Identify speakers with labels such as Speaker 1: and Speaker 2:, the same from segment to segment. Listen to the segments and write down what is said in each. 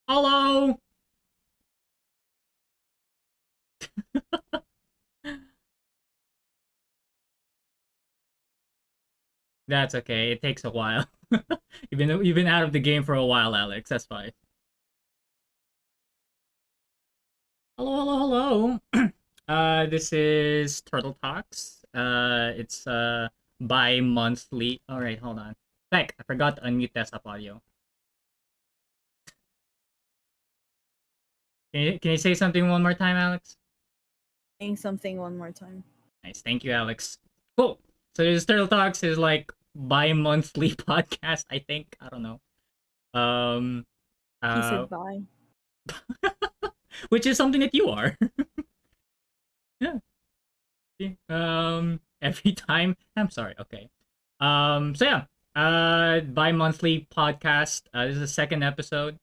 Speaker 1: Hello. That's okay. It takes a while. You've been out of the game for a while, Alex. That's fine. Hello. This is Turtle Talks. It's bi-monthly. All right, hold on. Heck, I forgot to unmute desktop audio. Can you say something one more time, Alex?
Speaker 2: Saying something one more time.
Speaker 1: Nice. Thank you, Alex. Cool. So this Turtle Talks is like bi-monthly podcast, I think. I don't know. Um
Speaker 2: He
Speaker 1: uh
Speaker 2: said bye.
Speaker 1: which is something that you are. Yeah. Every time. I'm sorry. Okay. So yeah. Bi-monthly podcast. This is the second episode.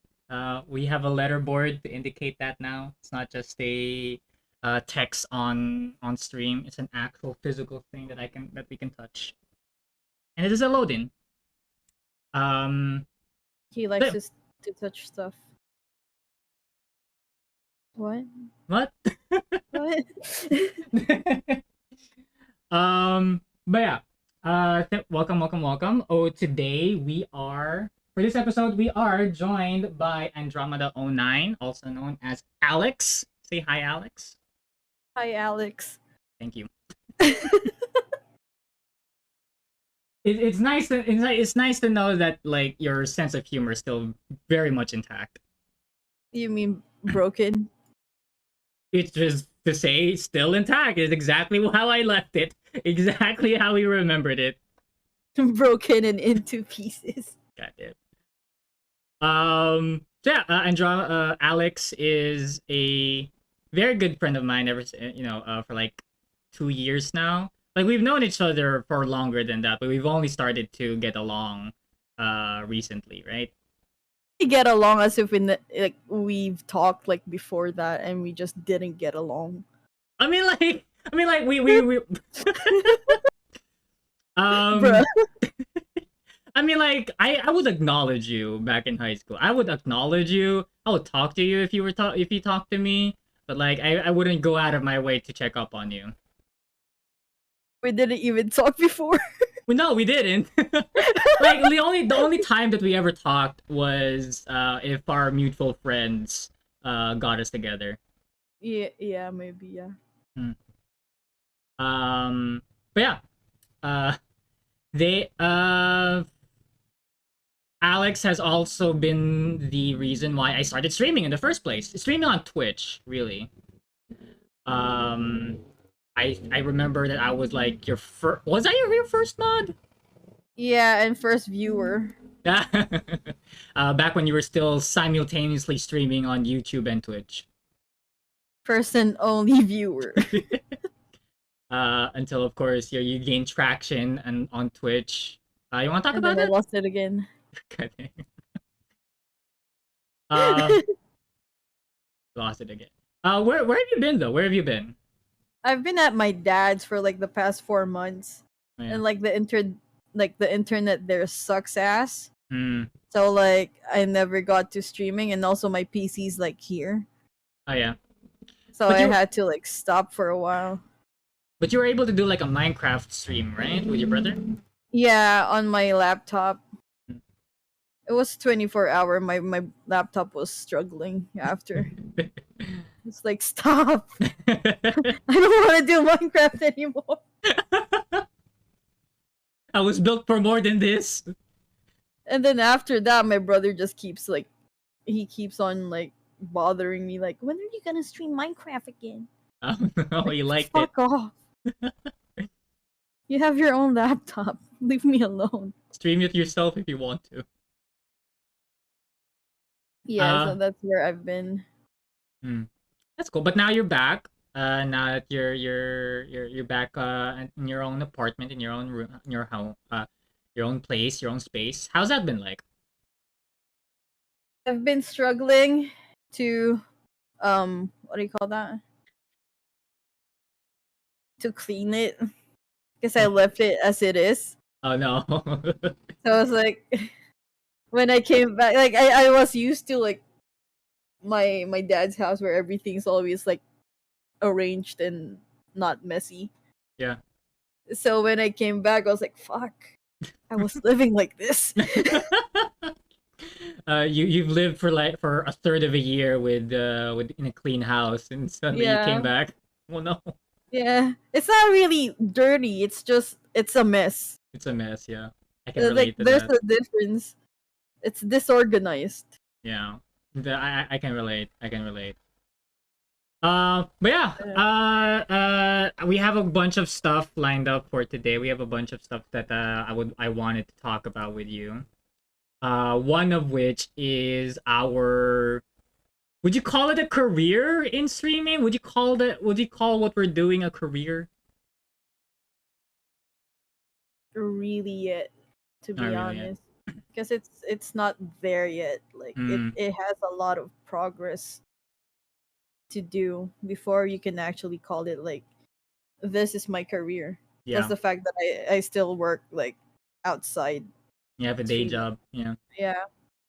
Speaker 1: We have a letterboard to indicate that now. It's not just a text on stream. It's an actual physical thing that we can touch. And it is a load-in.
Speaker 2: He likes
Speaker 1: So,
Speaker 2: to touch stuff. What?
Speaker 1: what?
Speaker 2: What?
Speaker 1: But yeah. Welcome. Oh, today for this episode, we are joined by Andromeda09, also known as Alex. Say hi, Alex.
Speaker 2: Hi, Alex.
Speaker 1: Thank you. It's nice to know that like your sense of humor is still very much intact.
Speaker 2: You mean broken?
Speaker 1: It's just to say still intact. It's exactly how I left it. Exactly how we remembered it.
Speaker 2: Broken and into pieces.
Speaker 1: Got it. So yeah, Alex is a very good friend of mine. For like 2 years now. Like we've known each other for longer than that, but we've only started to get along recently, right?
Speaker 2: We get along as if we've talked like before that, and we just didn't get along.
Speaker 1: We
Speaker 2: Bruh.
Speaker 1: I mean, like, I would acknowledge you back in high school. I would acknowledge you. I would talk to you if you talked to me. But like, I wouldn't go out of my way to check up on you.
Speaker 2: We didn't even talk before.
Speaker 1: Well, no, we didn't. Like the only time that we ever talked was if our mutual friends got us together.
Speaker 2: Yeah, maybe, yeah.
Speaker 1: But yeah, they Alex has also been the reason why I started streaming in the first place. Streaming on Twitch, really. I remember that I was like your first. Was I your first mod?
Speaker 2: Yeah, and first viewer.
Speaker 1: Back when you were still simultaneously streaming on YouTube and Twitch.
Speaker 2: First and only viewer.
Speaker 1: Until of course you gain traction and on Twitch. You want to talk
Speaker 2: And
Speaker 1: about
Speaker 2: then I
Speaker 1: it?
Speaker 2: lost it again.
Speaker 1: Okay. Lost it again. Where have you been though? Where have you been?
Speaker 2: I've been at my dad's for like the past 4 months,
Speaker 1: Yeah.
Speaker 2: and like the internet there sucks ass.
Speaker 1: Hmm.
Speaker 2: So like I never got to streaming, and also my PC's like here,
Speaker 1: Oh yeah.
Speaker 2: so
Speaker 1: But
Speaker 2: I
Speaker 1: you
Speaker 2: had to like stop for a while.
Speaker 1: but you were able to do like a Minecraft stream, right, with your brother?
Speaker 2: Yeah, on my laptop.
Speaker 1: Hmm.
Speaker 2: It was 24-hour. My laptop was struggling after. It's like stop. I don't want to do Minecraft anymore.
Speaker 1: I was built for more than this.
Speaker 2: And then after that, my brother just keeps like, he keeps on like bothering me like, when are you gonna stream Minecraft again?
Speaker 1: Oh no, you liked it.
Speaker 2: Fuck off. You have your own laptop. Leave me alone.
Speaker 1: Stream it yourself if you want to.
Speaker 2: Yeah, so that's where I've been.
Speaker 1: That's cool. But now you're back. Now that you're back in your own apartment, in your own room, in your home, your own place, your own space. How's that been like?
Speaker 2: I've been struggling to what do you call that? To clean it. Because I left it as it is.
Speaker 1: Oh no.
Speaker 2: So I was like when I came back, like I was used to like my dad's house where everything's always like arranged and not messy.
Speaker 1: Yeah.
Speaker 2: So when I came back, I was like, "Fuck, I was living like this."
Speaker 1: You've lived for like for a third of a year with in a clean house, and suddenly you came
Speaker 2: Yeah,
Speaker 1: back. Well, no,
Speaker 2: yeah. It's not really dirty. It's just it's a mess.
Speaker 1: it's a mess. Yeah, I can
Speaker 2: Like
Speaker 1: relate to
Speaker 2: there's
Speaker 1: that.
Speaker 2: a difference. It's disorganized.
Speaker 1: Yeah, I can relate. I can relate. But yeah,
Speaker 2: Uh,
Speaker 1: we have a bunch of stuff lined up for today. We have a bunch of stuff that I wanted to talk about with you. One of which is our. Would you call it a career in streaming? Would you call that? Would you call what we're doing a career?
Speaker 2: really yet, to
Speaker 1: Not
Speaker 2: be
Speaker 1: really yet.
Speaker 2: honest, because it's not there yet. Like
Speaker 1: Mm,
Speaker 2: it has a lot of progress to do before you can actually call it like this is my career. Plus
Speaker 1: yeah,
Speaker 2: the fact that I still work like outside
Speaker 1: you have a day
Speaker 2: streaming.
Speaker 1: job. Yeah.
Speaker 2: Yeah,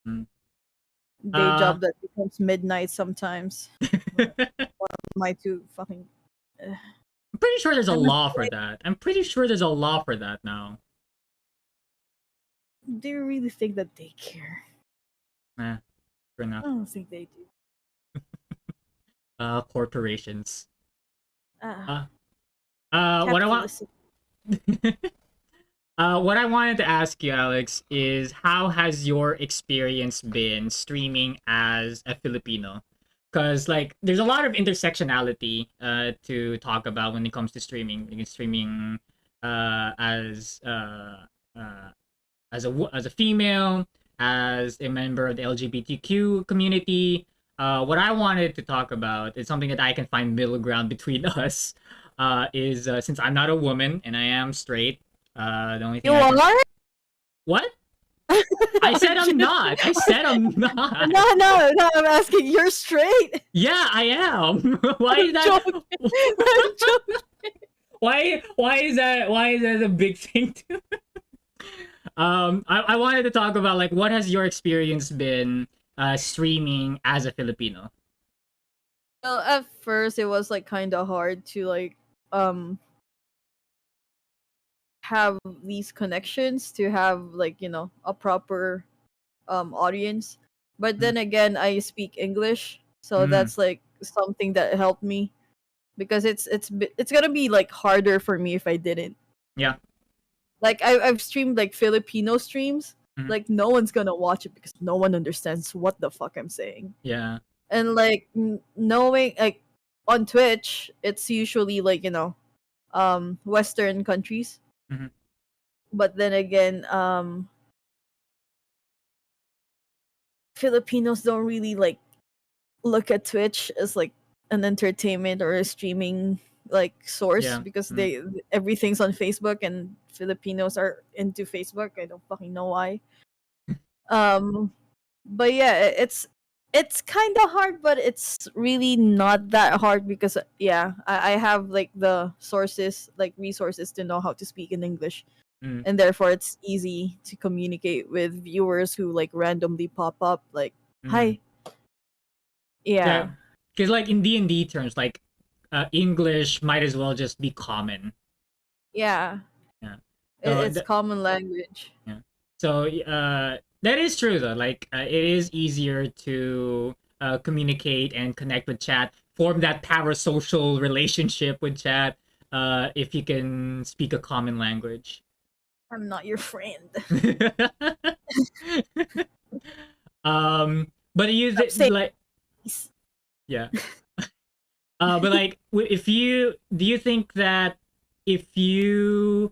Speaker 1: Mm.
Speaker 2: day
Speaker 1: Uh,
Speaker 2: job that becomes midnight sometimes.
Speaker 1: I'm
Speaker 2: Am I too fucking? Uh,
Speaker 1: pretty sure there's a
Speaker 2: I'm
Speaker 1: law for
Speaker 2: afraid.
Speaker 1: that. I'm pretty sure there's a law for that now.
Speaker 2: Do you really think that they care?
Speaker 1: Eh, sure
Speaker 2: I
Speaker 1: enough.
Speaker 2: don't think they do.
Speaker 1: Corporations.
Speaker 2: Ah,
Speaker 1: Uh, what I want.
Speaker 2: capitalism.
Speaker 1: What I wanted to ask you, Alex, is how has your experience been streaming as a Filipino? Because like, there's a lot of intersectionality to talk about when it comes to streaming. You can streaming uh, as uh, uh, as a female, as a member of the LGBTQ community. What I wanted to talk about is something that I can find middle ground between us. Is since I'm not a woman and I am straight, the only
Speaker 2: You
Speaker 1: thing I can
Speaker 2: are?
Speaker 1: what I said I'm not. I said I'm not.
Speaker 2: No, no, no. I'm asking. You're straight.
Speaker 1: Yeah, I am. Why is
Speaker 2: I'm
Speaker 1: that?
Speaker 2: joking. I'm joking.
Speaker 1: Why is that a big thing to I wanted to talk about like what has your experience been streaming as a Filipino?
Speaker 2: Well, at first it was like kind of hard to like um have these connections to have like a proper audience. But
Speaker 1: Mm,
Speaker 2: then again, I speak English, so
Speaker 1: mm,
Speaker 2: that's like something that helped me because it's gonna be like harder for me if I didn't.
Speaker 1: yeah.
Speaker 2: Like I've streamed like Filipino streams.
Speaker 1: Mm,
Speaker 2: Like no one's gonna watch it because no one understands what the fuck I'm saying.
Speaker 1: yeah.
Speaker 2: And like knowing like on Twitch, it's usually like Western countries.
Speaker 1: Mm,
Speaker 2: But then again, Filipinos don't really like look at Twitch as like an entertainment or a streaming like source
Speaker 1: yeah.
Speaker 2: because
Speaker 1: Mm,
Speaker 2: they everything's on Facebook and Filipinos are into Facebook. I don't fucking know why. Um but yeah, it's kind of hard, but it's really not that hard because yeah, I have like the sources like resources to know how to speak in English,
Speaker 1: mm,
Speaker 2: and therefore it's easy to communicate with viewers who like randomly pop up like
Speaker 1: mm.
Speaker 2: hi.
Speaker 1: Yeah,
Speaker 2: Yeah,
Speaker 1: because like in D&D terms, like English might as well just be common.
Speaker 2: yeah,
Speaker 1: Yeah. So
Speaker 2: it's common language.
Speaker 1: yeah. So that is true though. Like it is easier to communicate and connect with chat, form that parasocial relationship with chat if you can speak a common language.
Speaker 2: I'm not your friend.
Speaker 1: But
Speaker 2: Stop saying
Speaker 1: like
Speaker 2: this.
Speaker 1: yeah. But like if you do you think that if you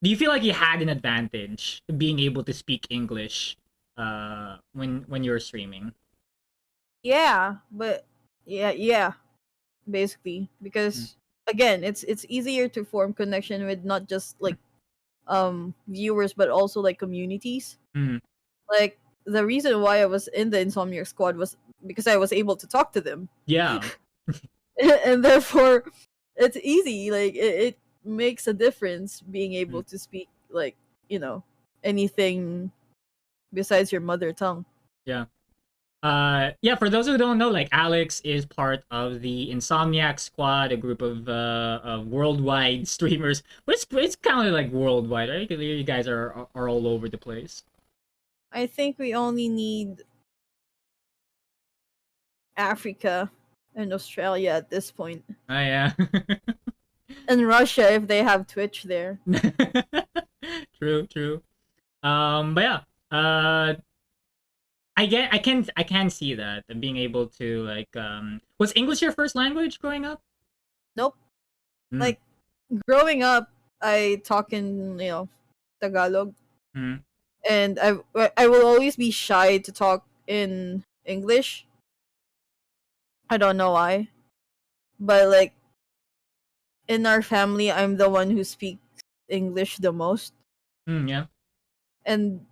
Speaker 1: do you feel like you had an advantage being able to speak English when you're streaming?
Speaker 2: Yeah, but yeah, basically
Speaker 1: Mm,
Speaker 2: because again, it's easier to form connection with not just like viewers but also like communities.
Speaker 1: mm,
Speaker 2: Like the reason why I was in the Insomniac squad was because I was able to talk to them.
Speaker 1: yeah.
Speaker 2: And therefore it's easy like it makes a difference being able
Speaker 1: Mm,
Speaker 2: to speak like you know anything besides your mother tongue.
Speaker 1: Yeah. Yeah, for those who don't know, like Alex is part of the Insomniac Squad, a group of worldwide streamers. But it's kind of like worldwide, right? 'Cause you guys are all over the place.
Speaker 2: I think we only need Africa and Australia at this point.
Speaker 1: Oh yeah.
Speaker 2: And Russia if they have Twitch there.
Speaker 1: True, true. But yeah. I can see that and being able to like was English your first language growing up?
Speaker 2: Nope.
Speaker 1: Mm.
Speaker 2: Like growing up, I talk in Tagalog,
Speaker 1: Mm.
Speaker 2: and I will always be shy to talk in English. I don't know why, but like in our family, I'm the one who speaks English the most,
Speaker 1: Yeah.
Speaker 2: and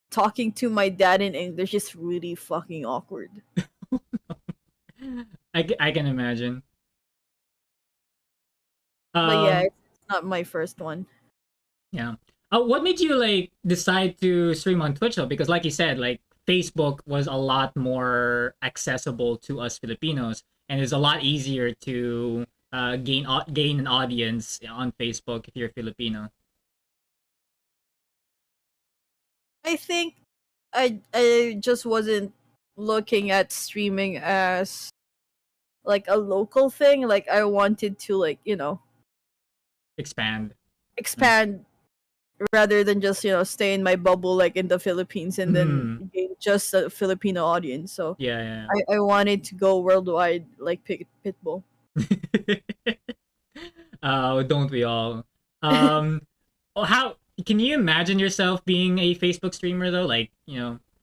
Speaker 2: talking to my dad in English is really fucking awkward.
Speaker 1: I can imagine.
Speaker 2: But yeah,
Speaker 1: Um,
Speaker 2: it's not my first one.
Speaker 1: yeah. What made you like decide to stream on Twitch though? Because like you said, like Facebook was a lot more accessible to us Filipinos, and it's a lot easier to gain an audience on Facebook if you're Filipino.
Speaker 2: I think I just wasn't looking at streaming as like a local thing. Like I wanted to
Speaker 1: Expand.
Speaker 2: expand rather than just stay in my bubble like in the Philippines and then gain just a Filipino audience. So
Speaker 1: Yeah,
Speaker 2: I wanted to go worldwide like Pitbull.
Speaker 1: yeah. Don't we all? How can you imagine yourself being a Facebook streamer though? Like,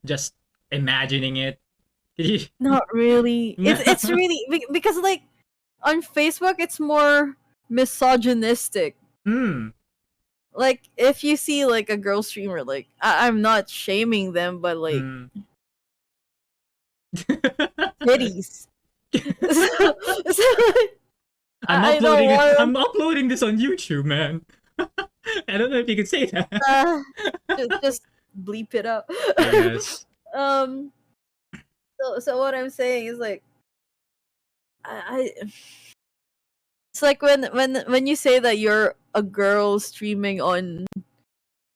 Speaker 1: just imagining it. Could you?
Speaker 2: Not really. It's really because like on Facebook it's more misogynistic.
Speaker 1: Hmm.
Speaker 2: Like if you see like a girl streamer, like I'm not shaming them, but like
Speaker 1: Mm.
Speaker 2: titties. So,
Speaker 1: I'm
Speaker 2: I don't
Speaker 1: uploading.
Speaker 2: want.
Speaker 1: I'm uploading this on YouTube, man. I don't know if you can say that.
Speaker 2: Just bleep it up.
Speaker 1: Yes.
Speaker 2: um. So what I'm saying is like, I it's like when you say that you're a girl streaming on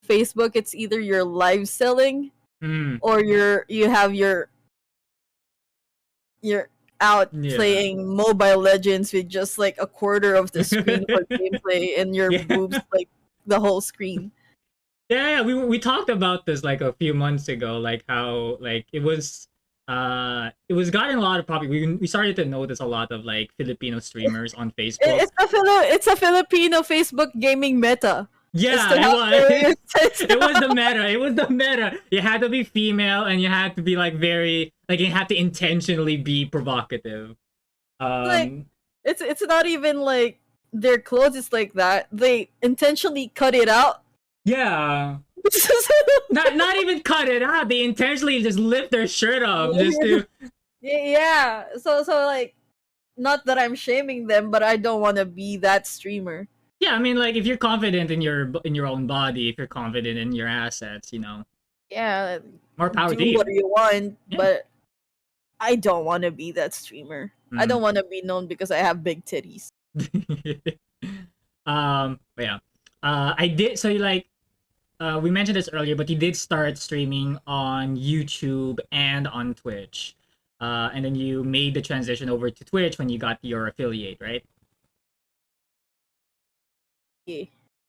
Speaker 2: Facebook, it's either you're live selling or you have you're out
Speaker 1: Yeah.
Speaker 2: playing Mobile Legends with just like a quarter of the screen for gameplay and your
Speaker 1: Yeah.
Speaker 2: boobs like the whole screen.
Speaker 1: Yeah, we talked about this like a few months ago, like how like it was gotten a lot of popular. We started to notice a lot of like Filipino streamers on Facebook.
Speaker 2: It's a Filipino Facebook gaming meta.
Speaker 1: Yeah, it was. It was the meta. It was the meta. You had to be female, and you had to be like very like you had to intentionally be provocative.
Speaker 2: Like it's not even like their clothes is like that. They intentionally cut it out.
Speaker 1: Yeah. not even cut it out. They intentionally just lift their shirt up just to.
Speaker 2: Yeah. So like, not that I'm shaming them, but I don't want to be that streamer.
Speaker 1: Yeah, I mean, like if you're confident in your own body, if you're confident in your assets,
Speaker 2: Yeah.
Speaker 1: more power to
Speaker 2: Do
Speaker 1: you.
Speaker 2: what you want,
Speaker 1: Yeah.
Speaker 2: but I don't want to be that streamer. I don't want to be known because I have big titties.
Speaker 1: But yeah, I did. So you like, we mentioned this earlier, but you did start streaming on YouTube and on Twitch, and then you made the transition over to Twitch when you got your affiliate, right?
Speaker 2: Yeah,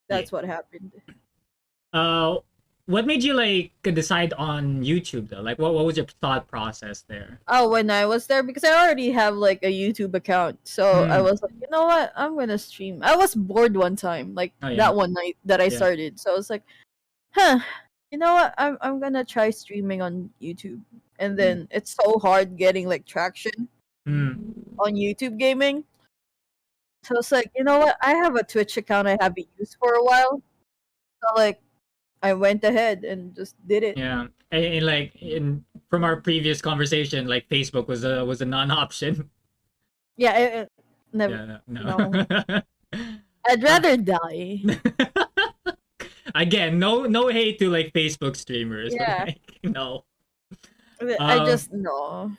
Speaker 2: that's what happened.
Speaker 1: What made you like decide on YouTube though? Like, what was your thought process there?
Speaker 2: Oh, when I was there, because I already have like a YouTube account, so I was like, you know what, I'm gonna stream. I was bored one time, like that one night that I started, so I was like, you know what, I'm gonna try streaming on YouTube, and then it's so hard getting like traction on YouTube gaming. So it's like, you know what, I have a Twitch account I haven't used for a while, so like I went ahead and just did it.
Speaker 1: Yeah, and like from our previous conversation, like Facebook was a non-option.
Speaker 2: Yeah, never.
Speaker 1: Yeah, no.
Speaker 2: I'd rather die.
Speaker 1: Again, no hate to like Facebook streamers, but
Speaker 2: Yeah,
Speaker 1: like no.
Speaker 2: I
Speaker 1: Um,
Speaker 2: just no.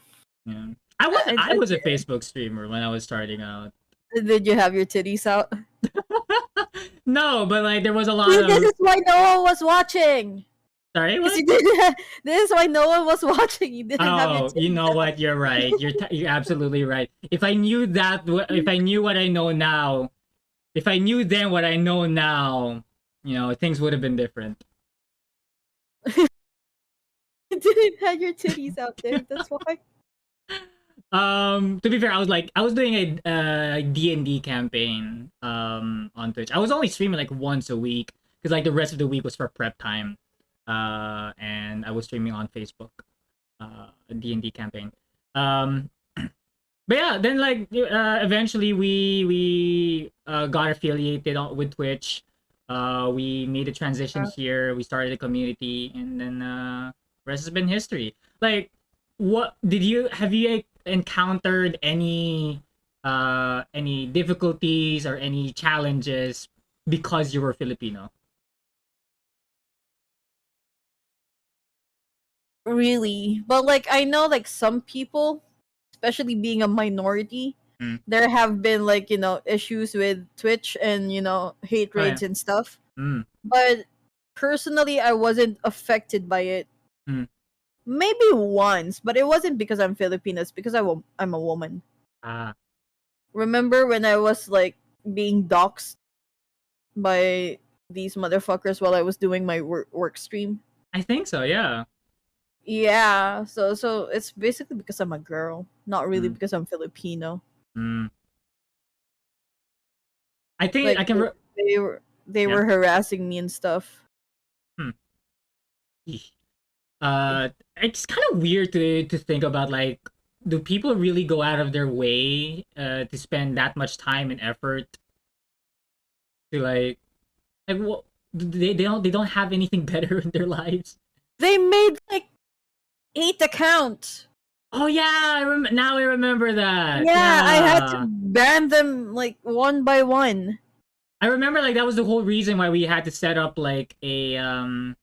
Speaker 1: yeah. I
Speaker 2: I
Speaker 1: was a Facebook streamer when I was starting out.
Speaker 2: did you have your titties out?
Speaker 1: No, but like there was a lot
Speaker 2: See, this
Speaker 1: of
Speaker 2: is why no one was watching.
Speaker 1: sorry
Speaker 2: Because
Speaker 1: what?
Speaker 2: you didn't. This is why no one was watching. You didn't have your
Speaker 1: Oh, you
Speaker 2: titties
Speaker 1: know
Speaker 2: out.
Speaker 1: what? You're right. You're absolutely right. If I knew that, if I knew what I know now, if I knew then what I know now, things would have been different.
Speaker 2: You didn't have your titties out there. That's why.
Speaker 1: To be fair, I was doing a D&D campaign on Twitch. I was only streaming like once a week because like the rest of the week was for prep time. And I was streaming on Facebook. A D&D campaign. Um but yeah, then like eventually we got affiliated with Twitch. We made a transition here. We started a community, and then rest has been history. Like, what did you have you encountered any difficulties or any challenges because you were Filipino?
Speaker 2: Really, but like I know, like some people, especially being a minority,
Speaker 1: Mm.
Speaker 2: there have been like issues with Twitch and hate
Speaker 1: Oh yeah.
Speaker 2: raids and stuff.
Speaker 1: Mm.
Speaker 2: But personally, I wasn't affected by it.
Speaker 1: Mm.
Speaker 2: Maybe once, but it wasn't because I'm Filipino. It's because I'm a woman.
Speaker 1: Ah,
Speaker 2: Remember when I was like being doxxed by these motherfuckers while I was doing my work stream?
Speaker 1: I think so. Yeah.
Speaker 2: Yeah, so it's basically because I'm a girl, not really
Speaker 1: Mm.
Speaker 2: because I'm Filipino.
Speaker 1: Mm. I think I
Speaker 2: Like
Speaker 1: can.
Speaker 2: they
Speaker 1: Yeah.
Speaker 2: were harassing me and stuff.
Speaker 1: Hmm. It's kind of weird to think about like do people really go out of their way to spend that much time and effort to like what they don't have anything better in their lives.
Speaker 2: They made like 8 accounts.
Speaker 1: Oh yeah, now I remember that.
Speaker 2: Yeah, I had to
Speaker 1: Yeah.
Speaker 2: ban them like one by one.
Speaker 1: I remember like that was the whole reason why we had to set up like a um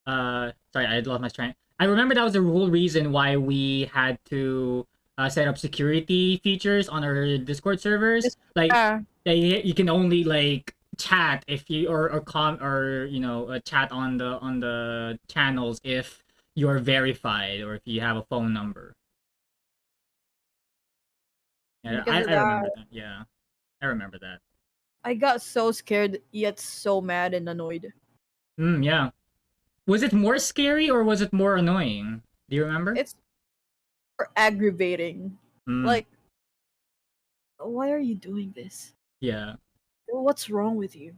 Speaker 1: sorry, I lost my train. I remember that was the whole reason why we had to set up security features on our Discord servers.
Speaker 2: Just
Speaker 1: Like,
Speaker 2: yeah,
Speaker 1: you can only like chat if you or chat on the channels if you're verified or if you have a phone number. Yeah,
Speaker 2: because of
Speaker 1: I remember
Speaker 2: that,
Speaker 1: that. Yeah, I remember that.
Speaker 2: I got so scared yet so mad and annoyed.
Speaker 1: Yeah. Was it more scary or was it more annoying? Do you remember?
Speaker 2: It's aggravating.
Speaker 1: Mm,
Speaker 2: Like, why are you doing this?
Speaker 1: yeah.
Speaker 2: What's wrong with you?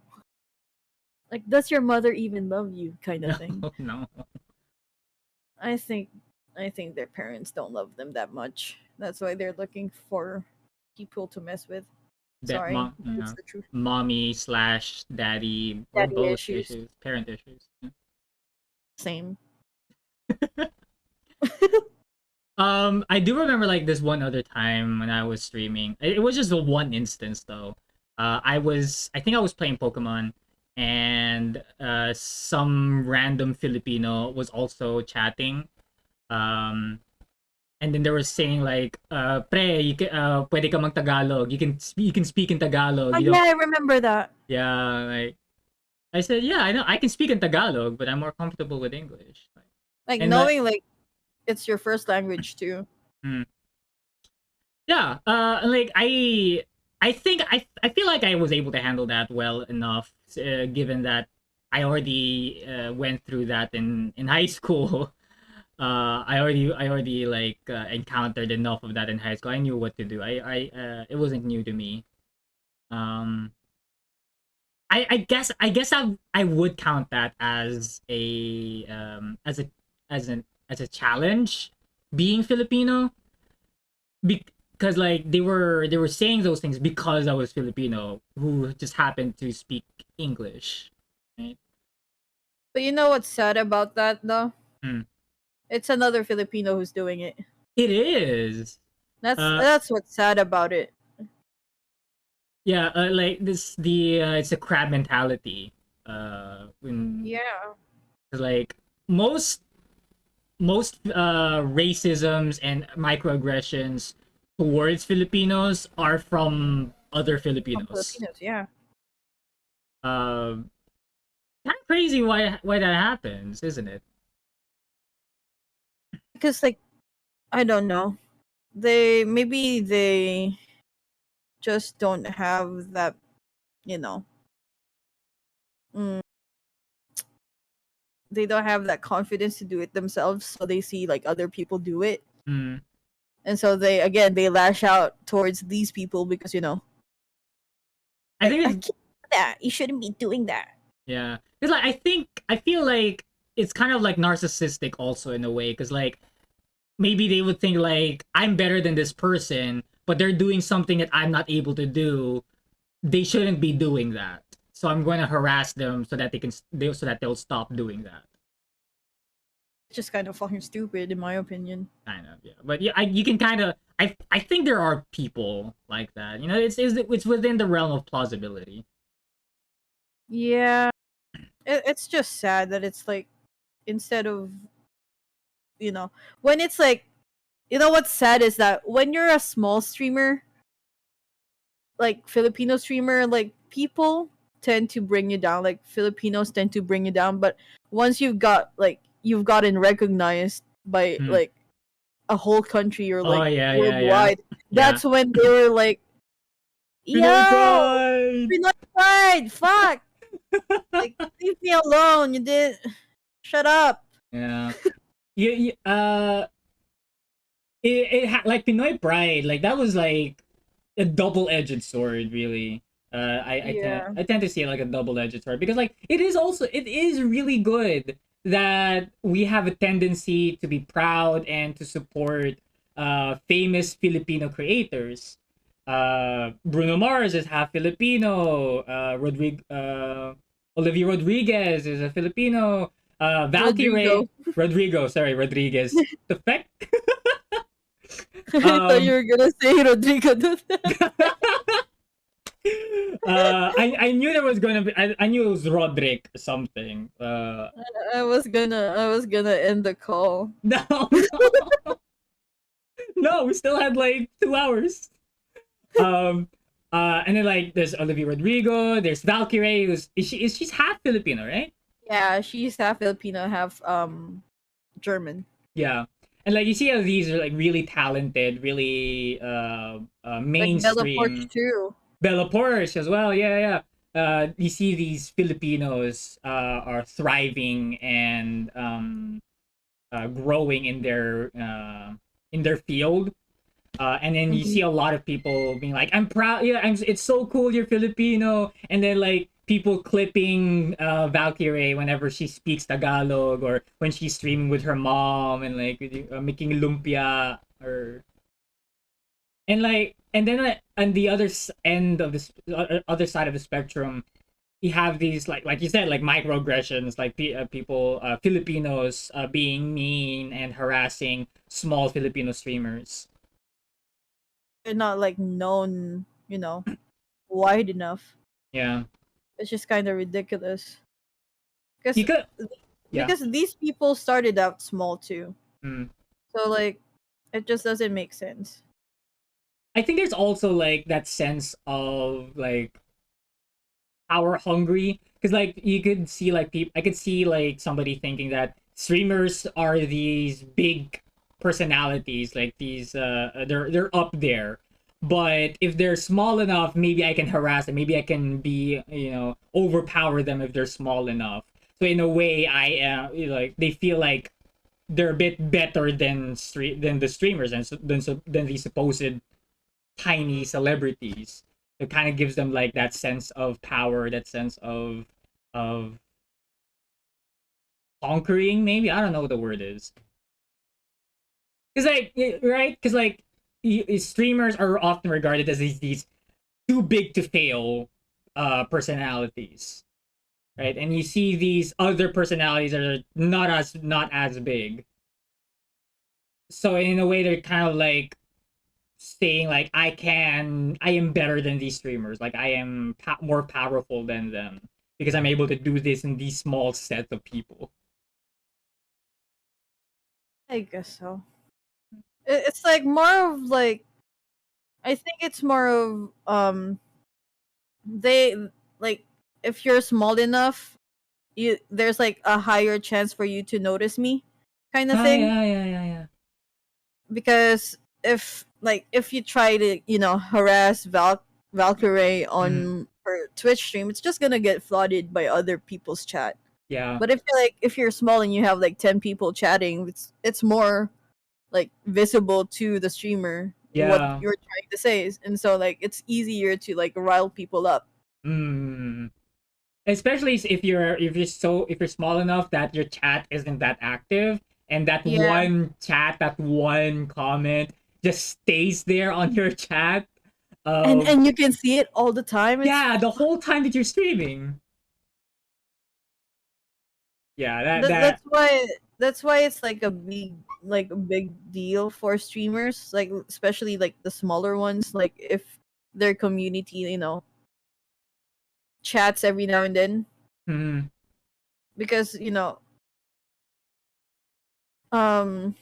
Speaker 2: Like, does your mother even love you? Kind of
Speaker 1: No,
Speaker 2: thing.
Speaker 1: no.
Speaker 2: I think, I think their parents don't love them that much. That's why they're looking for people to mess with.
Speaker 1: That
Speaker 2: Sorry, but it's the truth.
Speaker 1: mommy slash daddy or
Speaker 2: Daddy
Speaker 1: both
Speaker 2: issues.
Speaker 1: issues, parent issues. Yeah.
Speaker 2: Same.
Speaker 1: I do remember like this one other time when I was streaming. It was just the one instance though. I think I was playing Pokemon, and some random Filipino was also chatting. Um, and then they were saying like, pre, pwede ka mag Tagalog. You can speak in Tagalog.
Speaker 2: Oh
Speaker 1: You
Speaker 2: yeah,
Speaker 1: don't.
Speaker 2: I remember that.
Speaker 1: Yeah, like I said, yeah, I know I can speak in Tagalog, but I'm more comfortable with English.
Speaker 2: Like
Speaker 1: And like,
Speaker 2: knowing like it's your first language too.
Speaker 1: mm, yeah, like I think I feel like I was able to handle that well enough, given that I already went through that in high school. I already like encountered enough of that in high school. I knew what to do. It wasn't new to me. Um, I guess I would count that as a challenge being Filipino because like they were saying those things because I was Filipino who just happened to speak English. Right?
Speaker 2: But you know what's sad about that though?
Speaker 1: Mm.
Speaker 2: It's another Filipino who's doing it.
Speaker 1: It is.
Speaker 2: That's
Speaker 1: Uh
Speaker 2: that's what's sad about it.
Speaker 1: Yeah, like this the it's a crab mentality. When
Speaker 2: Yeah,
Speaker 1: 'cause, like most racisms and microaggressions towards Filipinos are from other
Speaker 2: from
Speaker 1: Filipinos.
Speaker 2: Filipinos. Yeah,
Speaker 1: Um, Kind of crazy why that happens, isn't it?
Speaker 2: because like I don't know, they just don't have that, you know, mm, they don't have that confidence to do it themselves, so they see like other people do it,
Speaker 1: Mm.
Speaker 2: and so they lash out towards these people because
Speaker 1: I
Speaker 2: like
Speaker 1: think
Speaker 2: I
Speaker 1: it's
Speaker 2: can't do that. You shouldn't be doing that.
Speaker 1: yeah. Cause like I feel like it's kind of like narcissistic also in a way. Cause like maybe they would think like I'm better than this person, but they're doing something that I'm not able to do. They shouldn't be doing that. So I'm going to harass them so that so that they'll stop doing that.
Speaker 2: It's just kind of fucking stupid, in my opinion.
Speaker 1: Kind of, yeah. But yeah, you can kind of I think there are people like that. You know, it's within the realm of plausibility.
Speaker 2: Yeah, it's just sad that it's like instead of you know when it's like what's sad is that when you're a small streamer, like Filipino streamer, like people tend to bring you down. Like Filipinos tend to bring you down, but once you've gotten recognized by
Speaker 1: Hmm.
Speaker 2: like a whole country or
Speaker 1: Oh
Speaker 2: like
Speaker 1: yeah, yeah, yeah,
Speaker 2: worldwide,
Speaker 1: yeah.
Speaker 2: that's when they were like,
Speaker 1: Pinoy
Speaker 2: "Yo,
Speaker 1: pride.
Speaker 2: Pinoy pride, fuck, like leave me alone. You did, shut up."
Speaker 1: Yeah. Like Pinoy pride, like that was like a double-edged sword, really.
Speaker 2: Yeah,
Speaker 1: I tend to see it like a double-edged sword because like it is really good that we have a tendency to be proud and to support famous Filipino creators. Bruno Mars is half Filipino. Olivia Rodriguez is a Filipino.
Speaker 2: Rodrigo.
Speaker 1: Valkyrie Rodrigo, sorry, Rodriguez. The fact
Speaker 2: I thought you
Speaker 1: um
Speaker 2: were gonna say Rodrigo.
Speaker 1: I knew there was gonna be I knew it was Roderick or something.
Speaker 2: I was gonna end the call.
Speaker 1: No, no, no, we still had like 2 hours. Um and then like there's Olivia Rodrigo, there's Valkyrie, who's she's half Filipino, right?
Speaker 2: Yeah, she's half Filipino, half German.
Speaker 1: Yeah. And like you see how these are like really talented, really
Speaker 2: Like Bella Poarch
Speaker 1: mainstream.
Speaker 2: too.
Speaker 1: Bella Poarch as well, yeah, yeah. You see these Filipinos are thriving and growing in their field. And then you
Speaker 2: Mhm.
Speaker 1: see a lot of people being like, "I'm proud. Yeah, it's so cool. You're Filipino." And then like people clipping Valkyrie whenever she speaks Tagalog or when she's streaming with her mom and like making lumpia or and then on the end of this other side of the spectrum you have these like you said like microaggressions like people Filipinos being mean and harassing small Filipino streamers.
Speaker 2: They're not like known, wide enough.
Speaker 1: Yeah,
Speaker 2: It's just kind of ridiculous.
Speaker 1: you
Speaker 2: Because
Speaker 1: could. Yeah.
Speaker 2: these people started out small too.
Speaker 1: Mm.
Speaker 2: So like it just doesn't make sense.
Speaker 1: I think there's also like that sense of like power hungry because like you could see like people I could see like somebody thinking that streamers are these big personalities like these they're up there, but if they're small enough maybe I can harass them, maybe I can be overpower them if they're small enough. So in a way I am like they feel like they're a bit better than the streamers and than the supposed tiny celebrities. It kind of gives them like that sense of power, that sense of conquering. Maybe I don't know what the word is. Because like right, because like streamers are often regarded as these too big to fail personalities, right? And you see these other personalities that are not as big. So in a way, they're kind of like saying like I am better than these streamers, like I am more powerful than them because I'm able to do this in these small sets of people.
Speaker 2: I guess so. It's like more of like I think it's more of they like if you're small enough, you there's like a higher chance for you to notice me, kind of
Speaker 1: Ah,
Speaker 2: thing.
Speaker 1: yeah.
Speaker 2: Because if you try to harass Valkyrie
Speaker 1: Mm,
Speaker 2: on her Twitch stream, it's just gonna get flooded by other people's chat.
Speaker 1: yeah,
Speaker 2: But if you're small and you have like 10 people chatting, it's more like visible to the streamer what
Speaker 1: yeah.
Speaker 2: you're trying to say, and so like it's easier to like rile people up.
Speaker 1: Mm. Especially if you're small enough that your chat isn't that active, and that
Speaker 2: Yeah,
Speaker 1: one chat, that one comment just stays there on your chat.
Speaker 2: and
Speaker 1: Uh,
Speaker 2: and you can see it all the time. It's
Speaker 1: yeah, the whole time that you're streaming. Yeah, that
Speaker 2: Th-
Speaker 1: that
Speaker 2: that's why that's why it's like a big deal for streamers, like especially like the smaller ones, like if their community chats every now and then,
Speaker 1: mm,
Speaker 2: because um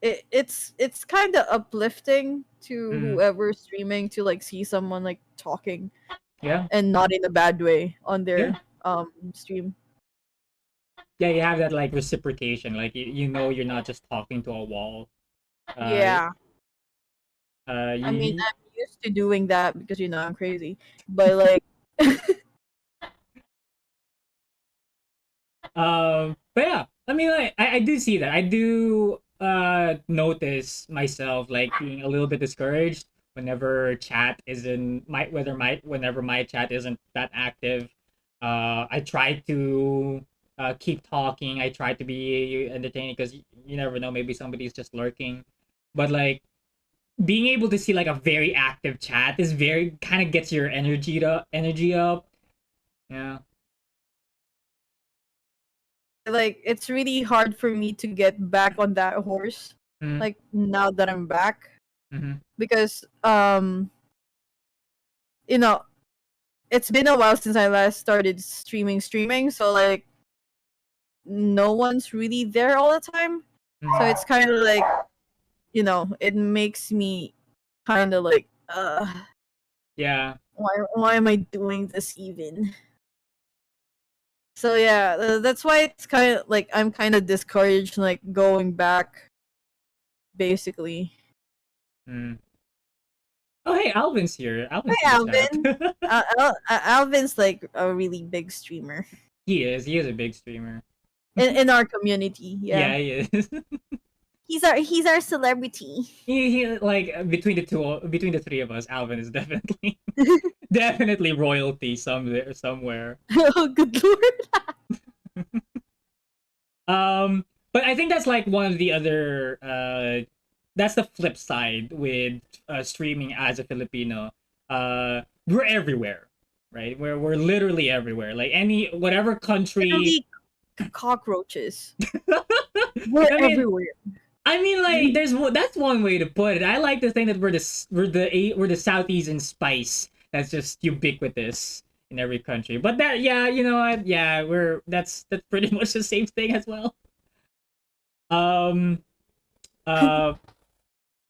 Speaker 2: it's kind of uplifting to
Speaker 1: mm,
Speaker 2: whoever's streaming to like see someone like talking
Speaker 1: yeah,
Speaker 2: and not in a bad way on
Speaker 1: yeah,
Speaker 2: their stream.
Speaker 1: yeah. You have that like reciprocation, like you know you're not just talking to a wall. Uh,
Speaker 2: Yeah, I mean,
Speaker 1: you,
Speaker 2: I'm used to doing that because I'm crazy, but like
Speaker 1: but yeah, I mean, like, I do see that. I do notice myself like being a little bit discouraged whenever chat isn't my whether my whenever my chat isn't that active. I try to keep talking. I try to be entertaining because you never know. Maybe somebody's just lurking, but like being able to see like a very active chat is very kind of gets your energy up. Yeah.
Speaker 2: it's really hard for me to get back on that horse,
Speaker 1: Mm-hmm.
Speaker 2: like now that I'm back,
Speaker 1: Mm-hmm.
Speaker 2: because you know it's been a while since I last started streaming, so like no one's really there all the time, so
Speaker 1: Mm-hmm.
Speaker 2: it's kind of like it makes me kind of like
Speaker 1: Yeah.
Speaker 2: why am I doing this even. So yeah, that's why it's kind of like I'm kind of discouraged like going back basically.
Speaker 1: Mm. Oh, hey, Alvin's here. Alvin's in
Speaker 2: Hi,
Speaker 1: the chat.
Speaker 2: Alvin. Alvin's like a really big streamer
Speaker 1: He is. He is a big streamer.
Speaker 2: in our community. Yeah,
Speaker 1: Yeah, he is.
Speaker 2: he's our celebrity.
Speaker 1: He like between the three of us, Alvin is definitely definitely royalty somewhere.
Speaker 2: Oh, good lord.
Speaker 1: But I think that's like one of the other that's the flip side with streaming as a Filipino. We're everywhere, right? We're literally everywhere. Like any whatever country.
Speaker 2: Literally cockroaches. We're
Speaker 1: I mean,
Speaker 2: everywhere.
Speaker 1: like that's one way to put it. I like to think that we're the Southeastern spice that's just ubiquitous in every country. But that yeah, you know what? Yeah, we're that's pretty much the same thing as well. Um uh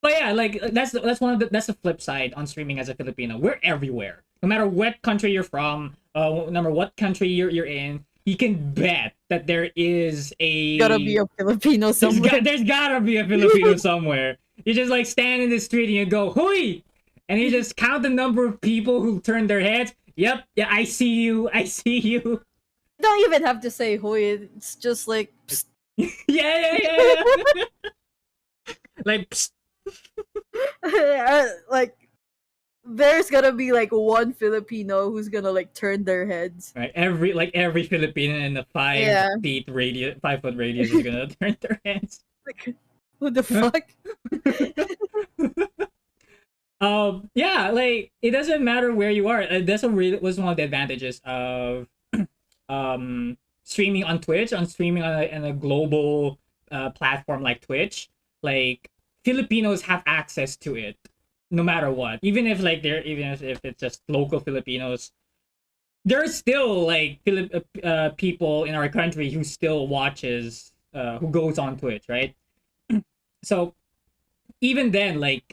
Speaker 1: but yeah, like that's one of that's the flip side on streaming as a Filipino. We're everywhere. No matter what country you're from, no matter what country you're in, you can bet that there is
Speaker 2: Gotta be
Speaker 1: a
Speaker 2: a Filipino somewhere.
Speaker 1: there's gotta be a Filipino somewhere. You just like stand in the street and you go, "Hui!" And you just count the number of people who turn their heads. Yep, yeah, I see you. I see you.
Speaker 2: Don't even have to say hoy. It's just like psst.
Speaker 1: Yeah. Like, psst.
Speaker 2: Like there's gonna be like one Filipino who's gonna like turn their heads.
Speaker 1: Right, every Filipino in the
Speaker 2: Yeah.
Speaker 1: 5 foot radius is gonna turn their heads.
Speaker 2: Like, who the fuck?
Speaker 1: Yeah, like it doesn't matter where you are. That's a really was one of the advantages of streaming on Twitch, on streaming on a global platform like Twitch. Like Filipinos have access to it no matter what. Even if like they're even if it's just local Filipinos, there's still like people in our country who still watches who goes on Twitch, right? So even then, like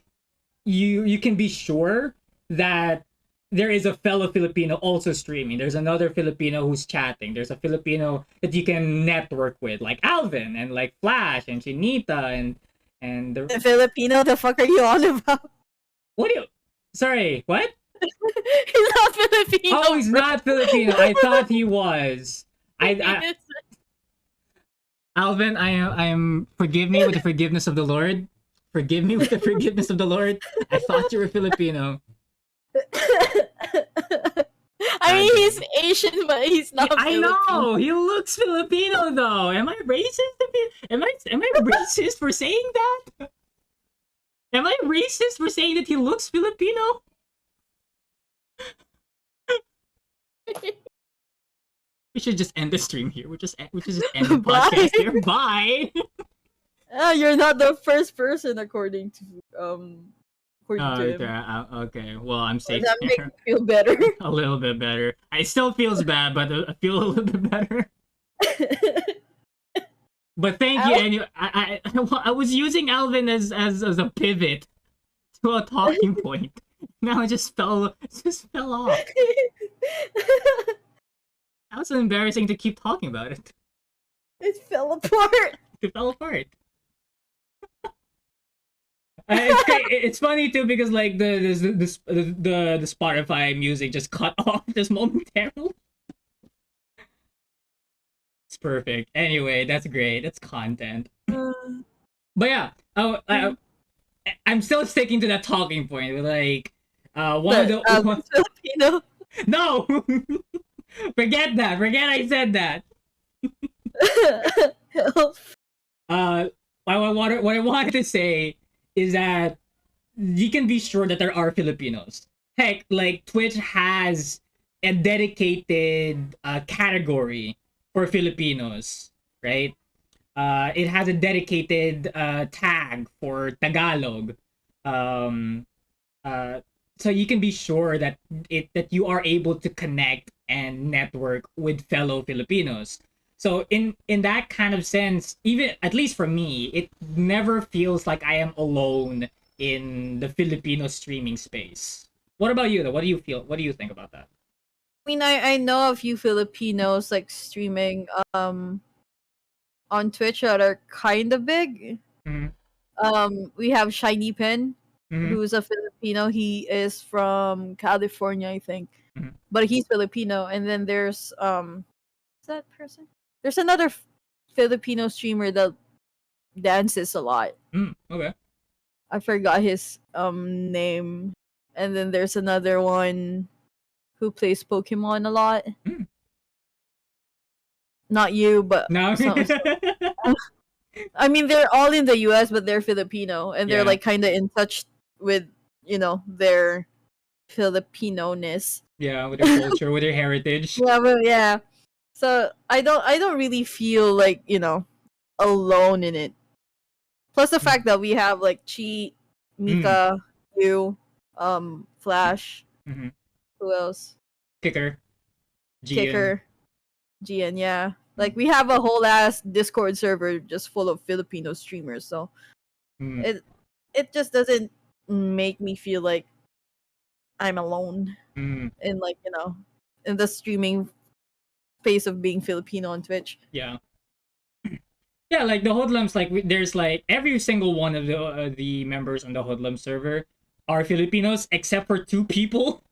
Speaker 1: you can be sure that there is a fellow Filipino also streaming. There's another Filipino who's chatting. There's a Filipino that you can network with, like Alvin and like Flash and Chinita and the
Speaker 2: The Filipino, the fuck are you on about?
Speaker 1: what do you? Sorry, what?
Speaker 2: He's not Filipino.
Speaker 1: Oh, he's not Filipino. I thought he was. I Alvin, I am. Forgive me with the forgiveness of the Lord. Forgive me with the forgiveness of the Lord. I thought you were Filipino.
Speaker 2: I mean, he's Asian, but he's not.
Speaker 1: I know he looks Filipino though. Am I racist? Am I racist for saying that? Am I racist for saying that he looks Filipino? We should just end the stream here. We should just end the podcast here. Bye.
Speaker 2: You're not the first person, according to him.
Speaker 1: Okay. Well, I'm safe.
Speaker 2: That makes me feel better.
Speaker 1: A little bit better. It still feels bad, but I feel a little bit better. But thank you. And I was using Alvin as a pivot to a talking point. Now it just fell off. That was embarrassing to keep talking about it.
Speaker 2: It fell apart.
Speaker 1: It fell apart. It's funny too because like the Spotify music just cut off just momentarily. It's perfect. Anyway, that's great. That's content. But yeah, I'm still sticking to that talking point. Like, one of the
Speaker 2: Filipino.
Speaker 1: No, forget that. Forget I said that. What I wanted to say is that you can be sure that there are Filipinos. Heck, like Twitch has a dedicated category for Filipinos, right? It has a dedicated tag for Tagalog. So you can be sure that you are able to connect and network with fellow Filipinos. So in that kind of sense, even at least for me, it never feels like I am alone in the Filipino streaming space. What about you though? What do you feel? What do you think about that?
Speaker 2: I mean, I know a few Filipinos like streaming on Twitch that are kind of big.
Speaker 1: Mm-hmm.
Speaker 2: We have Shiny Pen,
Speaker 1: Mm-hmm.
Speaker 2: who's a Filipino. He is from California, I think,
Speaker 1: Mm-hmm.
Speaker 2: but he's Filipino. And then there's is that person? There's another Filipino streamer that dances a lot.
Speaker 1: Okay.
Speaker 2: I forgot his name. And then there's another one who plays Pokemon a lot. Not you, but
Speaker 1: No.
Speaker 2: I mean, they're all in the US, but they're Filipino, and they're
Speaker 1: Yeah.
Speaker 2: like kind of in touch with their Filipino-ness.
Speaker 1: Yeah, with their culture, with their heritage.
Speaker 2: Yeah, but yeah. So I don't really feel like alone in it. Plus the fact that we have like Chi, Mika, you, Flash.
Speaker 1: Mm-hmm.
Speaker 2: Who else?
Speaker 1: Kicker.
Speaker 2: Kicker, Gian, yeah. Like we have a whole ass Discord server just full of Filipino streamers, so it just doesn't make me feel like I'm alone in like in the streaming space of being Filipino on Twitch.
Speaker 1: Yeah. Yeah, like the hoodlums, like there's like every single one of the members on the hoodlum server are Filipinos except for 2 people.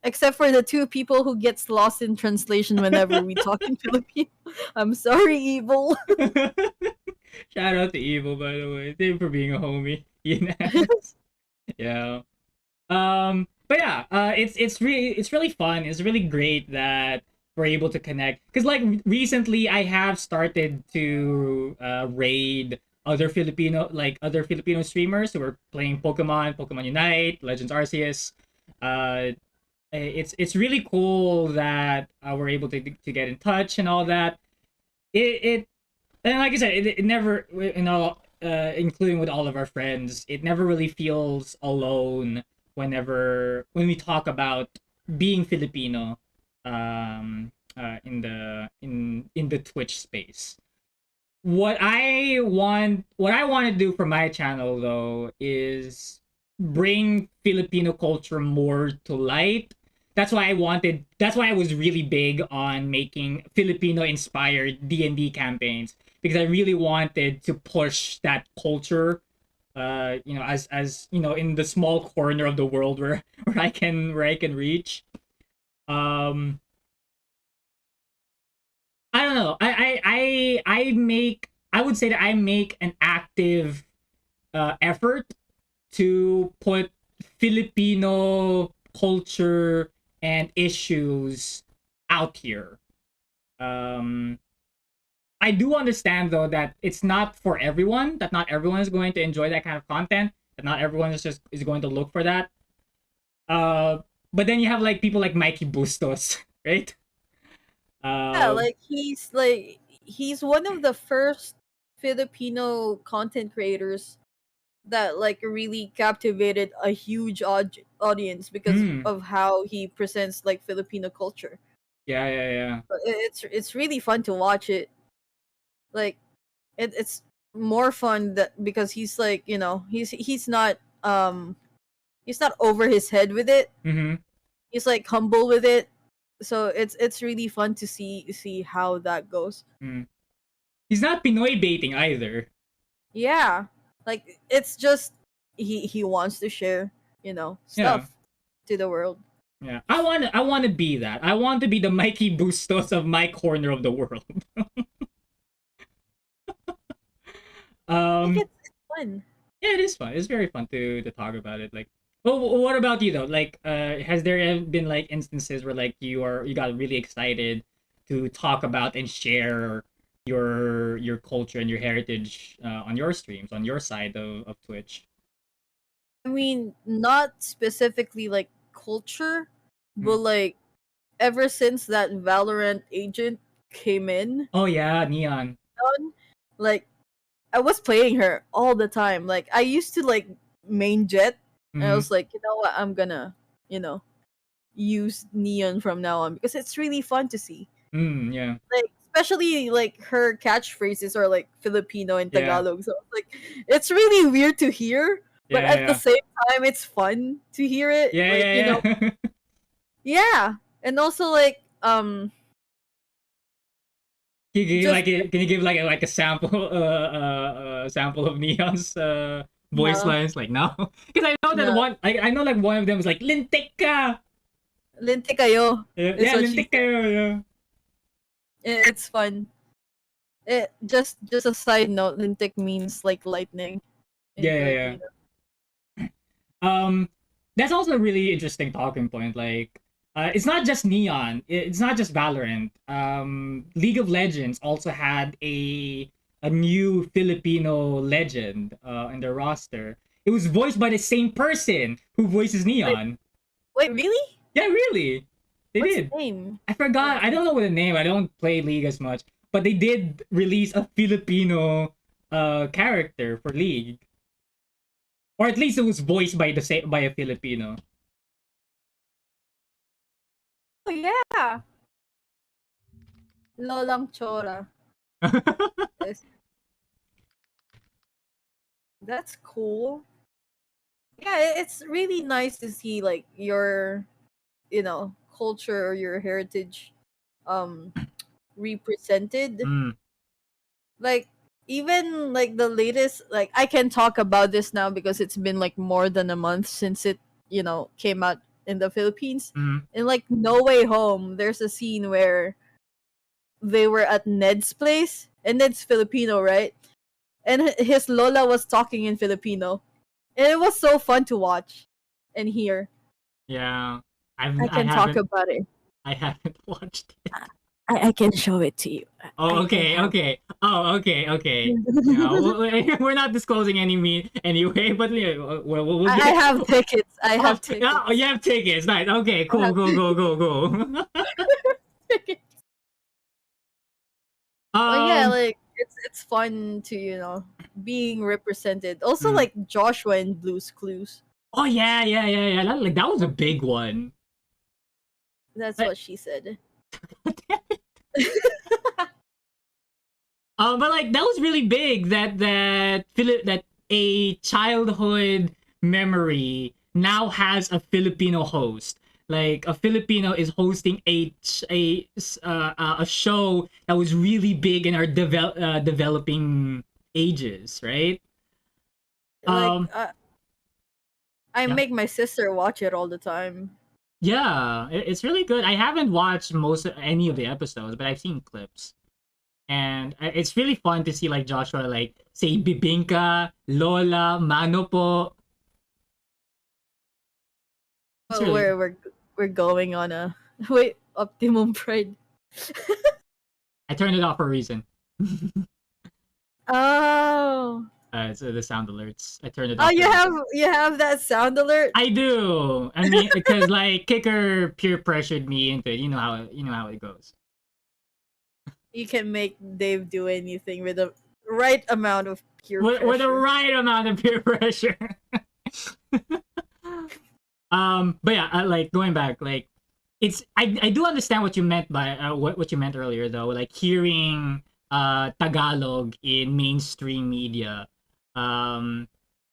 Speaker 2: Except for the 2 people who gets lost in translation whenever we talk in Filipino. I'm sorry, Evil.
Speaker 1: Shout out to Evil, by the way. Thank you for being a homie. Yeah. But yeah, it's really fun. It's really great that we're able to connect. Because like recently, I have started to raid other Filipino streamers who are playing Pokemon Unite, Legends Arceus. It's really cool that we're able to get in touch and all that. And like I said, it never including with all of our friends, it never really feels alone when we talk about being Filipino in the Twitch space. What I want to do for my channel though is bring Filipino culture more to light. That's why I was really big on making Filipino inspired D&D campaigns, because I really wanted to push that culture, as in the small corner of the world where I can reach. um I don't know. I would say that I make an active effort to put Filipino culture and issues out here. Um, I do understand though that it's not for everyone. That not everyone is going to enjoy that kind of content. That not everyone is going to look for that. Uh, but then you have like people like Mikey Bustos, right?
Speaker 2: Yeah,
Speaker 1: Uh,
Speaker 2: he's one of the first Filipino content creators that like really captivated a huge audience because
Speaker 1: hmm.
Speaker 2: of how he presents like Filipino culture.
Speaker 1: Yeah, yeah, yeah.
Speaker 2: It's really fun to watch it. Like it's more fun that because he's like he's not over his head with it.
Speaker 1: Mm-hmm.
Speaker 2: He's like humble with it. So it's really fun to see how that goes.
Speaker 1: Mm. He's not Pinoy baiting either.
Speaker 2: Yeah, like it's just he wants to share
Speaker 1: Yeah.
Speaker 2: stuff to the world.
Speaker 1: Yeah, I want to be that. I want to be the Mikey Bustos of my corner of the world.
Speaker 2: Like
Speaker 1: um,
Speaker 2: it's fun.
Speaker 1: yeah, it is fun. It's very fun to talk about it. Like, well, what about you though? Like, has there been like instances where like you got really excited to talk about and share your culture and your heritage on your streams on your side of Twitch?
Speaker 2: I mean, not specifically like culture,
Speaker 1: Hmm.
Speaker 2: but like ever since that Valorant agent came in,
Speaker 1: Oh yeah, Neon.
Speaker 2: like I was playing her all the time. Like I used to like main Jet, and I
Speaker 1: Mm-hmm.
Speaker 2: was like, you know what, I'm gonna, you know, use Neon from now on because it's really fun to see.
Speaker 1: Mm, yeah,
Speaker 2: Like especially like her catchphrases are like Filipino and
Speaker 1: yeah,
Speaker 2: Tagalog. So it's like it's really weird to hear, but
Speaker 1: yeah,
Speaker 2: at the
Speaker 1: yeah,
Speaker 2: same time it's fun to hear it.
Speaker 1: yeah,
Speaker 2: Like,
Speaker 1: yeah, yeah.
Speaker 2: yeah. And also like just
Speaker 1: Can you give like a sample sample of Neon's voice
Speaker 2: no,
Speaker 1: lines? Like no, because I know that
Speaker 2: no.
Speaker 1: I know like one of them is like lintik ka.
Speaker 2: Linte kayo
Speaker 1: Yeah,
Speaker 2: is
Speaker 1: yeah,
Speaker 2: what she
Speaker 1: lintik
Speaker 2: said.
Speaker 1: kayo. Yeah,
Speaker 2: It's fun. Just a side note, lintik means like lightning in
Speaker 1: yeah, yeah, yeah.
Speaker 2: Filipino.
Speaker 1: Um, that's also a really interesting talking point. Like, it's not just Neon. It's not just Valorant. League of Legends also had a new Filipino legend in their roster. It was voiced by the same person who voices
Speaker 2: Wait,
Speaker 1: Neon.
Speaker 2: wait, really?
Speaker 1: Yeah, really, they
Speaker 2: What's the
Speaker 1: did.
Speaker 2: name?
Speaker 1: I
Speaker 2: Oh
Speaker 1: forgot. I
Speaker 2: no.
Speaker 1: don't know what the name. I don't play League as much, but they did release a Filipino character for League, or at least it was voiced by a Filipino.
Speaker 2: Oh yeah, Lolang Chora. Yes, that's cool. Yeah, it's really nice to see like your culture or your heritage um represented.
Speaker 1: Mm,
Speaker 2: Like even like the latest, like I can talk about this now because it's been like more than a month since it came out in the Philippines.
Speaker 1: mm.
Speaker 2: In like No Way Home, there's a scene where they were at Ned's place, and Ned's Filipino, right? And his Lola was talking in Filipino, and it was so fun to watch and hear.
Speaker 1: Yeah,
Speaker 2: I
Speaker 1: I
Speaker 2: can talk
Speaker 1: haven't
Speaker 2: about it.
Speaker 1: I haven't watched it.
Speaker 2: I can show it to you.
Speaker 1: Oh,
Speaker 2: I
Speaker 1: okay,
Speaker 2: have
Speaker 1: okay. Oh, okay, okay. No, we're not disclosing any me anyway, but yeah, we'll
Speaker 2: I
Speaker 1: get.
Speaker 2: have tickets. I
Speaker 1: Oh,
Speaker 2: have
Speaker 1: oh, you
Speaker 2: tickets.
Speaker 1: have tickets. Nice. Okay,
Speaker 2: I
Speaker 1: cool,
Speaker 2: have
Speaker 1: cool, cool, cool, cool.
Speaker 2: tickets. But yeah,
Speaker 1: um,
Speaker 2: like it's fun to being represented. Also,
Speaker 1: Mm.
Speaker 2: like Joshua in Blue's Clues.
Speaker 1: Oh yeah. That was a big one.
Speaker 2: That's
Speaker 1: Like,
Speaker 2: what she said.
Speaker 1: but like that was really big that a childhood memory now has a Filipino host. Like a Filipino is hosting a show that was really big in our developing ages, right?
Speaker 2: Like
Speaker 1: Um,
Speaker 2: I
Speaker 1: yeah,
Speaker 2: make my sister watch it all the time.
Speaker 1: yeah, it's really good. I haven't watched any of the episodes, but I've seen clips. And it's really fun to see like Joshua like say bibingka, lola, mano po. It's
Speaker 2: But
Speaker 1: really
Speaker 2: we're going on a wait Optimum Pride.
Speaker 1: I turned it off for a reason.
Speaker 2: Oh.
Speaker 1: It's the sound alerts. I turned it
Speaker 2: Oh,
Speaker 1: off for a reason.
Speaker 2: you have that sound alert?
Speaker 1: I do. I mean, because like Kicker peer pressured me into it. You know how it goes.
Speaker 2: You can make Dave do anything with the right amount of peer
Speaker 1: With the
Speaker 2: pressure.
Speaker 1: right amount of peer pressure. But yeah, like going back, like I do understand what you meant by what you meant earlier though, like hearing Tagalog in mainstream media. Um,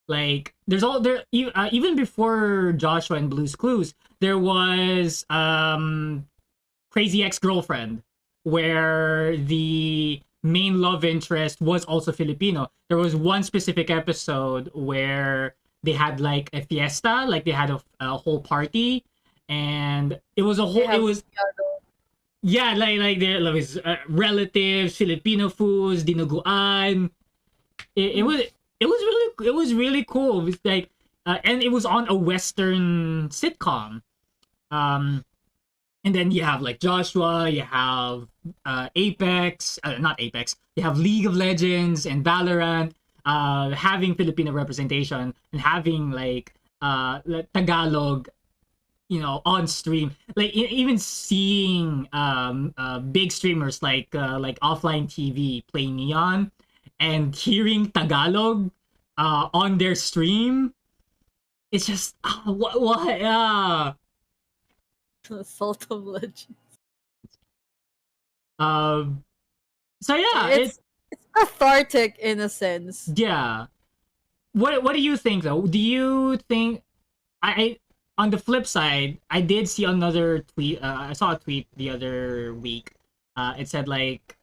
Speaker 1: like there's all there even before Joshua and Blue's Clues, there was Crazy Ex-Girlfriend, where the main love interest was also Filipino. There was one specific episode where they had like a fiesta, like they had a whole party, and it was a
Speaker 2: They
Speaker 1: whole. It
Speaker 2: have
Speaker 1: was yeah, like there was relatives, Filipino foods, dinuguan. It was really cool. It was like and it was on a Western sitcom. Um, and then you have like Joshua, you have Apex, not Apex, you have League of Legends and Valorant, having Filipino representation and having like Tagalog, on stream. Like even seeing big streamers like offline TV play Neon and hearing Tagalog on their stream, it's just what
Speaker 2: Salt of Legend.
Speaker 1: um so yeah,
Speaker 2: It's cathartic in a sense.
Speaker 1: yeah. What do you think though? Do you think I on the flip side, I did see another tweet. I saw a tweet the other week. It said like,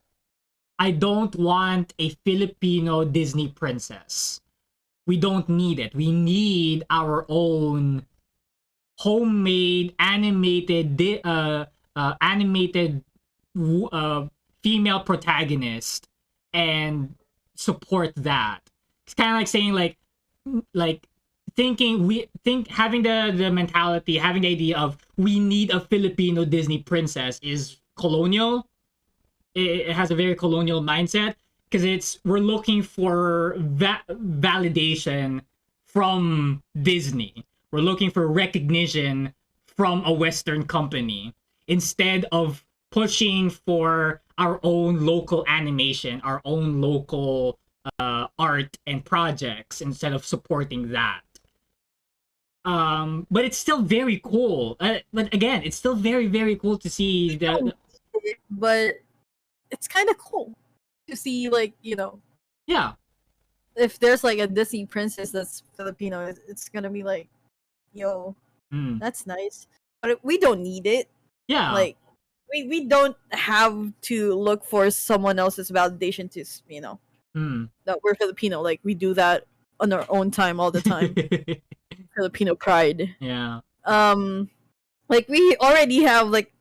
Speaker 1: I don't want a Filipino Disney princess. We don't need it. We need our own homemade animated uh, female protagonist and support that. It's kind of like saying like thinking we think having the mentality, having the idea of we need a Filipino Disney princess is colonial. It has a very colonial mindset because we're looking for validation from Disney. We're looking for recognition from a Western company instead of pushing for our own local animation, our own local art and projects instead of supporting that. But it's still very cool. But again, it's still very cool to see
Speaker 2: But it's kind of cool to see, like,
Speaker 1: yeah.
Speaker 2: if there's like a Disney princess that's Filipino, it's gonna be like, yo,
Speaker 1: Mm.
Speaker 2: that's nice. But we don't need it.
Speaker 1: Yeah.
Speaker 2: Like, we don't have to look for someone else's validation to,
Speaker 1: Mm.
Speaker 2: that we're Filipino. Like, we do that on our own time all the time. Filipino pride.
Speaker 1: Yeah.
Speaker 2: Like, we already have like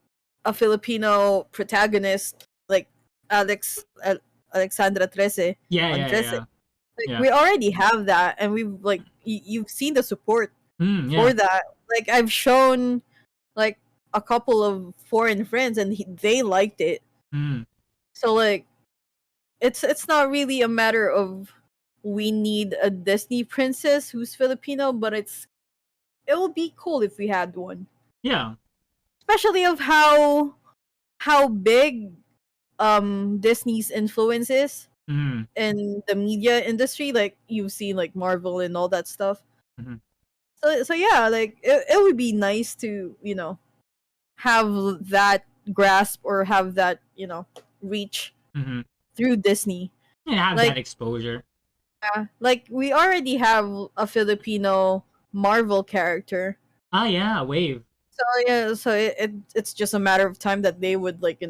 Speaker 2: a Filipino protagonist, like Alexandra Trece on Trece.
Speaker 1: Yeah.
Speaker 2: Like,
Speaker 1: Yeah.
Speaker 2: we already have that, and we've like you've seen the support
Speaker 1: Mm,
Speaker 2: for
Speaker 1: yeah.
Speaker 2: that. Like, I've shown like a couple of foreign friends, and they liked it.
Speaker 1: Mm.
Speaker 2: So like, it's not really a matter of we need a Disney princess who's Filipino, but it would be cool if we had one,
Speaker 1: Yeah.
Speaker 2: especially of how big Disney's influence is.
Speaker 1: Mm-hmm.
Speaker 2: in the media industry, like you've seen like Marvel and all that stuff.
Speaker 1: Mm-hmm.
Speaker 2: So yeah, like it would be nice to, have that grasp or have that, reach
Speaker 1: Mm-hmm.
Speaker 2: through Disney.
Speaker 1: Yeah, have that
Speaker 2: Like,
Speaker 1: exposure.
Speaker 2: yeah, like we already have a Filipino Marvel character.
Speaker 1: Ah, yeah, Wave.
Speaker 2: So yeah, so it's just a matter of time that they would, like,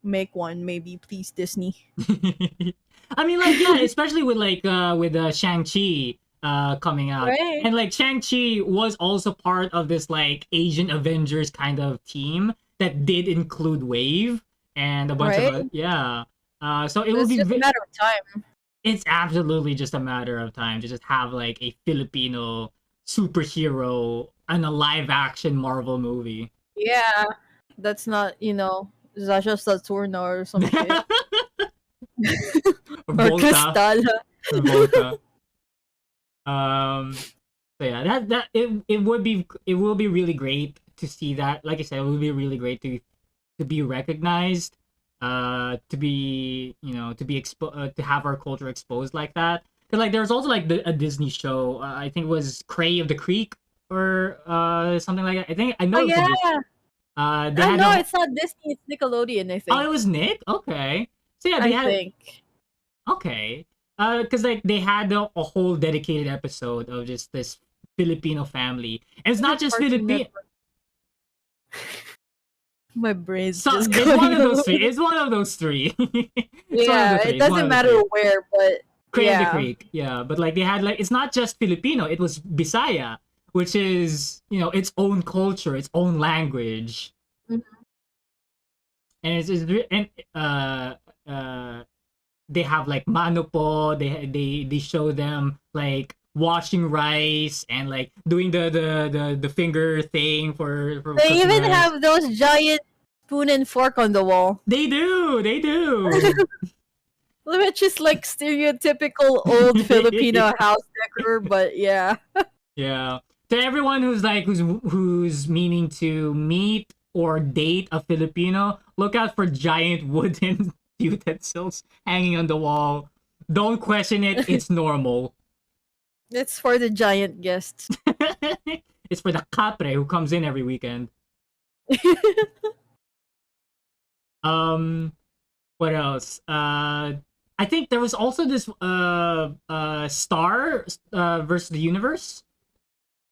Speaker 2: make one, maybe, please, Disney.
Speaker 1: I mean, like, yeah, especially with with Shang-Chi coming out.
Speaker 2: Right.
Speaker 1: And like Shang-Chi was also part of this like Asian Avengers kind of team that did include Wave and a bunch of
Speaker 2: Right.
Speaker 1: yeah. So it
Speaker 2: So
Speaker 1: would
Speaker 2: it's
Speaker 1: be
Speaker 2: just a matter of time.
Speaker 1: it's absolutely just a matter of time to just have like a Filipino superhero and a live action Marvel movie.
Speaker 2: Yeah, that's not, Zasha Saturno or some shit. Or
Speaker 1: Volta.
Speaker 2: Cristal.
Speaker 1: Volta. Um so yeah, that it will be really great to see that. Like I said, it will be really great to be recognized, to be to be to have our culture exposed like that. Because like there's also like a Disney show. I think it was Cray of the Creek or something like that. I think I
Speaker 2: Oh
Speaker 1: know it's a
Speaker 2: yeah.
Speaker 1: Disney. They had
Speaker 2: No,
Speaker 1: a
Speaker 2: it's not Disney, it's Nickelodeon, I
Speaker 1: oh, it
Speaker 2: think.
Speaker 1: was Nick. Okay, so yeah, they
Speaker 2: I
Speaker 1: had
Speaker 2: think.
Speaker 1: okay. Because like they had a whole dedicated episode of just this Filipino family, and it's
Speaker 2: Was
Speaker 1: not
Speaker 2: it
Speaker 1: just
Speaker 2: Cartoon
Speaker 1: Filipino.
Speaker 2: Network? My brain's
Speaker 1: So
Speaker 2: just
Speaker 1: it's one
Speaker 2: going
Speaker 1: of those three.
Speaker 2: away.
Speaker 1: It's one of those three. It's one of
Speaker 2: Yeah,
Speaker 1: the three.
Speaker 2: it
Speaker 1: It's one
Speaker 2: doesn't
Speaker 1: of the
Speaker 2: matter
Speaker 1: three.
Speaker 2: where, but
Speaker 1: Cray of the
Speaker 2: yeah.
Speaker 1: Creek, yeah. But like they had like it's not just Filipino. It was Bisaya, which is its own culture, its own language,
Speaker 2: Mhm.
Speaker 1: and and uh uh they have like manopo. They show them like washing rice and like doing the finger thing for
Speaker 2: They
Speaker 1: cooking
Speaker 2: even
Speaker 1: rice.
Speaker 2: have those giant spoon and fork on the wall.
Speaker 1: They do. They do.
Speaker 2: Which is like stereotypical old Filipino house decor, but yeah.
Speaker 1: Yeah. To everyone who's like who's meaning to meet or date a Filipino, look out for giant wooden utensils hanging on the wall. Don't question it. It's normal.
Speaker 2: It's for the giant guests.
Speaker 1: It's for the capre who comes in every weekend. Um, what else? I think there was also this Star versus the Universe.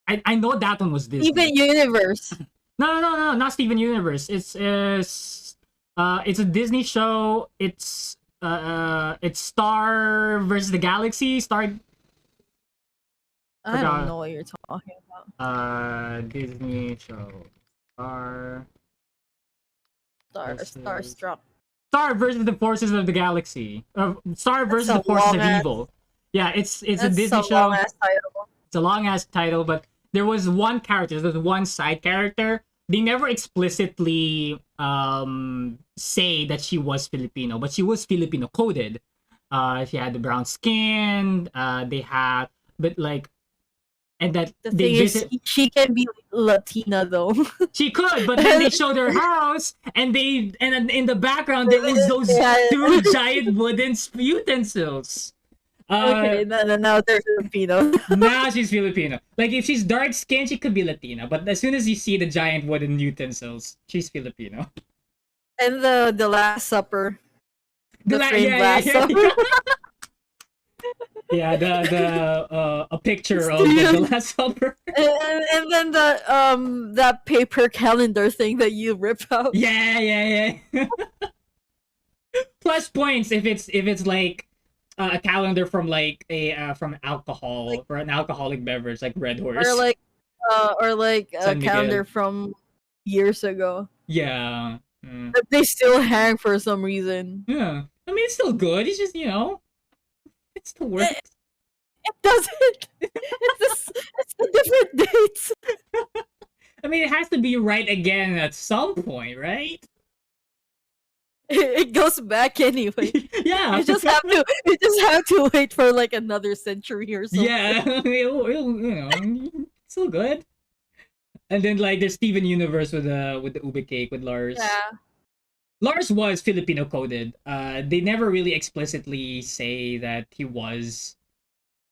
Speaker 1: I know that one was Disney.
Speaker 2: Even Universe.
Speaker 1: No, not Steven Universe. It's a Disney show. It's Star versus the Galaxy. Star
Speaker 2: I don't
Speaker 1: forgot
Speaker 2: know what you're talking about.
Speaker 1: Disney show. Star versus
Speaker 2: Starstruck.
Speaker 1: Star versus the Forces of the Galaxy. Star
Speaker 2: That's
Speaker 1: versus
Speaker 2: a
Speaker 1: the Forces
Speaker 2: long
Speaker 1: of
Speaker 2: ass.
Speaker 1: Evil. Yeah, it's a
Speaker 2: That's
Speaker 1: Disney
Speaker 2: a long
Speaker 1: show.
Speaker 2: ass title.
Speaker 1: It's a long ass title, but there was one character, there's one side character. They never explicitly say that she was Filipino, but she was Filipino coded. She had the brown skin. They had, but like, and that
Speaker 2: The
Speaker 1: they
Speaker 2: thing is,
Speaker 1: visit.
Speaker 2: she can be Latina though.
Speaker 1: She could, but then they showed her house, and in the background there was those two giant wooden utensils. Uh,
Speaker 2: Okay, now they're Filipino.
Speaker 1: Now she's Filipino. Like if she's dark skinned, she could be Latina. But as soon as you see the giant wooden utensils, she's Filipino.
Speaker 2: And the Last Supper, the framed
Speaker 1: Yeah,
Speaker 2: Last Supper.
Speaker 1: yeah. Yeah, the a picture of
Speaker 2: Still-
Speaker 1: the Last Supper.
Speaker 2: and then that paper calendar thing that you rip out.
Speaker 1: Yeah. Plus points if it's like a calendar from like a from alcohol
Speaker 2: Like-
Speaker 1: or an alcoholic beverage like Red Horse.
Speaker 2: Or like a
Speaker 1: San Miguel.
Speaker 2: calendar from years ago
Speaker 1: Yeah.
Speaker 2: that they still hang for some reason.
Speaker 1: Yeah. I mean, it's still good. It's just it still works.
Speaker 2: It doesn't. It's the different dates.
Speaker 1: I mean, it has to be right again at some point, right?
Speaker 2: It goes back anyway.
Speaker 1: Yeah.
Speaker 2: You just have to wait for like another century or something.
Speaker 1: Yeah. It'll, still good. And then like there's Steven Universe with the ube cake with Lars.
Speaker 2: Yeah.
Speaker 1: Lars was Filipino coded. They never really explicitly say that he was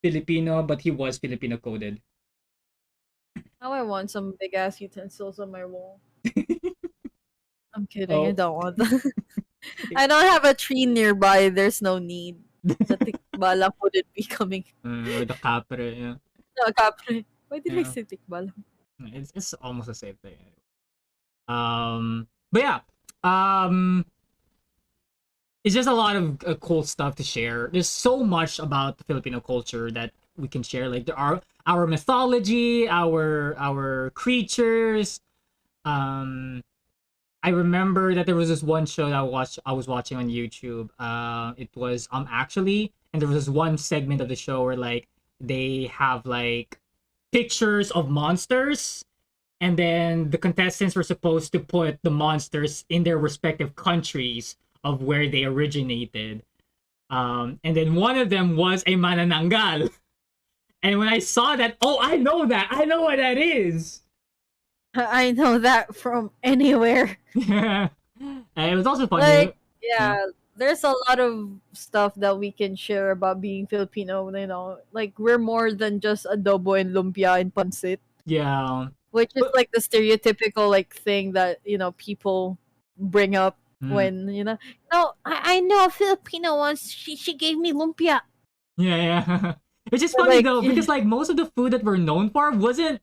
Speaker 1: Filipino, but he was Filipino coded.
Speaker 2: Now I want some big ass utensils on my wall. I'm kidding. I
Speaker 1: Oh,
Speaker 2: don't want that. I don't have a tree nearby. There's no need. The tikbala wouldn't be coming.
Speaker 1: or the capre, yeah.
Speaker 2: No, kapre. Why did I
Speaker 1: Yeah,
Speaker 2: say tikbala?
Speaker 1: it's almost the same thing. But yeah, um, it's just a lot of cool stuff to share. There's so much about the Filipino culture that we can share. Like there are our mythology, our creatures. Um, I remember that there was this one show that I was watching on YouTube. It was actually, and there was this one segment of the show where like they have like pictures of monsters, and then the contestants were supposed to put the monsters in their respective countries of where they originated. And then one of them was a manananggal. And when I saw that, oh, I know that. I know what that is.
Speaker 2: I know that from anywhere.
Speaker 1: And it was also funny.
Speaker 2: Like, yeah, there's a lot of stuff that we can share about being Filipino. You know, like we're more than just adobo and lumpia and pancit,
Speaker 1: Yeah.
Speaker 2: which is
Speaker 1: But,
Speaker 2: like the stereotypical like thing that people bring up
Speaker 1: mm,
Speaker 2: when no, I know a Filipino once. She gave me lumpia.
Speaker 1: yeah, yeah. Which is
Speaker 2: But
Speaker 1: funny
Speaker 2: like
Speaker 1: though, because like most of the food that we're known for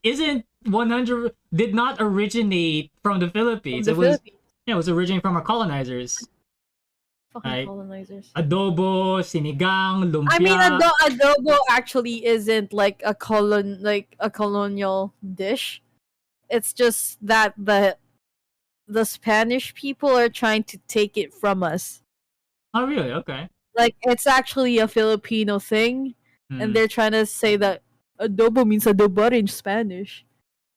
Speaker 1: isn't 100 did not originate from the
Speaker 2: from
Speaker 1: Philippines.
Speaker 2: the
Speaker 1: It was
Speaker 2: Philippines,
Speaker 1: yeah, it was originating from our colonizers.
Speaker 2: fucking
Speaker 1: Like
Speaker 2: colonizers.
Speaker 1: adobo, sinigang,
Speaker 2: I mean,
Speaker 1: lumpia.
Speaker 2: adobo actually isn't like a colonial dish. It's just that the Spanish people are trying to take it from us.
Speaker 1: Oh, really? Okay.
Speaker 2: Like it's actually a Filipino thing, and
Speaker 1: Hmm.
Speaker 2: they're trying to say that adobo means adobar in Spanish.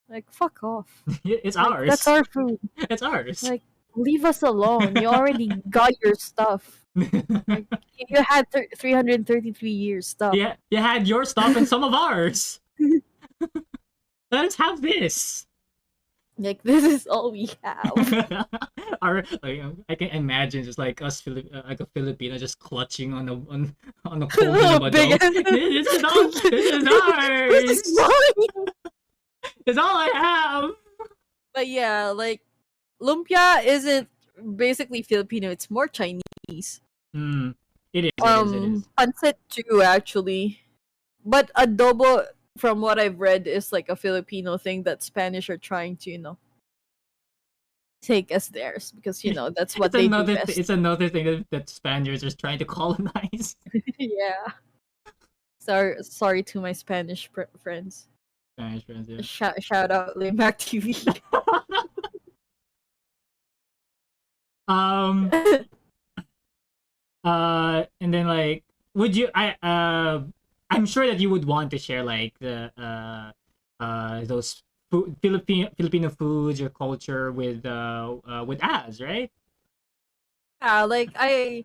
Speaker 2: Like fuck off.
Speaker 1: It's
Speaker 2: Like that's
Speaker 1: ours.
Speaker 2: our food.
Speaker 1: It's ours.
Speaker 2: Like leave us alone. You already got your stuff. Like you had 333 years. Stop.
Speaker 1: Yeah, you had your stuff and some of ours. Let us have this.
Speaker 2: Like this is all we have.
Speaker 1: Our, like, I can imagine just like us, like a Filipino, just clutching on a cold
Speaker 2: Big
Speaker 1: lumado.
Speaker 2: ass.
Speaker 1: This is all. This is
Speaker 2: This is
Speaker 1: ours.
Speaker 2: mine.
Speaker 1: It's all I have.
Speaker 2: But yeah, like lumpia isn't basically Filipino. It's more Chinese.
Speaker 1: Hmm. It is. It is. It is.
Speaker 2: Pancit too, actually. But adobo, from what I've read, is like a Filipino thing that Spanish are trying to, take as theirs because that's what they do best.
Speaker 1: It's another thing that Spaniards are trying to colonize.
Speaker 2: Yeah. Sorry to my Spanish friends.
Speaker 1: Spanish friends, yeah.
Speaker 2: Shout out Layback TV.
Speaker 1: um. And then like, would you? I'm sure that you would want to share like the those Filipino foods or culture with Az, right?
Speaker 2: Yeah, like I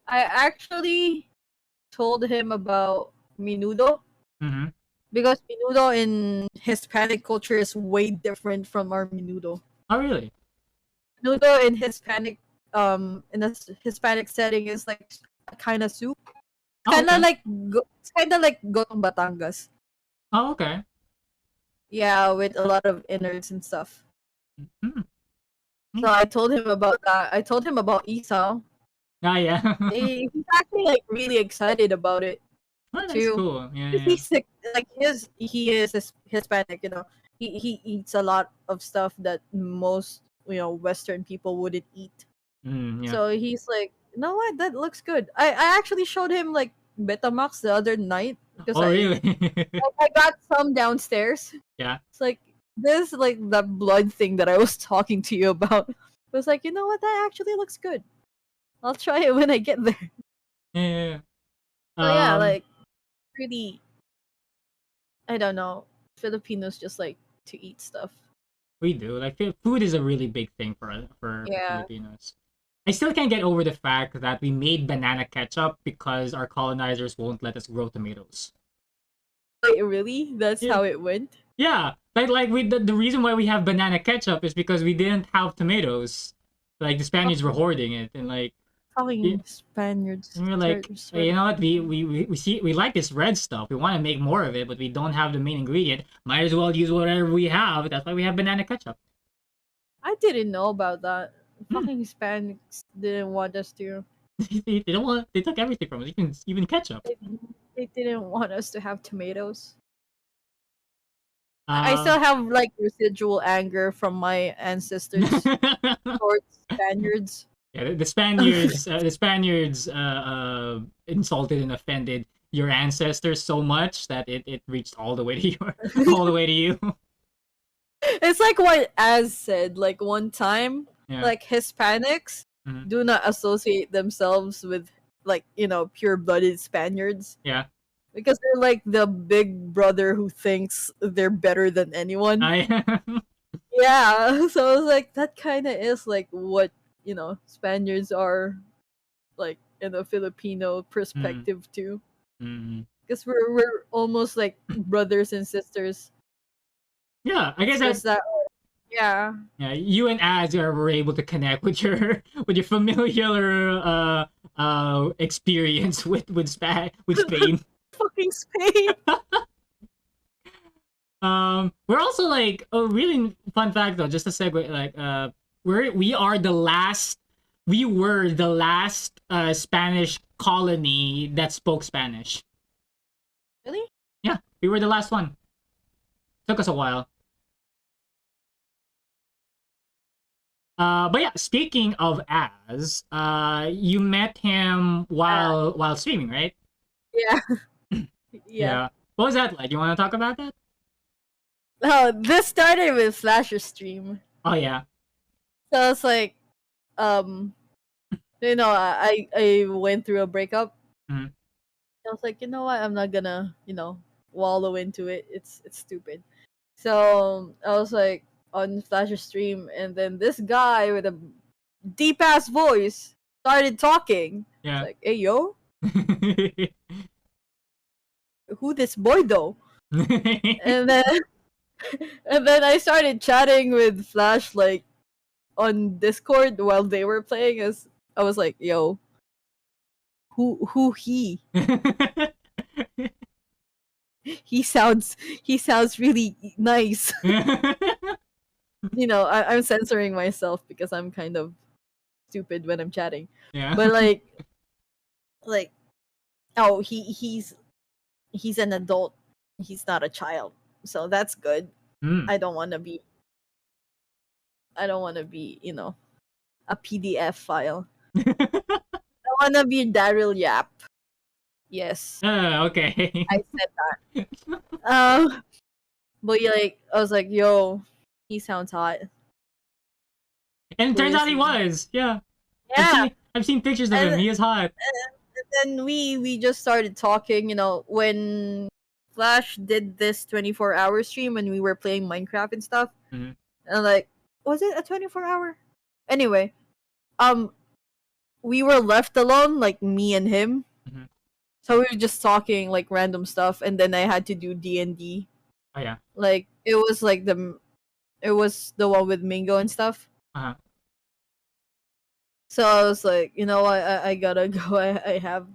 Speaker 2: actually told him about menudo
Speaker 1: Mm-hmm.
Speaker 2: because menudo in Hispanic culture is way different from our menudo.
Speaker 1: Oh, really?
Speaker 2: Menudo in Hispanic in a Hispanic setting is like a kind of soup.
Speaker 1: Oh, okay.
Speaker 2: It's kind of like gotong Batangas.
Speaker 1: Oh, okay.
Speaker 2: Yeah, with a lot of innards and stuff.
Speaker 1: Mm-hmm.
Speaker 2: So I told him about that. I told him about isaw.
Speaker 1: Ah, yeah.
Speaker 2: He's actually like really excited about it
Speaker 1: Oh, that's
Speaker 2: too.
Speaker 1: cool. Yeah, yeah.
Speaker 2: He's like he is Hispanic. He eats a lot of stuff that most Western people wouldn't eat.
Speaker 1: Yeah.
Speaker 2: So he's like, you know what? That looks good. I actually showed him like Betamax the other night because
Speaker 1: Oh, really?
Speaker 2: I got some downstairs.
Speaker 1: Yeah.
Speaker 2: It's like this like the blood thing that I was talking to you about. I was like, you know what? That actually looks good. I'll try it when I get there.
Speaker 1: Yeah.
Speaker 2: So yeah, like really, I don't know. Filipinos just like to eat stuff.
Speaker 1: We do. Like food is a really big thing for
Speaker 2: Yeah.
Speaker 1: Filipinos. I still can't get over the fact that we made banana ketchup because our colonizers won't let us grow tomatoes.
Speaker 2: Wait, really? That's
Speaker 1: Yeah.
Speaker 2: how it went?
Speaker 1: Yeah, like we the reason why we have banana ketchup is because we didn't have tomatoes. Like the Spaniards were hoarding it, and like
Speaker 2: Fucking Spaniards.
Speaker 1: and we were like, hey, you know what? We like this red stuff. We want to make more of it, but we don't have the main ingredient. Might as well use whatever we have. That's why we have banana ketchup.
Speaker 2: I didn't know about that.
Speaker 1: Hmm.
Speaker 2: Fucking Hispanics didn't want us to.
Speaker 1: They don't want. They took everything from us, even ketchup.
Speaker 2: They, they didn't want us to have tomatoes. I
Speaker 1: Uh,
Speaker 2: still have like residual anger from my ancestors towards Spaniards.
Speaker 1: yeah, the Spaniards insulted and offended your ancestors so much that it reached all the way to all the way to you.
Speaker 2: It's like what Az said, like one time,
Speaker 1: Yeah.
Speaker 2: like Hispanics
Speaker 1: Mhm.
Speaker 2: do not associate themselves with like, pure blooded Spaniards.
Speaker 1: Yeah.
Speaker 2: Because they're like the big brother who thinks they're better than anyone.
Speaker 1: I.
Speaker 2: Yeah. So I was like, that kinda is like what, Spaniards are like in a Filipino
Speaker 1: Mm,
Speaker 2: perspective too.
Speaker 1: mm.
Speaker 2: Because we're almost like brothers and sisters.
Speaker 1: Yeah, I guess
Speaker 2: It's
Speaker 1: that
Speaker 2: just that yeah.
Speaker 1: yeah, you and Az were able to connect with your familiar experience with Spain.
Speaker 2: Fucking Spain.
Speaker 1: We're also like a really fun fact though, just a segue. Like, we were the last Spanish colony that spoke Spanish.
Speaker 2: Really?
Speaker 1: Yeah, we were the last one. Took us a while. But yeah, speaking of Az, you met him while streaming, right?
Speaker 2: Yeah. Yeah.
Speaker 1: Yeah. What was that like? You want to talk about that?
Speaker 2: Oh, this started with Flasher stream.
Speaker 1: Oh yeah.
Speaker 2: So it's like, um, I went through a breakup.
Speaker 1: Mhm.
Speaker 2: I was like, you know what? I'm not gonna, wallow into it. It's stupid. So I was like on Flasher stream, and then this guy with a deep ass voice started talking. It's
Speaker 1: Yeah.
Speaker 2: like, hey yo, who this boy though? And then and then I started chatting with Flash like on Discord while they were playing. As I was like, yo, who he? He sounds really nice. I'm censoring myself because I'm kind of stupid when I'm chatting.
Speaker 1: Yeah.
Speaker 2: But like oh he's an adult. He's not a child. So that's good.
Speaker 1: Mm.
Speaker 2: I don't want to be a PDF file. I want to be Daryl Yap. Yes.
Speaker 1: Okay.
Speaker 2: I said that. But like I was like, yo, he sounds hot.
Speaker 1: And it
Speaker 2: Who
Speaker 1: turns
Speaker 2: is
Speaker 1: out he
Speaker 2: he?
Speaker 1: was. Yeah.
Speaker 2: Yeah.
Speaker 1: I've seen pictures of
Speaker 2: And
Speaker 1: him. He is hot.
Speaker 2: then we just started talking, when Flash did this 24-hour stream when we were playing Minecraft and stuff.
Speaker 1: Mhm.
Speaker 2: And like, was it a 24-hour? Anyway, we were left alone, like me and him.
Speaker 1: Mhm.
Speaker 2: So we were just talking like random stuff, and then I had to do D&D.
Speaker 1: Oh yeah.
Speaker 2: Like it was the one with Mingo and stuff.
Speaker 1: Uh-huh.
Speaker 2: So I was like, you know what, I gotta go. I have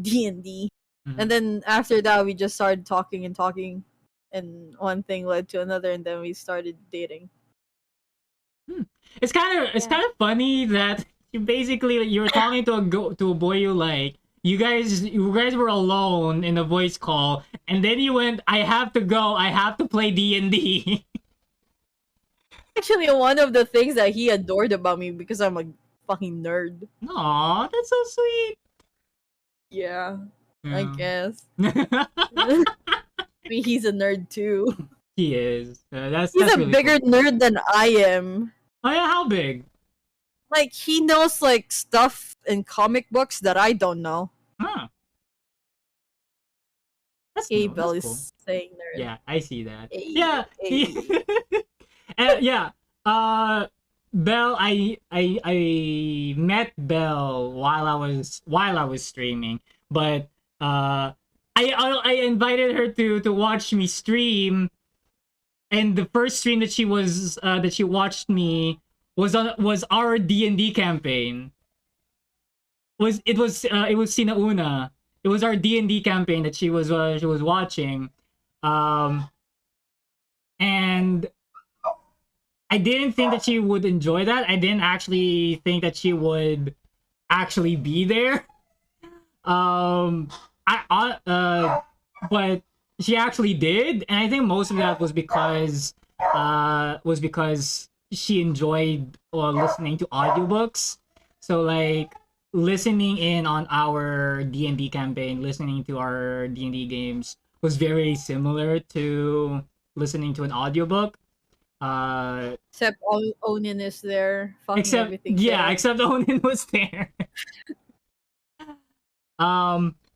Speaker 2: D&D.
Speaker 1: Mhm.
Speaker 2: And then after that, we just started talking and talking, and one thing led to another, and then we started dating.
Speaker 1: It's kind of funny that you were talking to a boy you like. You guys were alone in a voice call, and then you went, I have to go. I have to play D&D.
Speaker 2: Actually, one of the things that he adored about me because I'm a fucking nerd.
Speaker 1: Aw, that's so sweet.
Speaker 2: Yeah, I
Speaker 1: Yeah.
Speaker 2: guess. I mean, he's a nerd too.
Speaker 1: He is. That's
Speaker 2: He's a
Speaker 1: really
Speaker 2: bigger
Speaker 1: cool.
Speaker 2: nerd than I am.
Speaker 1: Oh yeah, how big?
Speaker 2: Like he knows like stuff in comic books that I don't know.
Speaker 1: Huh.
Speaker 2: Abel
Speaker 1: That's
Speaker 2: is
Speaker 1: cool.
Speaker 2: saying nerd.
Speaker 1: Yeah, I see that.
Speaker 2: Hey,
Speaker 1: Yeah.
Speaker 2: hey.
Speaker 1: Yeah. Belle, I met Belle while I was streaming, but I invited her to watch me stream, and the first stream that she watched me was our D&D campaign. It was Sinauna. It was our D&D campaign that she was watching. Um and I didn't think that she would enjoy that. I didn't actually think that she would actually be there. Um, but she actually did, and I think most of that was because she enjoyed listening to audiobooks. So like listening in on our D&D campaign, listening to our D&D games was very similar to listening to an audiobook.
Speaker 2: Except Onin is there, fucking
Speaker 1: Except
Speaker 2: everything
Speaker 1: yeah,
Speaker 2: there.
Speaker 1: except Onin was there.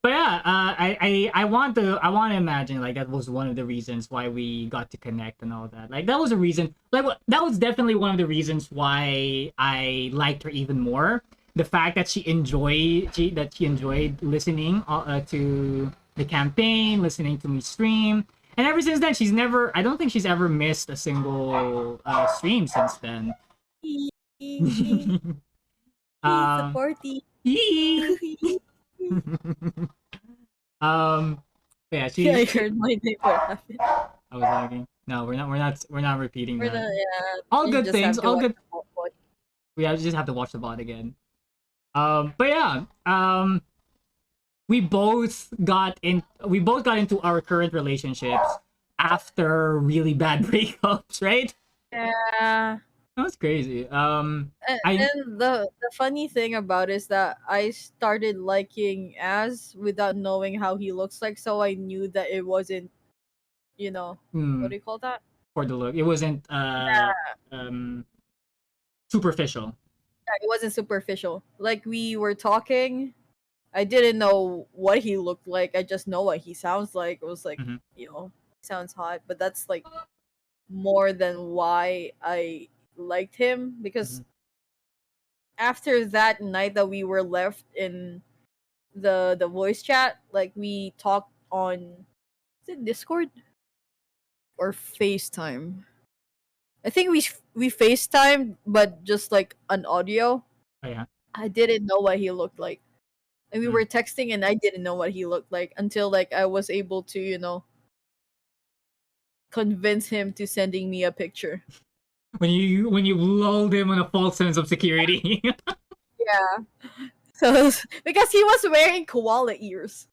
Speaker 1: But yeah, I want to imagine like that was one of the reasons why we got to connect and all that. Like that was a reason. Like that was definitely one of the reasons why I liked her even more. The fact that she enjoyed listening to the campaign, listening to me stream, and ever since then she's never. I don't think she's ever missed a single stream since then.
Speaker 2: He's
Speaker 1: um,
Speaker 2: supporting.
Speaker 1: yee. um, but yeah,
Speaker 2: I
Speaker 1: she.
Speaker 2: heard my neighbor laughing.
Speaker 1: I was lagging. No, we're not repeating
Speaker 2: For
Speaker 1: that.
Speaker 2: the yeah,
Speaker 1: All
Speaker 2: you
Speaker 1: good
Speaker 2: just
Speaker 1: things.
Speaker 2: have to
Speaker 1: All
Speaker 2: watch
Speaker 1: good.
Speaker 2: the whole one.
Speaker 1: Just have to watch the bot again. But yeah. We both got into our current relationships after really bad breakups, right?
Speaker 2: Yeah.
Speaker 1: That was crazy. I
Speaker 2: And the funny thing about it is that I started liking Az without knowing how he looks like, so I knew that it wasn't, what
Speaker 1: hmm,
Speaker 2: do you call that?
Speaker 1: for the look, it wasn't um superficial.
Speaker 2: Yeah, it wasn't superficial. Like we were talking, I didn't know what he looked like. I just know what he sounds like. It was like,
Speaker 1: Hmm.
Speaker 2: he sounds hot, but that's like more than why I liked him because
Speaker 1: Hmm.
Speaker 2: after that night that we were left in the voice chat, like we talked on, is it Discord or FaceTime? I think we FaceTime, but just like an audio.
Speaker 1: Oh yeah.
Speaker 2: I didn't know what he looked like. And we
Speaker 1: Mm.
Speaker 2: were texting and I didn't know what he looked like until like I was able to, convince him to sending me a picture.
Speaker 1: When you lulled him on a false sense of security.
Speaker 2: Yeah. So because he was wearing koala ears.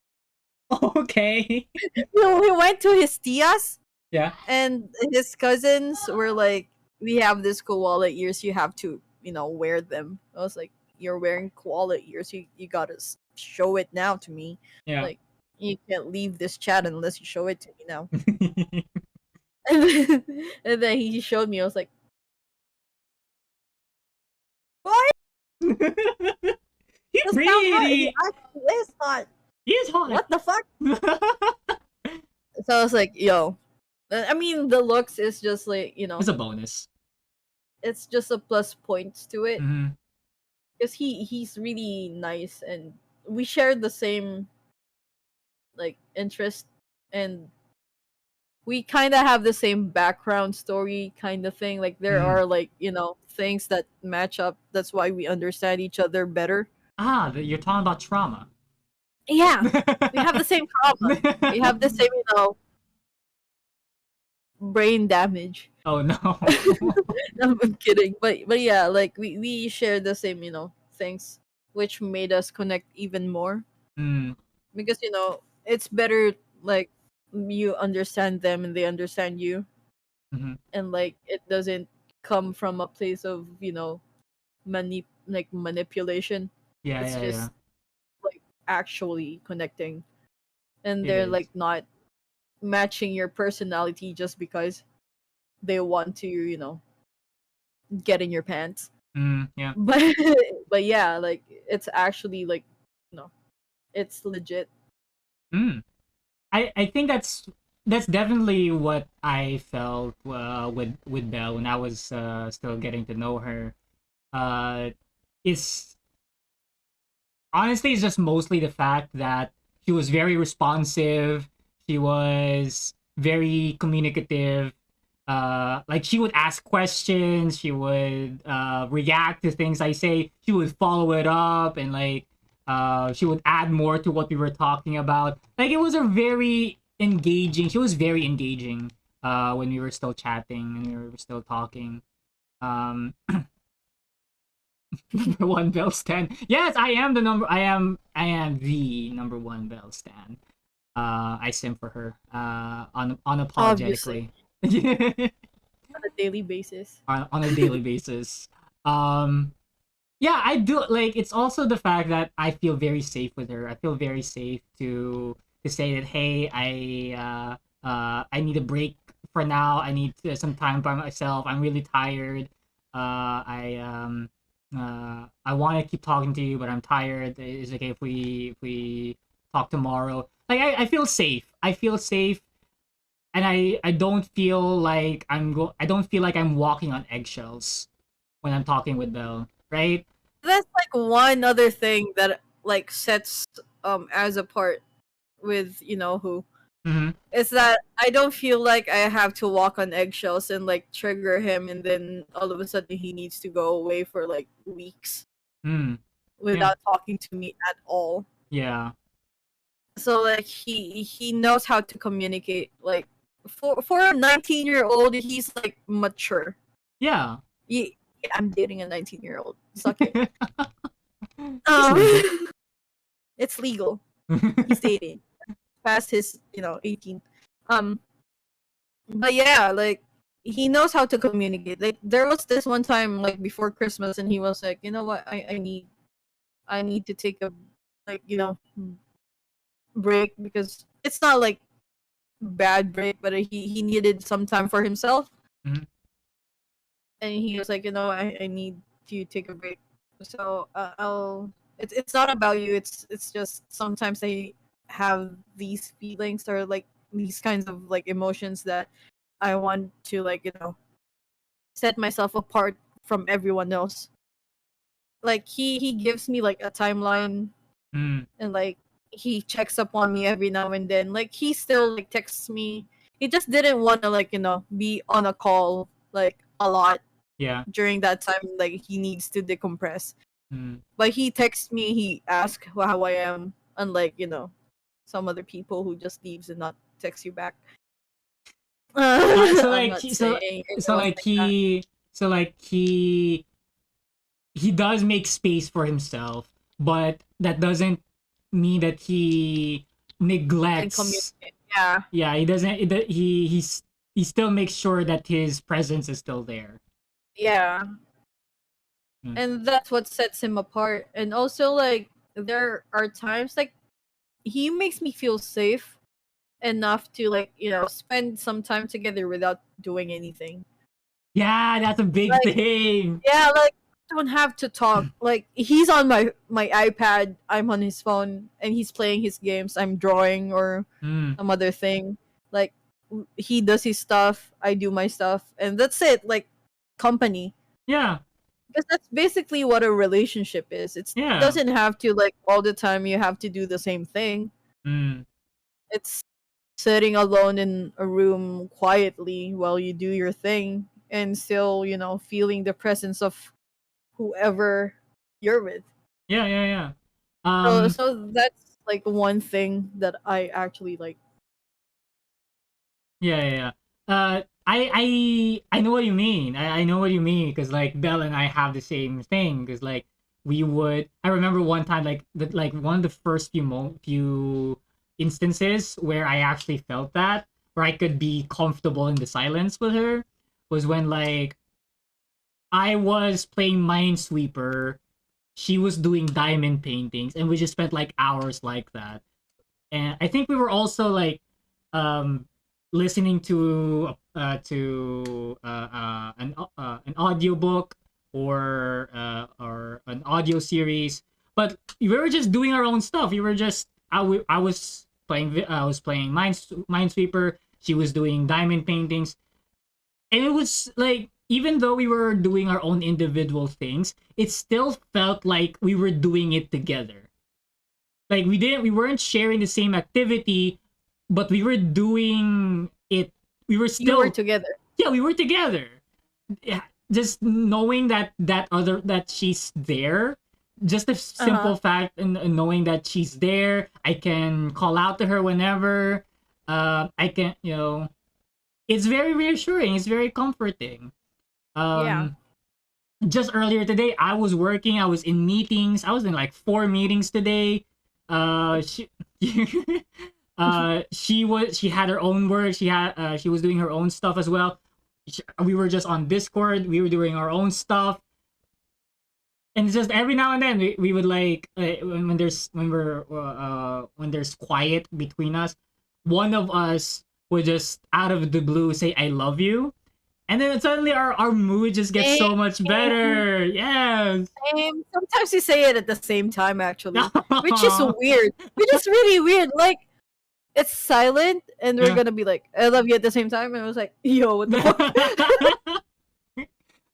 Speaker 1: Okay.
Speaker 2: We went to his tias
Speaker 1: Yeah.
Speaker 2: and his cousins were like, we have this koala ears, you have to, wear them. I was like, you're wearing koala ears, you gotta show it now to me.
Speaker 1: Yeah.
Speaker 2: Like, you can't leave this chat unless you show it to me now. And then he showed me, I was like, what?
Speaker 1: He
Speaker 2: That's not hot. He
Speaker 1: pretty.
Speaker 2: actually is hot.
Speaker 1: He is hot.
Speaker 2: What the fuck? So I was like, yo. I mean, the looks is just like,
Speaker 1: It's a bonus.
Speaker 2: it's just a plus points to it.
Speaker 1: Hmm.
Speaker 2: Because he's really nice and we share the same like interest, and we kind of have the same background story kind of thing. Like there
Speaker 1: Mm.
Speaker 2: are like, things that match up. That's why we understand each other better.
Speaker 1: You're talking about trauma.
Speaker 2: Yeah, we have the same trauma. We have the same, brain damage.
Speaker 1: Oh no.
Speaker 2: No, I'm kidding. But yeah, like we share the same, things, which made us connect even more.
Speaker 1: Mm.
Speaker 2: Because it's better like you understand them and they understand you,
Speaker 1: Hmm.
Speaker 2: and like it doesn't come from a place of manipulation.
Speaker 1: Yeah,
Speaker 2: It's
Speaker 1: yeah, yeah.
Speaker 2: just like actually connecting, and
Speaker 1: It
Speaker 2: they're
Speaker 1: is.
Speaker 2: like not matching your personality just because they want to get in your pants.
Speaker 1: Mm, yeah.
Speaker 2: But but yeah, like it's actually like, you know it's legit.
Speaker 1: Mm. I think that's definitely what I felt with Belle when I was still getting to know her. Uh, is honestly it's just mostly the fact that she was very responsive. She was very communicative. like she would ask questions, she would react to things I say, she would follow it up, and like she would add more to what we were talking about. Like it was a very engaging. She was very engaging when we were still chatting and we were still talking. Um, number one Bell Stan. Yes, I am the number. I am the number one Bell Stan. I sim for her.
Speaker 2: Obviously,
Speaker 1: Unapologetically.
Speaker 2: on a daily basis.
Speaker 1: On a daily basis. Um, yeah, I do like. It's also the fact that I feel very safe with her. I feel very safe to say that, hey, I need a break for now. I need some time by myself. I'm really tired. I want to keep talking to you, but I'm tired. Is it okay if we talk tomorrow? Like I feel safe. I feel safe, and I don't feel like I don't feel like I'm walking on eggshells when I'm talking with Belle, right?
Speaker 2: That's like one other thing that like sets as apart with you know who.
Speaker 1: Mm-hmm.
Speaker 2: Is that I don't feel like I have to walk on eggshells and like trigger him, and then all of a sudden he needs to go away for like weeks
Speaker 1: Mm. Yeah.
Speaker 2: without talking to me at all.
Speaker 1: Yeah.
Speaker 2: So like he knows how to communicate. Like for a 19-year-old, he's like mature.
Speaker 1: Yeah.
Speaker 2: Yeah, I'm dating a 19-year-old. Suck it.
Speaker 1: It's legal.
Speaker 2: It's legal. He's dating past his 18. Um, but yeah, like he knows how to communicate. Like there was this one time like before Christmas, and he was like, you know what, I need to take a like break because it's not like bad break, but he needed some time for himself,
Speaker 1: Mm-hmm.
Speaker 2: and he was like, I need to take a break. So I'll. It's not about you. It's just sometimes I have these feelings or like these kinds of like emotions that I want to like set myself apart from everyone else. Like he gives me like a timeline,
Speaker 1: Mm.
Speaker 2: and like he checks up on me every now and then. Like he still like texts me. He just didn't want to like be on a call like a lot
Speaker 1: Yeah.
Speaker 2: during that time. Like he needs to decompress.
Speaker 1: Mm.
Speaker 2: But he texts me. He asks how I am, unlike some other people who just leaves and not text you back.
Speaker 1: So
Speaker 2: I'm
Speaker 1: like
Speaker 2: not saying
Speaker 1: so
Speaker 2: everyone's
Speaker 1: like
Speaker 2: like that.
Speaker 1: so like he does make space for himself, but that doesn't mean that he
Speaker 2: And
Speaker 1: neglects.
Speaker 2: communicate. Yeah.
Speaker 1: Yeah, he doesn't. He still makes sure that his presence is still there.
Speaker 2: Yeah.
Speaker 1: Mm.
Speaker 2: And that's what sets him apart. And also like there are times like he makes me feel safe enough to like, spend some time together without doing anything.
Speaker 1: Yeah, that's a big
Speaker 2: Like
Speaker 1: thing.
Speaker 2: yeah, like don't have to talk. Like he's on my iPad, I'm on his phone, and he's playing his games. I'm drawing or
Speaker 1: Mm.
Speaker 2: some other thing. Like he does his stuff, I do my stuff, and that's it. Like company.
Speaker 1: Yeah,
Speaker 2: Because that's basically what a relationship is. It
Speaker 1: yeah.
Speaker 2: doesn't have to like all the time you have to do the same thing.
Speaker 1: Mm.
Speaker 2: It's sitting alone in a room quietly while you do your thing and still, feeling the presence of whoever you're with.
Speaker 1: Yeah, yeah, yeah.
Speaker 2: So
Speaker 1: Um,
Speaker 2: so that's like one thing that I actually like.
Speaker 1: yeah, yeah, yeah. I know what you mean. I know what you mean because like Belle and I have the same thing because like we would. I remember one time like one of the first few instances where I actually felt that where I could be comfortable in the silence with her was when like I was playing Minesweeper, she was doing diamond paintings, and we just spent like hours like that. And I think we were also like um listening to an audiobook or an audio series, but we were just doing our own stuff. We were just I was playing Minesweeper, she was doing diamond paintings, and it was like even though we were doing our own individual things, it still felt like we were doing it together. Like we weren't sharing the same activity, but we were doing it. We were
Speaker 2: You were
Speaker 1: still
Speaker 2: together.
Speaker 1: yeah, we were together. Yeah, just knowing that she's there, just the
Speaker 2: Uh-huh.
Speaker 1: simple fact and knowing that she's there, I can call out to her whenever. I can, it's very reassuring. It's very comforting.
Speaker 2: Yeah.
Speaker 1: Um, just earlier today, I was working. I was in meetings. I was in like 4 meetings today. She, she had her own work. She was doing her own stuff as well. We were just on Discord. We were doing our own stuff, and it's just every now and then we would like when there's quiet between us, one of us would just out of the blue say I love you, and then suddenly our mood just gets
Speaker 2: Same,
Speaker 1: so much better. Yes.
Speaker 2: same. Sometimes we say it at the same time, actually, which is weird. Which is really weird. Like, it's silent, and we're
Speaker 1: Yeah.
Speaker 2: gonna be like, "I love you" at the same time, and I was like, "Yo, what the fuck?"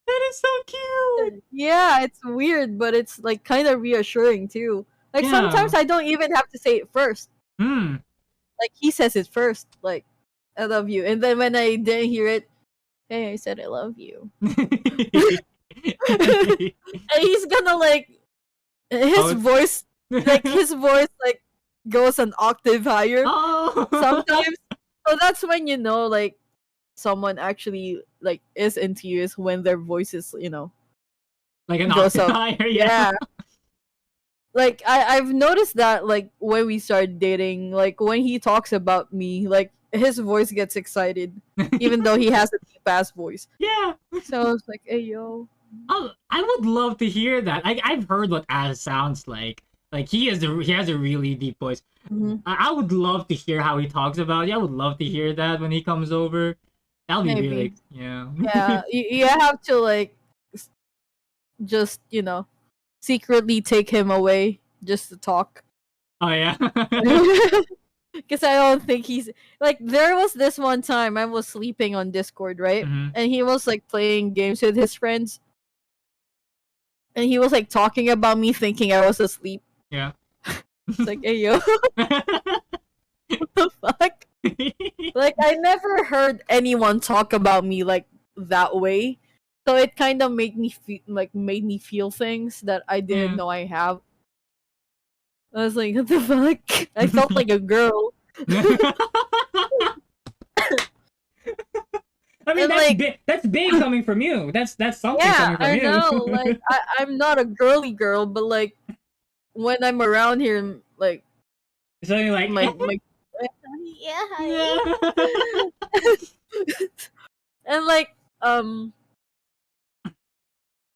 Speaker 1: That is so cute.
Speaker 2: Yeah, it's weird, but it's like kind of reassuring too. Like
Speaker 1: Yeah.
Speaker 2: sometimes I don't even have to say it first.
Speaker 1: Hmm.
Speaker 2: Like he says it first, like "I love you," and then when I didn't hear it, "Hey, I said I love you," and he's gonna like his
Speaker 1: Oh.
Speaker 2: voice, like goes an octave higher
Speaker 1: Oh.
Speaker 2: sometimes. So that's when you know like someone actually like is into you is when their voices
Speaker 1: Like an
Speaker 2: goes
Speaker 1: octave
Speaker 2: up.
Speaker 1: higher, yeah.
Speaker 2: Yeah. Like I've noticed that like when we started dating, like when he talks about me, like his voice gets excited, even though he has a deep ass voice.
Speaker 1: Yeah.
Speaker 2: So I was like, "Hey yo."
Speaker 1: Oh, I would love to hear that. I've heard what Az sounds like. Like he has a really deep voice.
Speaker 2: Mhm.
Speaker 1: I would love to hear how he talks about you. I would love to hear that when he comes over. That'll be
Speaker 2: Maybe.
Speaker 1: really, yeah.
Speaker 2: Yeah, you have to like just secretly take him away just to talk.
Speaker 1: Oh yeah.
Speaker 2: Because I don't think he's like there was this one time I was sleeping on Discord, right?
Speaker 1: Hmm.
Speaker 2: And he was like playing games with his friends, and he was like talking about me thinking I was asleep.
Speaker 1: Yeah.
Speaker 2: It's like, hey yo, what the fuck? Like I never heard anyone talk about me like that way. So it kind of made me feel things that I didn't
Speaker 1: Yeah.
Speaker 2: know I have. I was like, what the fuck? I felt like a girl.
Speaker 1: I mean
Speaker 2: And like,
Speaker 1: that's big coming from you. That's something
Speaker 2: yeah,
Speaker 1: coming from
Speaker 2: I
Speaker 1: you.
Speaker 2: know. Like, I'm not a girly girl, but like when I'm around here, like
Speaker 1: Something like
Speaker 2: my yeah,
Speaker 1: yeah.
Speaker 2: hi. And like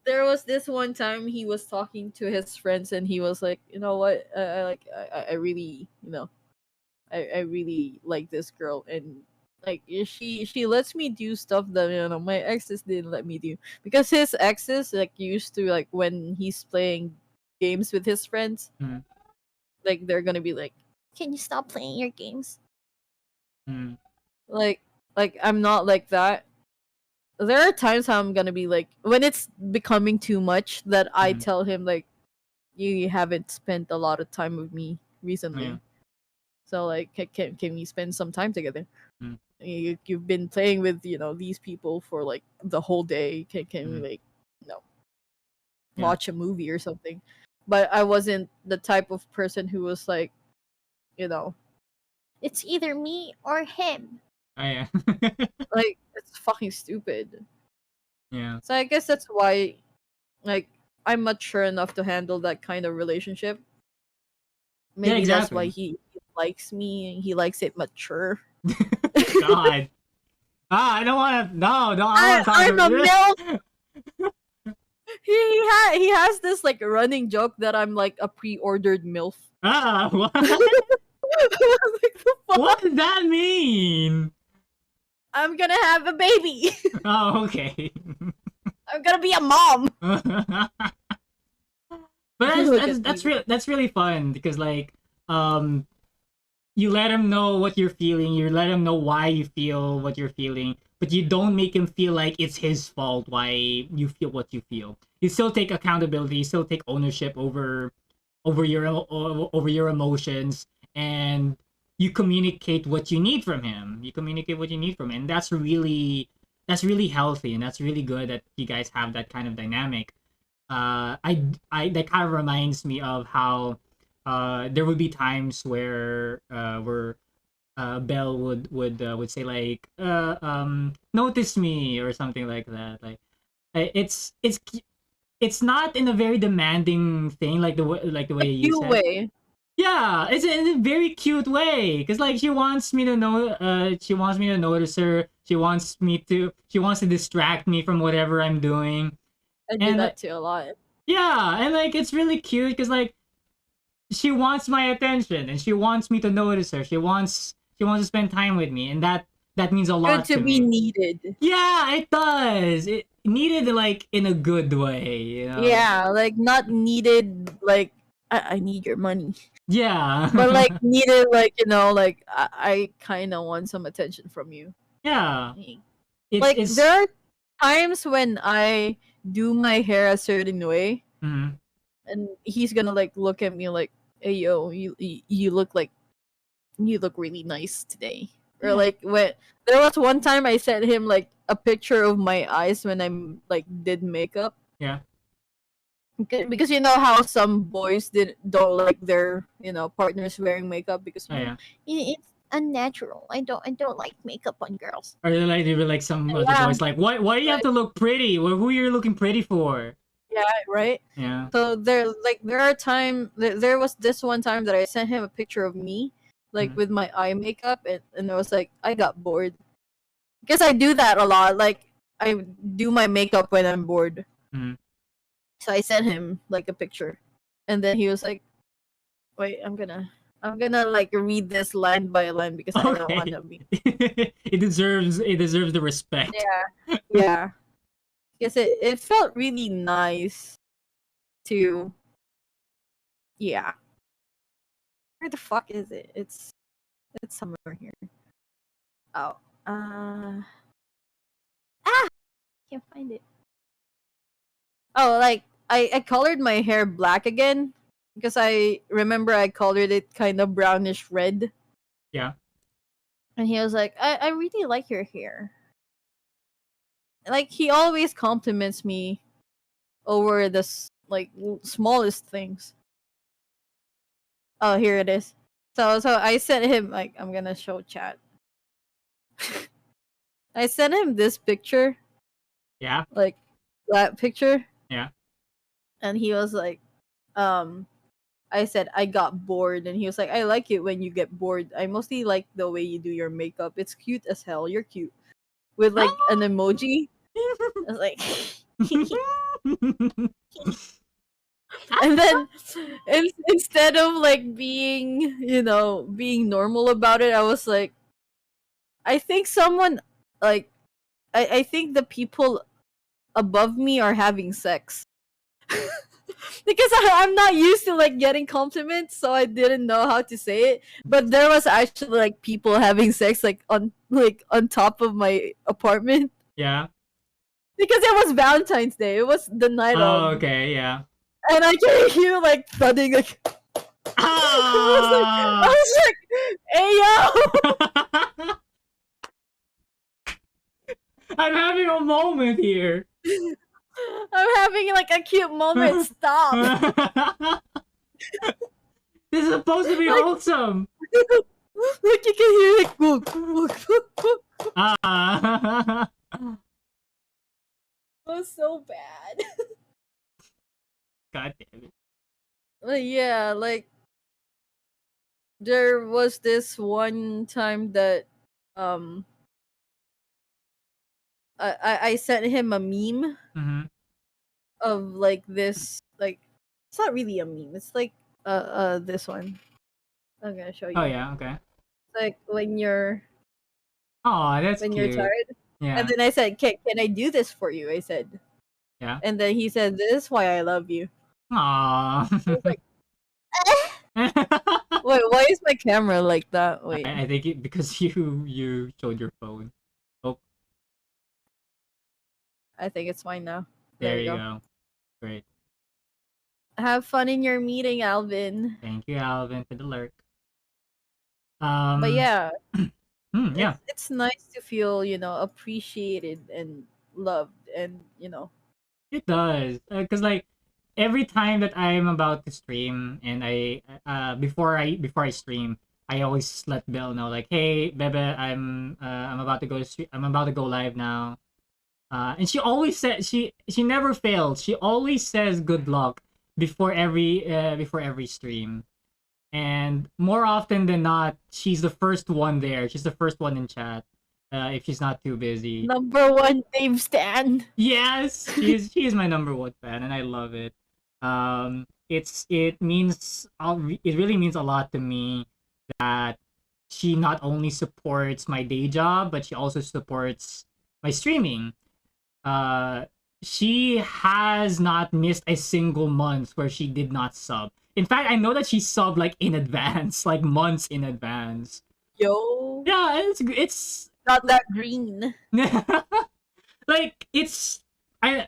Speaker 2: there was this one time he was talking to his friends, and he was like, you know what, I really I really like this girl, and like she lets me do stuff that my exes didn't let me do, because his exes like used to like when he's playing games with his friends,
Speaker 1: Mm,
Speaker 2: like they're gonna be like, can you stop playing your games?
Speaker 1: mm,
Speaker 2: like I'm not like that. There are times how I'm gonna be like, when it's becoming too much, that I
Speaker 1: mm.
Speaker 2: tell him like, you haven't spent a lot of time with me
Speaker 1: Yeah.
Speaker 2: recently, so like can we spend some time together?
Speaker 1: Mm,
Speaker 2: You've been playing with these people for like the whole day. Can we
Speaker 1: mm,
Speaker 2: like you know
Speaker 1: yeah.
Speaker 2: watch a movie or something? But I wasn't the type of person who was like, you know it's either me or him.
Speaker 1: Oh yeah.
Speaker 2: Like it's fucking stupid.
Speaker 1: Yeah.
Speaker 2: So I guess that's why, like, I'm mature enough to handle that kind of relationship.
Speaker 1: Yeah,
Speaker 2: Maybe that's why
Speaker 1: exactly.
Speaker 2: he likes me, and he likes it mature.
Speaker 1: God. Ah, I don't want to. No, no, I want to talk
Speaker 2: I'm a
Speaker 1: about
Speaker 2: milf.
Speaker 1: this.
Speaker 2: He has this like running joke that I'm like a pre-ordered milf.
Speaker 1: Ah, what?
Speaker 2: Like, the
Speaker 1: What
Speaker 2: fuck?
Speaker 1: does that mean?
Speaker 2: I'm gonna have a baby.
Speaker 1: Oh, okay.
Speaker 2: I'm gonna be a mom.
Speaker 1: But that's
Speaker 2: Look
Speaker 1: that's
Speaker 2: at
Speaker 1: that's
Speaker 2: me.
Speaker 1: real. That's really fun because like um you let him know what you're feeling. You let him know why you feel what you're feeling, but you don't make him feel like it's his fault why you feel what you feel. You still take accountability. You still take ownership over your emotions, and you communicate what you need from him. You communicate what you need from him, and that's really healthy, and that's really good that you guys have that kind of dynamic. I that kind of reminds me of how there would be times where Belle would say like notice me or something like that. Like it's not in a very demanding thing like the way you
Speaker 2: Cute
Speaker 1: said.
Speaker 2: way.
Speaker 1: Yeah, it's in a very cute way because like she wants me to know. She wants me to notice her. She wants to distract me from whatever I'm doing.
Speaker 2: I do
Speaker 1: And
Speaker 2: that too a lot.
Speaker 1: yeah, and like it's really cute because like she wants my attention and she wants me to notice her. She wants to spend time with me, and that means a
Speaker 2: Good
Speaker 1: lot
Speaker 2: to
Speaker 1: to
Speaker 2: be
Speaker 1: me.
Speaker 2: needed.
Speaker 1: Yeah, it does. It needed like in a good way,
Speaker 2: Yeah, like not needed like I need your money. But
Speaker 1: Yeah.
Speaker 2: like needed like, like I kinda want some attention from you.
Speaker 1: Yeah.
Speaker 2: Hey. Like there
Speaker 1: It's
Speaker 2: are times when I do my hair a certain way
Speaker 1: mhm.
Speaker 2: and he's gonna like look at me like, hey yo, you look like you look really nice today. Or
Speaker 1: Yeah.
Speaker 2: like when there was one time I sent him like a picture of my eyes when I'm like did makeup.
Speaker 1: Yeah.
Speaker 2: Because you know how some boys don't like their partners wearing makeup because
Speaker 1: Oh, yeah.
Speaker 2: it's unnatural. I don't like makeup on girls.
Speaker 1: Or they were like some of the
Speaker 2: Yeah,
Speaker 1: boys like, why do you have
Speaker 2: right.
Speaker 1: to look pretty? Well, who you're looking pretty for?
Speaker 2: Yeah, right.
Speaker 1: Yeah.
Speaker 2: So there are there was this one time that I sent him a picture of me like
Speaker 1: Mhm.
Speaker 2: with my eye makeup and I was like I got bored because I do that a lot. Like I do my makeup when I'm bored.
Speaker 1: Mhm.
Speaker 2: So I sent him like a picture, and then he was like, "Wait, I'm gonna like read this line by line because I don't want
Speaker 1: Okay.
Speaker 2: to be."
Speaker 1: It deserves the respect.
Speaker 2: Yeah, yeah. Because it felt really nice to yeah. Where the fuck is it? It's somewhere here. Oh, ah, can't find it. Oh, like I colored my hair black again because I remember I colored it kind of brownish red,
Speaker 1: Yeah.
Speaker 2: and he was like, I really like your hair. Like he always compliments me over the like smallest things. Oh, here it is. So I sent him like I'm gonna show chat. I sent him this picture,
Speaker 1: Yeah.
Speaker 2: like that picture,
Speaker 1: Yeah.
Speaker 2: and he was like, um, I said I got bored, and he was like, I like it when you get bored. I mostly like the way you do your makeup. It's cute as hell. You're cute with like an emoji. I was like, and then instead of like being being normal about it, I was like, I think someone like I think the people above me are having sex. Because I'm not used to like getting compliments, so I didn't know how to say it. But there was actually like people having sex like on top of my apartment
Speaker 1: Yeah.
Speaker 2: because it was Valentine's Day. It was the night
Speaker 1: Oh,
Speaker 2: of,
Speaker 1: okay. Yeah.
Speaker 2: and I can hear like thudding. Like I
Speaker 1: Ah!
Speaker 2: was like, hey yo,
Speaker 1: I'm having a moment here.
Speaker 2: I'm having like a cute moment. Stop.
Speaker 1: This is supposed to be
Speaker 2: Like,
Speaker 1: wholesome.
Speaker 2: like you can hear like look, look, look.
Speaker 1: Ah.
Speaker 2: It was so bad.
Speaker 1: God damn it.
Speaker 2: But yeah, like there was this one time that um I sent him a meme
Speaker 1: Mm-hmm.
Speaker 2: of like this like it's not really a meme. It's like this one. I'm gonna show
Speaker 1: Oh
Speaker 2: you.
Speaker 1: yeah. Okay.
Speaker 2: It's like
Speaker 1: Oh, that's
Speaker 2: when you're
Speaker 1: cute.
Speaker 2: tired. And
Speaker 1: Yeah.
Speaker 2: then I said, can I do this for you? I said.
Speaker 1: Yeah.
Speaker 2: And then he said, this is why I love you.
Speaker 1: Aw.
Speaker 2: I was like, wait, why is my camera like that? Wait.
Speaker 1: I think because you showed your phone. Oh,
Speaker 2: I think it's fine now. There
Speaker 1: there
Speaker 2: you
Speaker 1: you
Speaker 2: go.
Speaker 1: go. Great.
Speaker 2: Have fun in your meeting, Alvin.
Speaker 1: Thank you, Alvin, for the lurk.
Speaker 2: But
Speaker 1: Um,
Speaker 2: yeah.
Speaker 1: Yeah,
Speaker 2: It's nice to feel, appreciated and loved, and
Speaker 1: it does. Cause like every time that I'm about to stream, and before I stream, I always let Belle know like, hey, Bebe, I'm about to I'm about to go live now. And she always said she never fails. She always says good luck before every stream. And more often than not, she's the first one there. She's the first one in chat. If she's not too busy.
Speaker 2: number one Dave Stan.
Speaker 1: Yes, she is my number one fan, and I love it. It really means a lot to me that she not only supports my day job, but she also supports my streaming. Uh, she has not missed a single month where she did not sub. In fact, I know that she subbed like in advance, like months in advance.
Speaker 2: Yo,
Speaker 1: Yeah, it's
Speaker 2: got that green.
Speaker 1: like I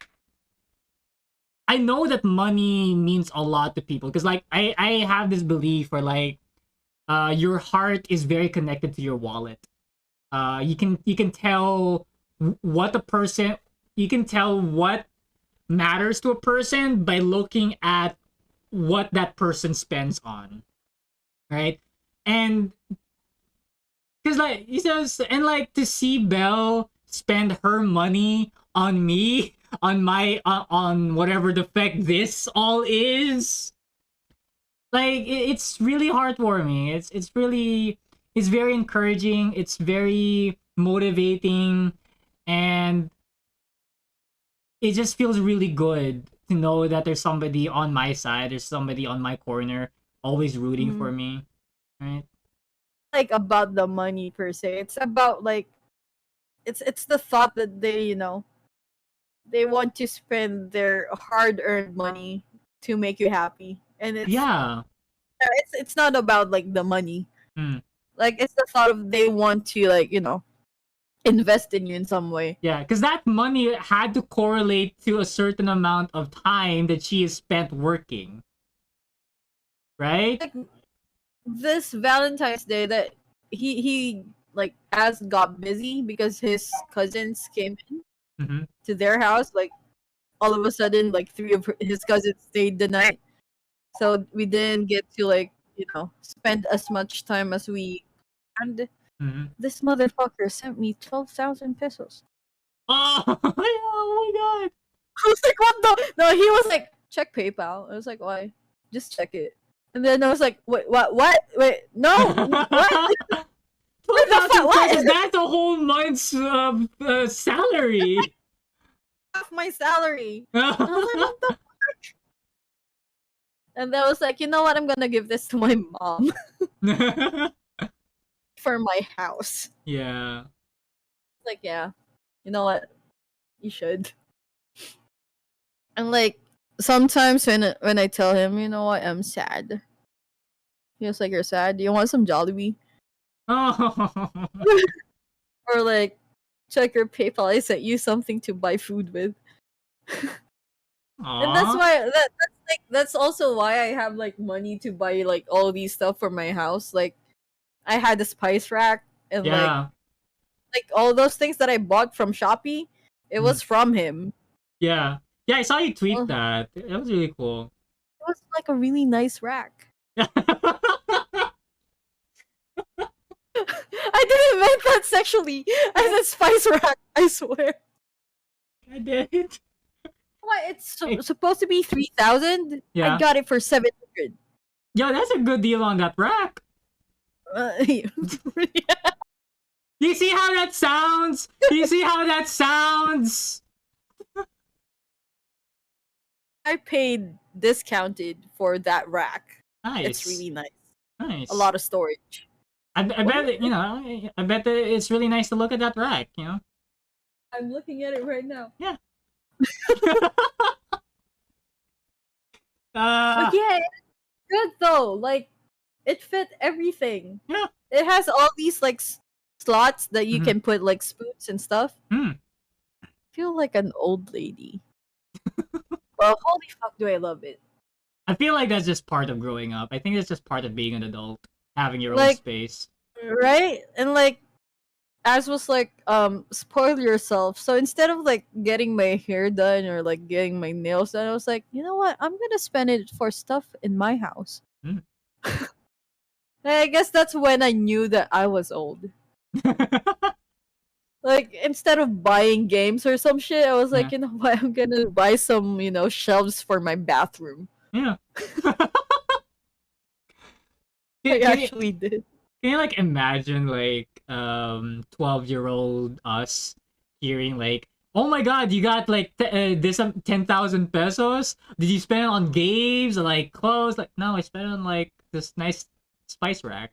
Speaker 1: I know that money means a lot to people because like I have this belief where like your heart is very connected to your wallet. You can tell what the person you can tell what matters to a person by looking at what that person spends on, right? And because like he says, and like to see Belle spend her money on me, on my on whatever the feck this all is, like it's really heartwarming. It's very encouraging. It's very motivating, and it just feels really good to know that there's somebody on my side. There's somebody on my corner, always rooting for
Speaker 2: Mhm.
Speaker 1: me, right?
Speaker 2: Like about the money per se. It's about like it's the thought that they want to spend their hard earned money to make you happy, and
Speaker 1: Yeah.
Speaker 2: it's not about like the money.
Speaker 1: Mm.
Speaker 2: Like it's the thought of they want to like invest in you in some way.
Speaker 1: Yeah, because that money had to correlate to a certain amount of time that she has spent working, right?
Speaker 2: Like this Valentine's Day that he like as got busy because his cousins came in
Speaker 1: Mm-hmm.
Speaker 2: to their house. Like all of a sudden, like three of his cousins stayed the night, so we didn't get to like spend as much time as we planned.
Speaker 1: Mm-hmm.
Speaker 2: This motherfucker sent me 12,000 pesos.
Speaker 1: Oh, yeah, oh my god.
Speaker 2: I was like, what the? No, he was like, check PayPal. I was like, why? Just check it. And then I was like, wait, what? What? Wait, no, what? What the fuck?
Speaker 1: 12,000 pesos,
Speaker 2: What?
Speaker 1: that's a whole month's salary.
Speaker 2: Half my salary. And I was like, what the? And then I was like, you know what? I'm gonna give this to my mom for my house.
Speaker 1: Yeah.
Speaker 2: Like, yeah, you know what? You should. And like sometimes when I tell him, you know what, I'm sad. He was like, you're sad. Do you want some Jollibee?
Speaker 1: Oh.
Speaker 2: Or like, check your PayPal. I sent you something to buy food with. And that's
Speaker 1: Aw.
Speaker 2: why that's also why I have like money to buy like all these stuff for my house. Like I had a spice rack and
Speaker 1: Yeah.
Speaker 2: like all those things that I bought from Shopee, it
Speaker 1: Mm.
Speaker 2: was from him.
Speaker 1: Yeah. Yeah, I saw you tweet
Speaker 2: Well,
Speaker 1: that. That was really cool.
Speaker 2: it was like a really nice rack. I didn't mean that sexually. I said spice rack. I swear.
Speaker 1: I did.
Speaker 2: Why it's
Speaker 1: Hey,
Speaker 2: supposed to be 3,000? I
Speaker 1: yeah.
Speaker 2: got it for 700.
Speaker 1: Yeah, that's a good deal on that rack.
Speaker 2: Yeah.
Speaker 1: You see how that sounds? You see how that sounds?
Speaker 2: I paid discounted for that rack. It's
Speaker 1: Nice.
Speaker 2: really nice. A
Speaker 1: Nice.
Speaker 2: lot of storage.
Speaker 1: I
Speaker 2: What?
Speaker 1: bet you know. I bet that it's really nice to look at that rack. You know.
Speaker 2: I'm looking at it right now.
Speaker 1: Yeah.
Speaker 2: But yeah, it's good though. Like it fit everything.
Speaker 1: Yeah.
Speaker 2: It has all these like slots that you
Speaker 1: Mhm.
Speaker 2: can put like spoons and stuff.
Speaker 1: Hmm.
Speaker 2: I feel like an old lady. Well, holy fuck, do I love it!
Speaker 1: I feel like that's just part of growing up. I think it's just part of being an adult, having your own
Speaker 2: Like
Speaker 1: space.
Speaker 2: right and like As was like, spoil yourself. So instead of like getting my hair done or like getting my nails done, I was like, you know what? I'm gonna spend it for stuff in my house.
Speaker 1: Mm.
Speaker 2: And I guess that's when I knew that I was old. Like instead of buying games or some shit, I was
Speaker 1: Yeah.
Speaker 2: like, you know what? I'm gonna buy some, shelves for my bathroom.
Speaker 1: Yeah.
Speaker 2: I
Speaker 1: Can you
Speaker 2: actually did.
Speaker 1: like imagine like 12-year-old us hearing like, oh my god, you got like this 10,000 pesos? Did you spend it on games or like clothes? Like, no, I spent it on like this nice spice rack.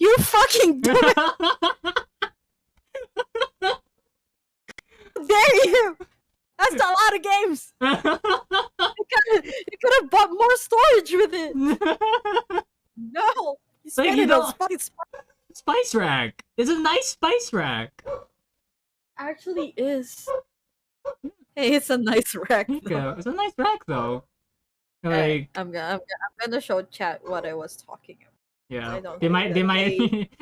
Speaker 2: You fucking dumb! How dare you? That's a lot of games. You could have bought more storage with it. No, you
Speaker 1: Like,
Speaker 2: spent
Speaker 1: you
Speaker 2: it on
Speaker 1: don't
Speaker 2: fucking.
Speaker 1: spice rack. It's a nice spice rack.
Speaker 2: Actually, is. Hey, it's a nice rack though.
Speaker 1: Yeah, it's a nice rack though.
Speaker 2: Alright,
Speaker 1: Like,
Speaker 2: I'm gonna show chat what I was talking about.
Speaker 1: yeah,
Speaker 2: I don't
Speaker 1: they
Speaker 2: think
Speaker 1: might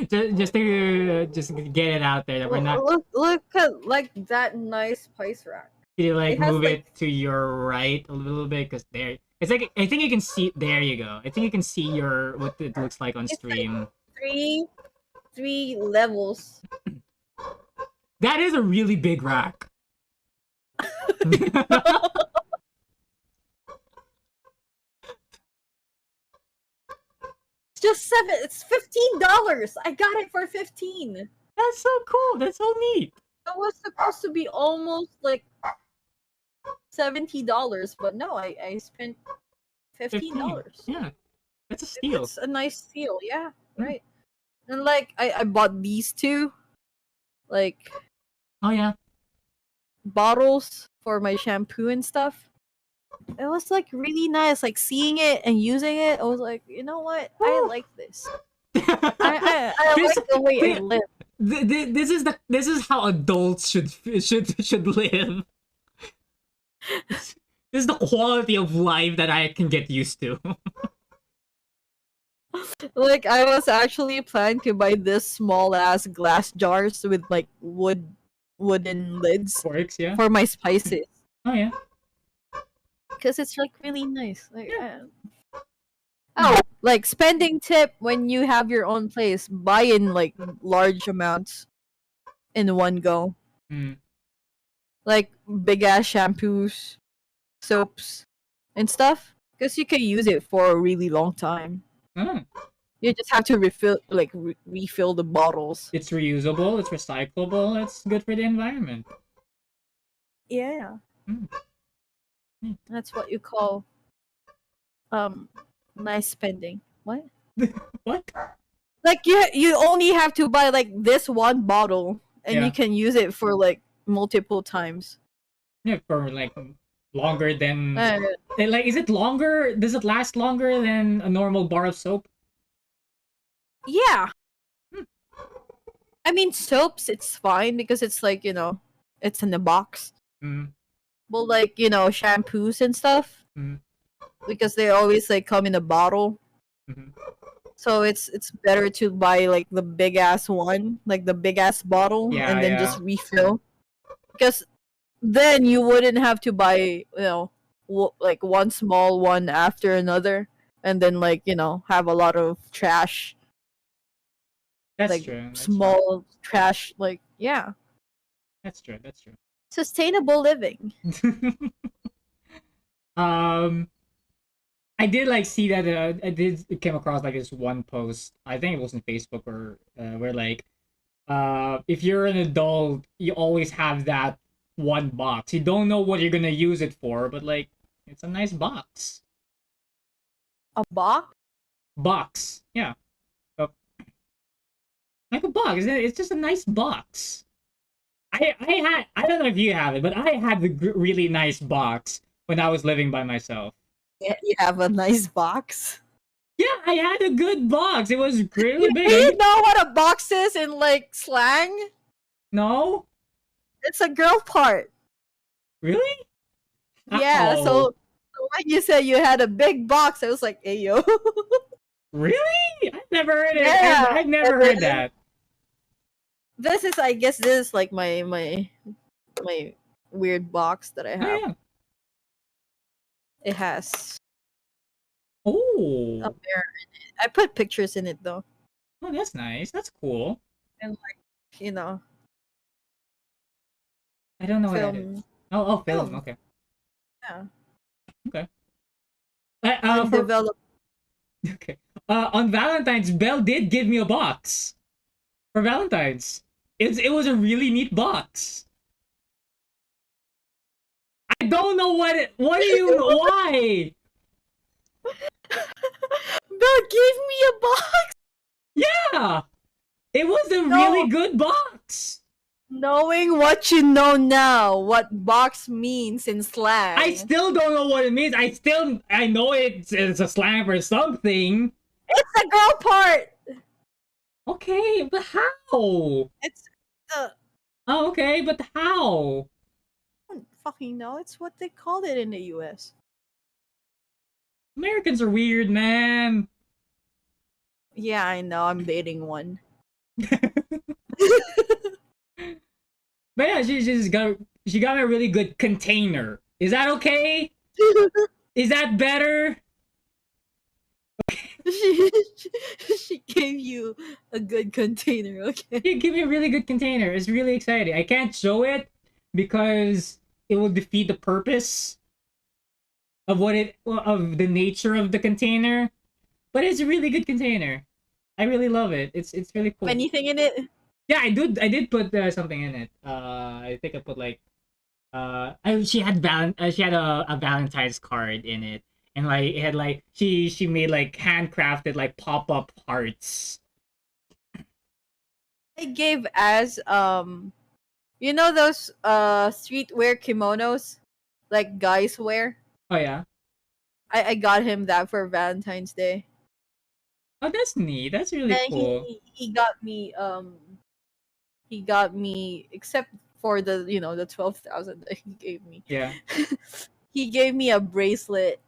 Speaker 2: that they
Speaker 1: just get it out there that we're not.
Speaker 2: look at like that nice spice rack.
Speaker 1: You like
Speaker 2: It has
Speaker 1: move
Speaker 2: like
Speaker 1: it to your right a little bit because there. It's like I think you can see. There you go. I think you can see your what it looks like on
Speaker 2: it's like
Speaker 1: stream.
Speaker 2: three levels.
Speaker 1: That is a really big rack.
Speaker 2: It's just seven. It's $15. I got it for 15.
Speaker 1: That's so cool. That's so neat.
Speaker 2: It was supposed to be almost like $70, but no, I spent $15.
Speaker 1: Yeah, that's a steal.
Speaker 2: It's a nice steal, yeah,
Speaker 1: Mm.
Speaker 2: right. And like I bought these two, like
Speaker 1: Oh yeah.
Speaker 2: bottles for my shampoo and stuff. It was like really nice, like seeing it and using it. I was like, you know what? I
Speaker 1: Woo.
Speaker 2: like this. I
Speaker 1: This-
Speaker 2: like the way I
Speaker 1: thi-
Speaker 2: live.
Speaker 1: this is how adults should live. This is the quality of life that I can get used to.
Speaker 2: Like I was actually planning to buy this small ass glass jars with like wooden lids
Speaker 1: Works, yeah.
Speaker 2: for my spices.
Speaker 1: Oh yeah.
Speaker 2: Because it's like really nice. Like,
Speaker 1: Yeah.
Speaker 2: oh, like spending tip when you have your own place, buy in like large amounts in one go.
Speaker 1: Mm.
Speaker 2: Like big ass shampoos, soaps, and stuff. Because you can use it for a really long time.
Speaker 1: Oh.
Speaker 2: You just have to refill the bottles.
Speaker 1: It's reusable. It's recyclable. It's good for the environment.
Speaker 2: Yeah.
Speaker 1: Mm.
Speaker 2: That's what you call nice spending. What?
Speaker 1: What?
Speaker 2: Like you only have to buy like this one bottle and
Speaker 1: Yeah.
Speaker 2: you can use it for like multiple times.
Speaker 1: Yeah, for like longer than
Speaker 2: Uh,
Speaker 1: like, is it longer? Does it last longer than a normal bar of soap?
Speaker 2: yeah.
Speaker 1: Hmm.
Speaker 2: I mean soaps it's fine because it's like, it's in a box.
Speaker 1: Mm.
Speaker 2: But like, shampoos and stuff
Speaker 1: Mm.
Speaker 2: because they always like come in a bottle.
Speaker 1: Mhm.
Speaker 2: So it's better to buy like the big ass one, like the big ass bottle,
Speaker 1: Yeah,
Speaker 2: and then
Speaker 1: yeah.
Speaker 2: just refill. Because then you wouldn't have to buy, like one small one after another, and then like have a lot of trash,
Speaker 1: That's
Speaker 2: like
Speaker 1: true. That's
Speaker 2: small trash. Like yeah,
Speaker 1: That's true. That's true.
Speaker 2: sustainable living.
Speaker 1: um, I did like see that I did came across like this one post. I think it was on Facebook or where like if you're an adult, you always have that one box. You don't know what you're gonna use it for, but like it's a nice box.
Speaker 2: A box.
Speaker 1: Box, yeah, Uh, like a box. It's just a nice box. I don't know if you have it, but I had the really nice box when I was living by myself.
Speaker 2: Yeah, you have a nice box.
Speaker 1: Yeah, I had a good box. It was really
Speaker 2: Do
Speaker 1: big.
Speaker 2: you know what a box is in like slang?
Speaker 1: No,
Speaker 2: It's a girl part.
Speaker 1: really?
Speaker 2: Yeah.
Speaker 1: Uh-oh.
Speaker 2: So when you said you had a big box, I was like, "Hey yo."
Speaker 1: Really? I've never heard it.
Speaker 2: Yeah,
Speaker 1: I've
Speaker 2: and
Speaker 1: never heard
Speaker 2: then
Speaker 1: that.
Speaker 2: this is, I guess, this is like my weird box that I
Speaker 1: Oh
Speaker 2: have.
Speaker 1: yeah.
Speaker 2: It has a
Speaker 1: Oh.
Speaker 2: mirror. I put pictures in it though,
Speaker 1: Oh, that's nice. That's cool.
Speaker 2: and like,
Speaker 1: I don't know what that is.
Speaker 2: film,
Speaker 1: Oh, film.
Speaker 2: film.
Speaker 1: Okay.
Speaker 2: Yeah,
Speaker 1: Okay. For
Speaker 2: undeveloped.
Speaker 1: okay. On Valentine's, Belle did give me a box for Valentine's. It was a really neat box. I don't know what do you why?
Speaker 2: Belle gave me a box.
Speaker 1: Yeah. It was a
Speaker 2: No,
Speaker 1: really good box.
Speaker 2: knowing what you know now, what box means in
Speaker 1: I
Speaker 2: slang.
Speaker 1: still don't know what it means. I know it's a slang for something.
Speaker 2: It's a girl part.
Speaker 1: Okay, but how?
Speaker 2: It's the
Speaker 1: Oh, okay, but how?
Speaker 2: I don't fucking know. It's what they call it in the U.S.
Speaker 1: Americans are weird, man.
Speaker 2: Yeah, I know. I'm dating one.
Speaker 1: But yeah, she got a really good container. Is that okay? Is that better?
Speaker 2: she, she gave you a good container, okay?
Speaker 1: You give me a really good container. It's really exciting. I can't show it because it will defeat the purpose of the nature of the container. But it's a really good container. I really love it. It's really cool.
Speaker 2: Anything in it?
Speaker 1: Yeah, I did put something in it. I think I put like she had a Valentine's card in it, and like it had like she made like handcrafted like pop up hearts.
Speaker 2: I gave as you know those streetwear kimonos like guys wear?
Speaker 1: Oh yeah.
Speaker 2: I got him that for Valentine's Day.
Speaker 1: Oh, that's neat. That's really
Speaker 2: And
Speaker 1: cool.
Speaker 2: he got me, except for the the 12,000 that he gave me.
Speaker 1: Yeah.
Speaker 2: He gave me a bracelet,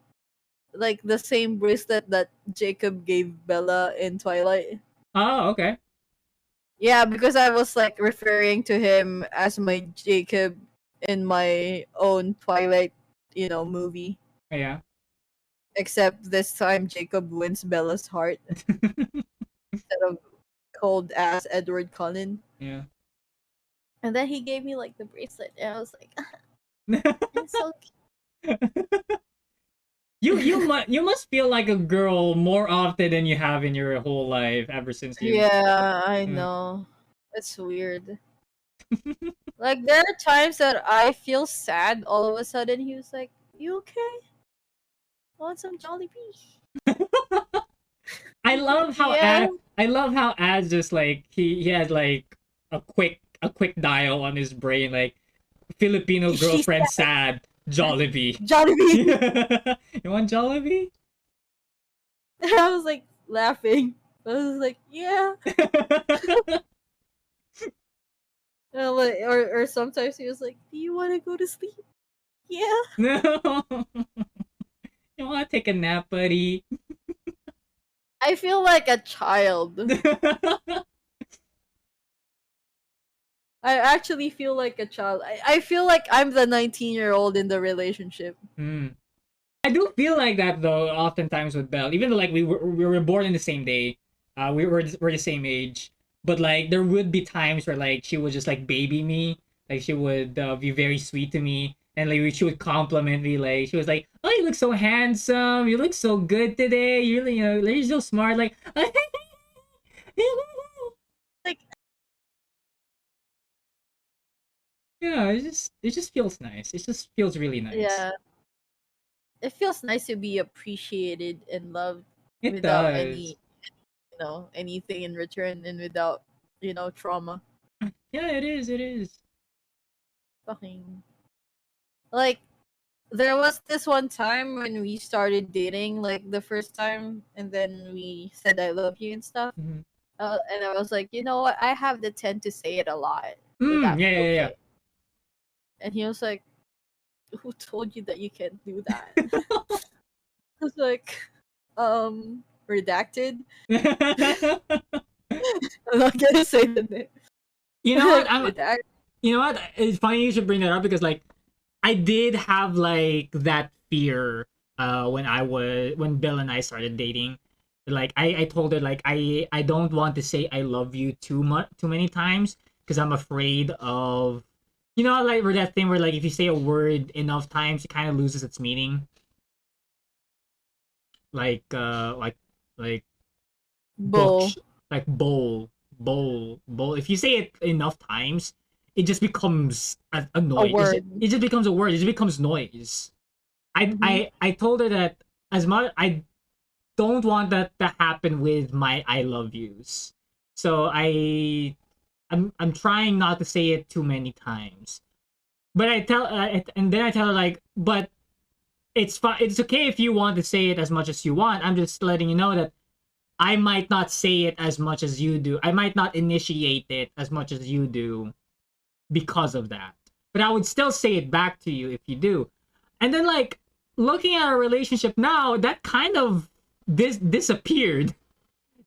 Speaker 2: like the same bracelet that Jacob gave Bella in Twilight.
Speaker 1: Oh, okay.
Speaker 2: Yeah, because I was like referring to him as my Jacob in my own Twilight, movie.
Speaker 1: Oh, yeah.
Speaker 2: Except this time Jacob wins Bella's heart instead of cold ass Edward Cullen.
Speaker 1: Yeah.
Speaker 2: And then he gave me like the bracelet, and I was like, it's so
Speaker 1: You must feel like a girl more often than you have in your whole life ever since you.
Speaker 2: yeah, I
Speaker 1: Yeah.
Speaker 2: know. It's weird. Like there are times that I feel sad. All of a sudden, he was like, "You okay? Want some Jollibee?" Yeah,
Speaker 1: I love how Az just like he has like a quick dial on his brain like Filipino
Speaker 2: he
Speaker 1: girlfriend
Speaker 2: said
Speaker 1: sad Jollibee.
Speaker 2: Jollibee.
Speaker 1: You want Jollibee?
Speaker 2: And I was like laughing. I was like, "Yeah." Or sometimes he was like, "Do you want to go to sleep?" Yeah.
Speaker 1: No. You want to take a nap, buddy?
Speaker 2: I feel like a child. I actually feel like a child. I feel like I'm the 19-year-old in the relationship.
Speaker 1: Hmm. I do feel like that though. Oftentimes with Belle, even though like we were born in the same day, we're the same age. But like there would be times where like she would just like baby me, like she would be very sweet to me, and like she would compliment me. Like she was like, "Oh, you look so handsome. You look so good today. You really, you're so smart." Like,
Speaker 2: Like,
Speaker 1: yeah, it just feels nice. It just feels really nice.
Speaker 2: yeah, it feels nice to be appreciated and loved
Speaker 1: It
Speaker 2: without
Speaker 1: does.
Speaker 2: any, anything in return, and without, trauma.
Speaker 1: Yeah, it is. It is.
Speaker 2: Fucking like there was this one time when we started dating, like the first time, and then we said I love you and stuff.
Speaker 1: Mhm.
Speaker 2: And I was like, you know what? I have the tend to say it a lot. Would
Speaker 1: Mm,
Speaker 2: that
Speaker 1: yeah,
Speaker 2: be
Speaker 1: yeah, yeah.
Speaker 2: okay? And he was like, who told you that you can't do that? I was like, um, redacted.
Speaker 1: You
Speaker 2: I'm not gonna say the name.
Speaker 1: know what?
Speaker 2: Redact.
Speaker 1: You know what? It's funny you should bring that up because like I did have like that fear when Bill and I started dating. Like I told her like I don't want to say I love you too many times because I'm afraid of like where that thing where like if you say a word enough times it kind of loses its meaning. Like like book
Speaker 2: Bull.
Speaker 1: like bowl. If you say it enough times, it just becomes a
Speaker 2: A
Speaker 1: noise.
Speaker 2: word.
Speaker 1: It just becomes a word. It just becomes noise.
Speaker 2: Mm-hmm.
Speaker 1: I told her that as much I don't want that to happen with my I love yous. So I'm trying not to say it too many times. But and then I tell her like, but it's fine. It's okay if you want to say it as much as you want. I'm just letting you know that I might not say it as much as you do. I might not initiate it as much as you do because of that. But I would still say it back to you if you do. And then like looking at our relationship now, that kind of disappeared.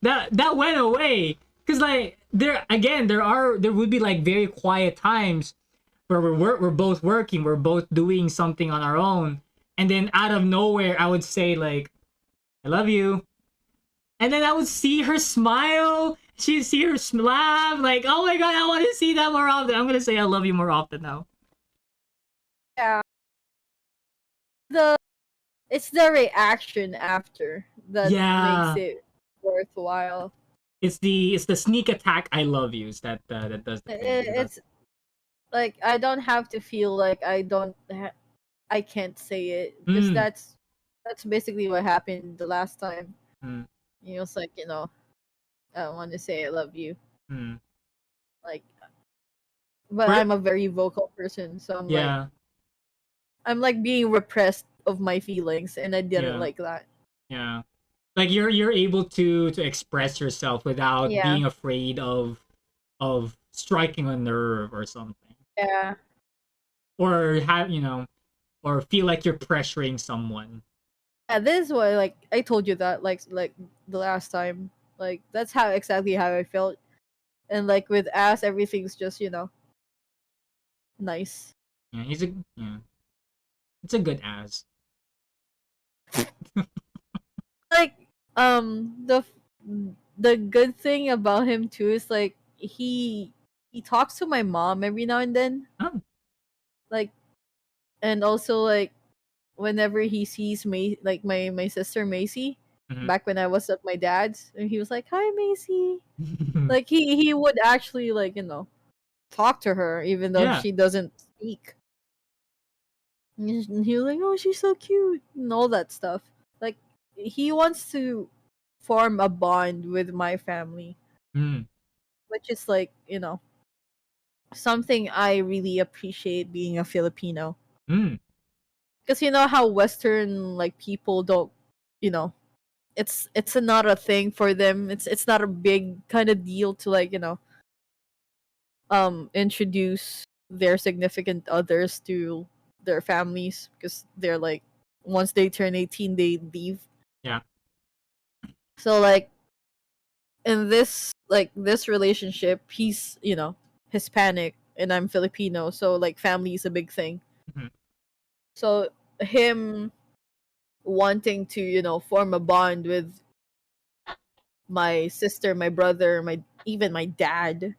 Speaker 1: That went away. Cause like there would be like very quiet times where we're both working, we're both doing something on our own, and then out of nowhere I would say like, I love you. And then I would see her smile. She'd see her laugh. Like, oh my god, I want to see that more often. I'm gonna say I love you more often now.
Speaker 2: Yeah. The It's the reaction after that makes
Speaker 1: Yeah,
Speaker 2: it worthwhile.
Speaker 1: it's the sneak attack I love yous that does the thing.
Speaker 2: It's like I don't have to feel like I can't say it because
Speaker 1: Mm,
Speaker 2: that's basically what happened the last time.
Speaker 1: mm,
Speaker 2: It's like I want to say I love you,
Speaker 1: mm.
Speaker 2: like, but
Speaker 1: Where,
Speaker 2: I'm a very vocal person, so
Speaker 1: yeah,
Speaker 2: I'm like being repressed of my feelings, and I didn't
Speaker 1: yeah,
Speaker 2: like that.
Speaker 1: yeah. Like you're able to express yourself without
Speaker 2: Yeah,
Speaker 1: being afraid of striking a nerve or something,
Speaker 2: yeah.
Speaker 1: or or feel like you're pressuring someone.
Speaker 2: Yeah, this is why, like, I told you that, like the last time, like that's how exactly how I felt, and like with ass, everything's just nice.
Speaker 1: Yeah, yeah. It's a good as.
Speaker 2: Like, the good thing about him too is like he talks to my mom every now and then,
Speaker 1: Oh.
Speaker 2: like, and also like whenever he sees me, like my sister Macy,
Speaker 1: Mhm.
Speaker 2: back when I was at my dad's, and he was like, "Hi, Macy." Like he would actually like talk to her even though
Speaker 1: Yeah.
Speaker 2: she doesn't speak. And he was like, "Oh, she's so cute," and all that stuff. Like he wants to form a bond with my family,
Speaker 1: Mm.
Speaker 2: which is like something I really appreciate being a Filipino.
Speaker 1: Mm.
Speaker 2: Because you know how Western like people don't, you know, it's not a thing for them. It's not a big kind of deal to like introduce their significant others to their families because they're like once they turn 18 they leave.
Speaker 1: Yeah.
Speaker 2: So like in this relationship, he's Hispanic and I'm Filipino, so like family is a big thing.
Speaker 1: Mhm.
Speaker 2: So him wanting to form a bond with my sister, my brother, my even my dad,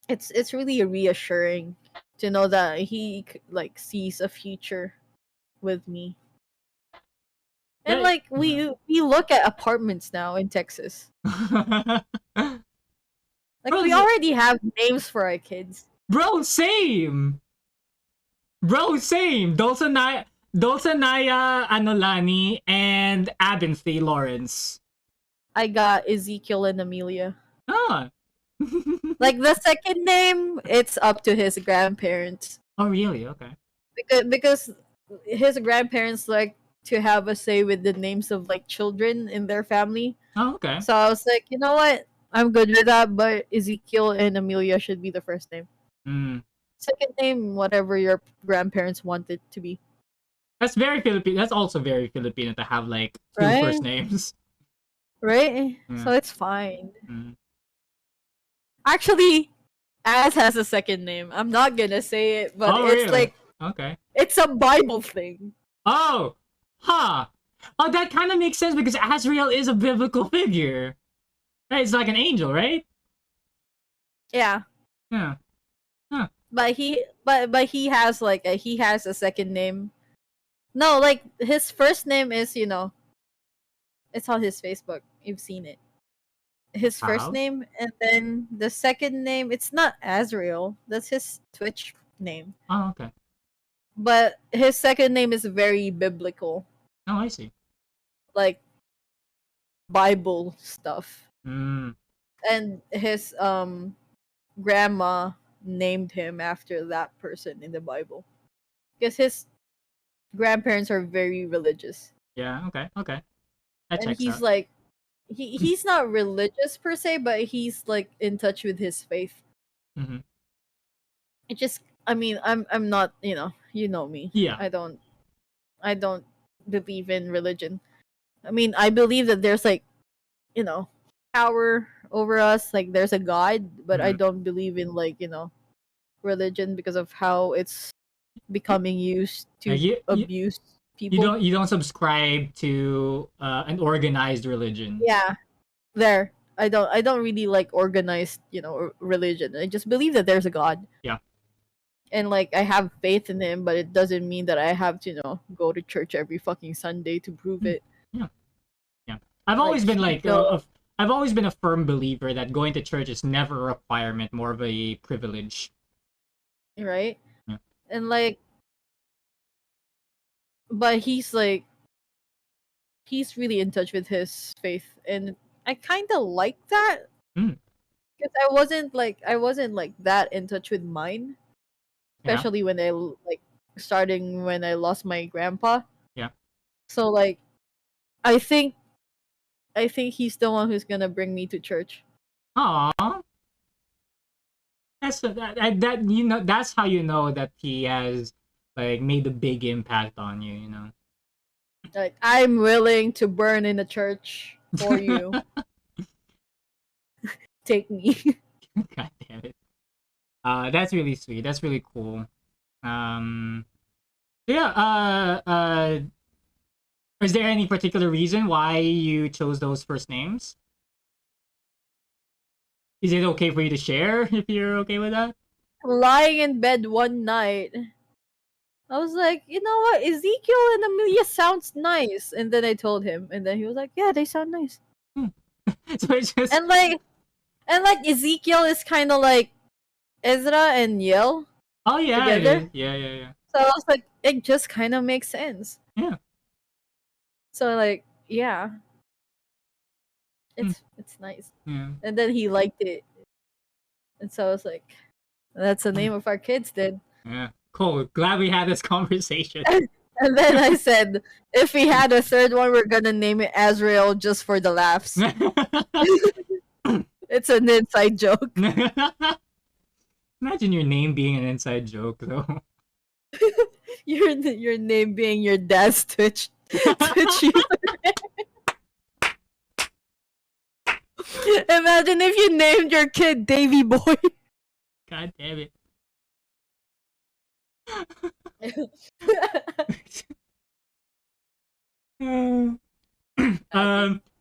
Speaker 2: it's really reassuring to know that he like sees a future with me. And
Speaker 1: Yeah.
Speaker 2: like we look at apartments now in Texas.
Speaker 1: Yeah.
Speaker 2: Like
Speaker 1: bro,
Speaker 2: we already have names for our kids.
Speaker 1: bro, same. Bro, same. Dulcinaya Anolani and Abinthi Lawrence.
Speaker 2: I got Ezekiel and Amelia.
Speaker 1: Ah.
Speaker 2: Like the second name, it's up to his grandparents
Speaker 1: Oh, really? Okay.
Speaker 2: because his grandparents like to have a say with the names of like children in their family.
Speaker 1: Oh, okay.
Speaker 2: So I was like, you know what? I'm good with that, but Ezekiel and Amelia should be the first name.
Speaker 1: Mm.
Speaker 2: Second name, whatever your grandparents want it to be.
Speaker 1: That's very Filipino. That's also very Filipino to have like two
Speaker 2: right?
Speaker 1: first names.
Speaker 2: Right?
Speaker 1: Yeah.
Speaker 2: So it's fine.
Speaker 1: Mm.
Speaker 2: Actually, Az has a second name. I'm not gonna say it, but
Speaker 1: Oh,
Speaker 2: it's
Speaker 1: really?
Speaker 2: like
Speaker 1: Okay.
Speaker 2: it's a Bible thing.
Speaker 1: Oh, huh. Oh, that kind of makes sense because Azrael is a biblical figure. Right? It's like an angel, right?
Speaker 2: Yeah.
Speaker 1: Yeah. Huh.
Speaker 2: But he has like he has a second name. No, like his first name is, it's on his Facebook. You've seen it. His first
Speaker 1: How?
Speaker 2: name, and then the second name, it's not Azrael. That's his Twitch name.
Speaker 1: Oh, okay.
Speaker 2: But his second name is very biblical,
Speaker 1: Oh, I see.
Speaker 2: like Bible stuff.
Speaker 1: Mm.
Speaker 2: And his grandma named him after that person in the Bible. Because his grandparents are very religious.
Speaker 1: Yeah. Okay. Okay. That
Speaker 2: And
Speaker 1: checks
Speaker 2: he's
Speaker 1: out.
Speaker 2: like he's not religious per se, but he's like in touch with his faith.
Speaker 1: Mm-hmm.
Speaker 2: It just, I mean, I'm not, you know me.
Speaker 1: Yeah.
Speaker 2: I don't believe in religion. I mean, I believe that there's like, you know, power over us, like there's a god, but I
Speaker 1: Mm-hmm.
Speaker 2: don't believe in like, religion because of how it's becoming used
Speaker 1: Yeah,
Speaker 2: to abuse
Speaker 1: you
Speaker 2: people.
Speaker 1: don't subscribe to an organized religion.
Speaker 2: Yeah, there. I don't really like organized, religion. I just believe that there's a god.
Speaker 1: Yeah.
Speaker 2: And like I have faith in him, but it doesn't mean that I have to, go to church every fucking Sunday to prove
Speaker 1: Mm.
Speaker 2: it.
Speaker 1: Yeah. Yeah. I've
Speaker 2: Like
Speaker 1: always been like
Speaker 2: the
Speaker 1: I've always been a firm believer that going to church is never a requirement, more of a privilege.
Speaker 2: right?
Speaker 1: Yeah.
Speaker 2: And like but he's really in touch with his faith, and I kind of like that
Speaker 1: Mm.
Speaker 2: because I wasn't like that in touch with mine,
Speaker 1: Yeah.
Speaker 2: especially when like starting when I lost my grandpa.
Speaker 1: Yeah.
Speaker 2: So like I think I think he's the one who's gonna bring me to church.
Speaker 1: Aw. That you know that's how you know that he has like made a big impact on you, you know.
Speaker 2: Like I'm willing to burn in the church for you. Take me.
Speaker 1: God damn it. That's really sweet. That's really cool. Um yeah, is there any particular reason why you chose those first names? Is it okay for you to share if you're okay with that?
Speaker 2: Lying in bed one night, I was like, you know what, Ezekiel and Amelia sounds nice, and then I told him, and then he was like, yeah, they sound nice.
Speaker 1: Hmm. So it's just
Speaker 2: And like Ezekiel is kind of like Ezra and Yel
Speaker 1: oh yeah, it
Speaker 2: together.
Speaker 1: is. Yeah, yeah, yeah.
Speaker 2: So I was like, it just kind of makes sense.
Speaker 1: Yeah.
Speaker 2: So like, yeah,
Speaker 1: Hmm.
Speaker 2: it's nice.
Speaker 1: Yeah.
Speaker 2: And then he liked it, and so I was like, that's the name of our kids then.
Speaker 1: Yeah. Cool. Glad we had this conversation.
Speaker 2: And then I said, if we had a third one, we're gonna name it Azrael just for the laughs. It's an inside joke.
Speaker 1: Imagine your name being an inside joke, though.
Speaker 2: Your name being your dad's Twitch user. Imagine if you named your kid Davy Boy.
Speaker 1: God damn it.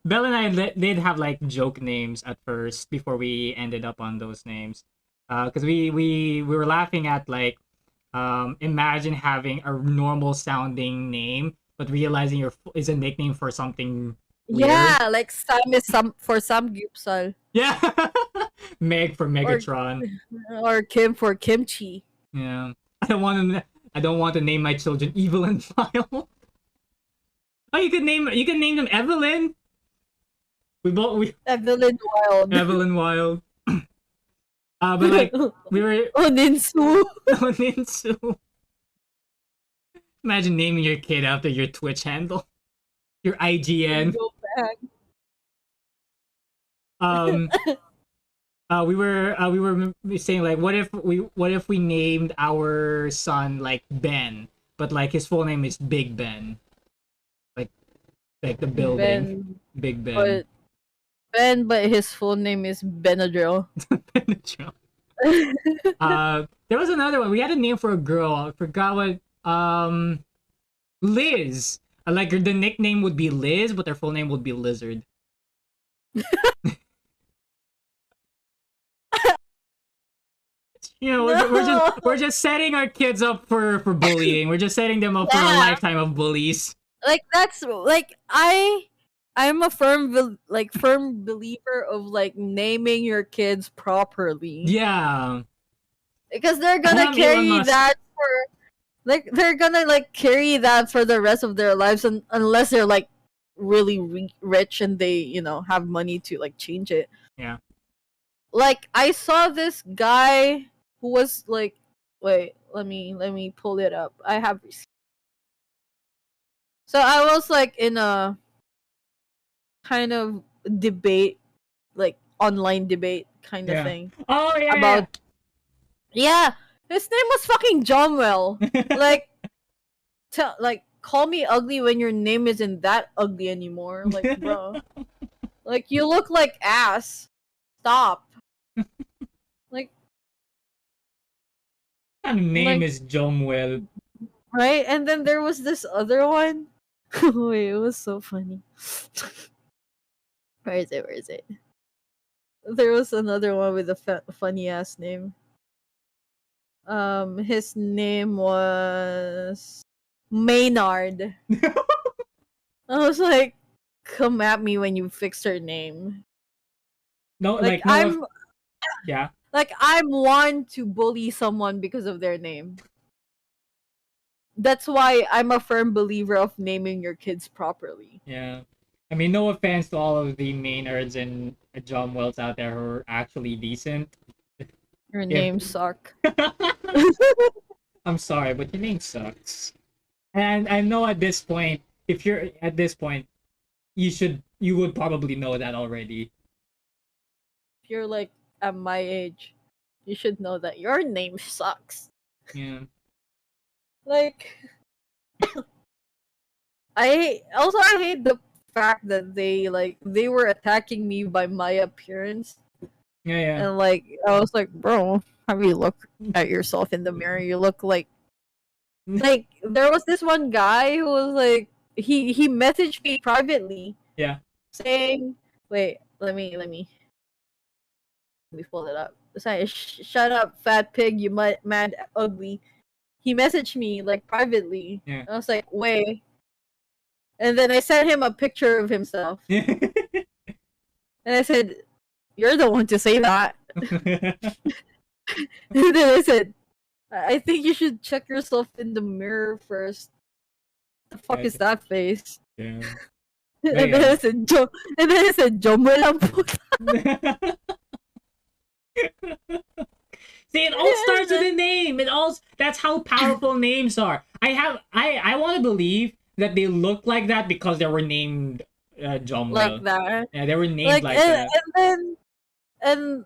Speaker 1: Belle and I did have like joke names at first before we ended up on those names. Because we were laughing at like, imagine having a normal sounding name, but realizing is a nickname for something weird.
Speaker 2: Yeah, like Sam is some for Sam Gupsal.
Speaker 1: Yeah, Meg for
Speaker 2: Or
Speaker 1: Megatron.
Speaker 2: or Kim for Kimchi.
Speaker 1: Yeah, I don't want to name my children Evil and Vile. Oh, you could name them Evelyn. We
Speaker 2: Evelyn Wild.
Speaker 1: Evelyn Wild. But like we were
Speaker 2: Oninsu.
Speaker 1: Ninsu. Imagine naming your kid after your Twitch handle, your IGN.
Speaker 2: Go back.
Speaker 1: Um, we were saying like, what if we named our son like Ben, but like his full name is Big Ben, like the building,
Speaker 2: Ben,
Speaker 1: Big Ben.
Speaker 2: but but his full name is Benadryl.
Speaker 1: There was another one. We had a name for a girl. I forgot what. Liz. Like the nickname would be Liz, but her full name would be Lizard. We're just setting our kids up for bullying. We're just setting them up for a
Speaker 2: Yeah,
Speaker 1: lifetime of bullies.
Speaker 2: like that's like I'm a firm believer of like naming your kids properly,
Speaker 1: Yeah.
Speaker 2: because they're gonna
Speaker 1: Elon
Speaker 2: carry
Speaker 1: Musk.
Speaker 2: that for like they're gonna like carry that for the rest of their lives, unless they're like really rich and they have money to like change it.
Speaker 1: Yeah.
Speaker 2: Like I saw this guy who was like, wait, let me pull it up. I have So I was like in a kind of debate, like online debate kind of
Speaker 1: Yeah.
Speaker 2: thing
Speaker 1: Oh yeah.
Speaker 2: about, yeah, his name was fucking Jomwell.
Speaker 1: Yeah.
Speaker 2: Like like call me ugly when your name isn't that ugly anymore. Like, bro, like you look like ass. Stop. Like
Speaker 1: What name
Speaker 2: like
Speaker 1: is Jomwell?
Speaker 2: right? And then there was this other one. Wait, it was so funny. Where is it? Where is it? There was another one with a funny ass name. His name was Maynard. I was like, come at me when you fix her name.
Speaker 1: No,
Speaker 2: Like
Speaker 1: like no. Yeah.
Speaker 2: I'm one to bully someone because of their name. That's why I'm a firm believer of naming your kids properly.
Speaker 1: Yeah. I mean, no offense to all of the Maynards and Jomwells out there who are actually decent.
Speaker 2: Your
Speaker 1: If
Speaker 2: names suck.
Speaker 1: I'm sorry, but your name sucks. And I know at this point, if you're at this point, you would probably know that already.
Speaker 2: If you're like at my age, you should know that your name sucks.
Speaker 1: Yeah.
Speaker 2: Like I hate the fact that they were attacking me by my appearance.
Speaker 1: Yeah, yeah.
Speaker 2: And like I was like, bro, have you look at yourself in the mirror? You look like there was this one guy who was like he messaged me privately
Speaker 1: Yeah.
Speaker 2: saying, wait, let me pull it up. Saying, shut up, fat pig, you mad ugly. He messaged me like privately.
Speaker 1: Yeah.
Speaker 2: I was like, wait. And then I sent him a picture of himself. And I said, you're the one to say that. And then I said, I think you should check yourself in the mirror first. The fuck is that face?
Speaker 1: Yeah.
Speaker 2: And then I said, Jom mo lang po.
Speaker 1: See, it all starts with a name. That's how powerful names are. I want to believe that they look like that because they were named Jomwell.
Speaker 2: Like that.
Speaker 1: Yeah, they were named like that.
Speaker 2: And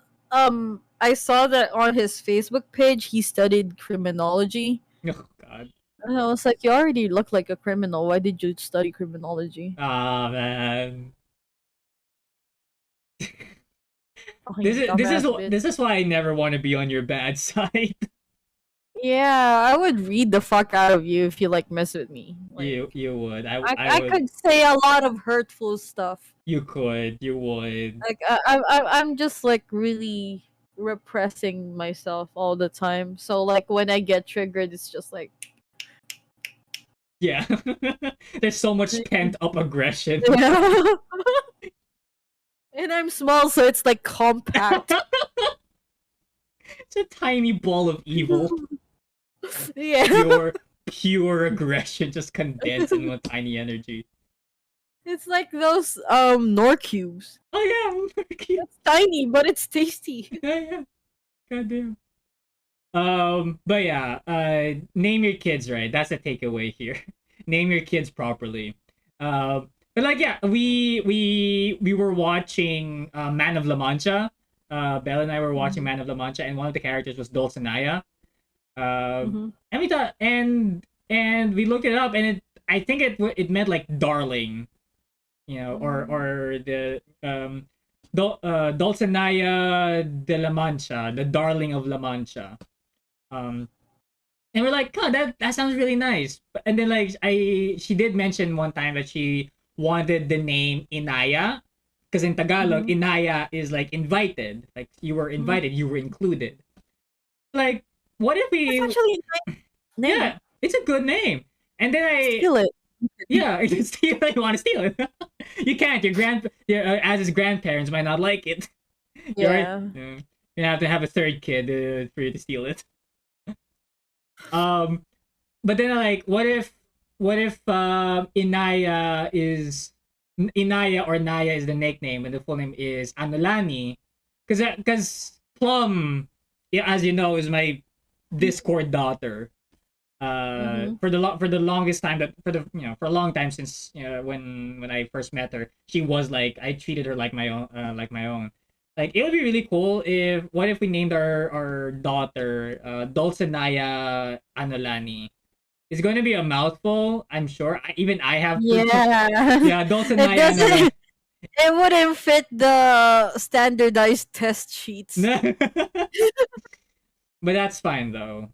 Speaker 2: I saw that on his Facebook page he studied criminology.
Speaker 1: Oh God.
Speaker 2: And I was like, you already look like a criminal. Why did you study criminology?
Speaker 1: Ah, man.
Speaker 2: Oh,
Speaker 1: This is why I never want to be on your bad side.
Speaker 2: Yeah, I would read the fuck out of you if you like mess with me. Like,
Speaker 1: you would. I
Speaker 2: I
Speaker 1: would.
Speaker 2: could say a lot of hurtful stuff.
Speaker 1: You could. You would.
Speaker 2: Like I'm just like really repressing myself all the time. So like when I get triggered, it's just like
Speaker 1: Yeah. There's so much pent up aggression.
Speaker 2: yeah. And I'm small, so it's like compact.
Speaker 1: It's a tiny ball of evil.
Speaker 2: Yeah.
Speaker 1: Pure aggression just condensed in one tiny energy.
Speaker 2: It's like those Nor cubes.
Speaker 1: Oh yeah,
Speaker 2: It's tiny, but it's tasty.
Speaker 1: yeah. Goddamn. But yeah, name your kids right. That's the takeaway here. Name your kids properly. But like yeah, we were watching Man of La Mancha. Bella and I were watching Man of La Mancha, and one of the characters was Dulcinea.
Speaker 2: Mhm.
Speaker 1: And we thought, and and we looked it up, and I think it meant like darling,
Speaker 2: Mm.
Speaker 1: or the Dulcinea de la Mancha, the darling of La Mancha. Um, and we're like, God, that sounds really nice. And then like she did mention one time that she wanted the name Inaya, because in Tagalog,
Speaker 2: Mm-hmm.
Speaker 1: Inaya is like invited, like you were
Speaker 2: Mm-hmm.
Speaker 1: invited, you were included. Like, what if
Speaker 2: That's
Speaker 1: we?
Speaker 2: actually a nice name.
Speaker 1: Yeah, it's a good name. And then
Speaker 2: Steal it.
Speaker 1: yeah, you steal it. You want to steal it? You can't. As his grandparents might not like it. You're right.
Speaker 2: Yeah.
Speaker 1: You have to have a third kid for you to steal it. Um, but then like, what if Inaya or Naya is the nickname and the full name is Anulani, because Plum, yeah, as you know, is my Discord daughter.
Speaker 2: Mm-hmm.
Speaker 1: For the longest time, that for a long time, since when I first met her, she was like, I treated her like my own, like it would be really cool if what if we named our daughter Dulcinea Anolani. It's going to be a mouthful, I'm sure. Even I have to
Speaker 2: Yeah.
Speaker 1: yeah,
Speaker 2: It
Speaker 1: Dulcinea Anolani.
Speaker 2: doesn't. It wouldn't fit the standardized test sheets.
Speaker 1: But that's fine though.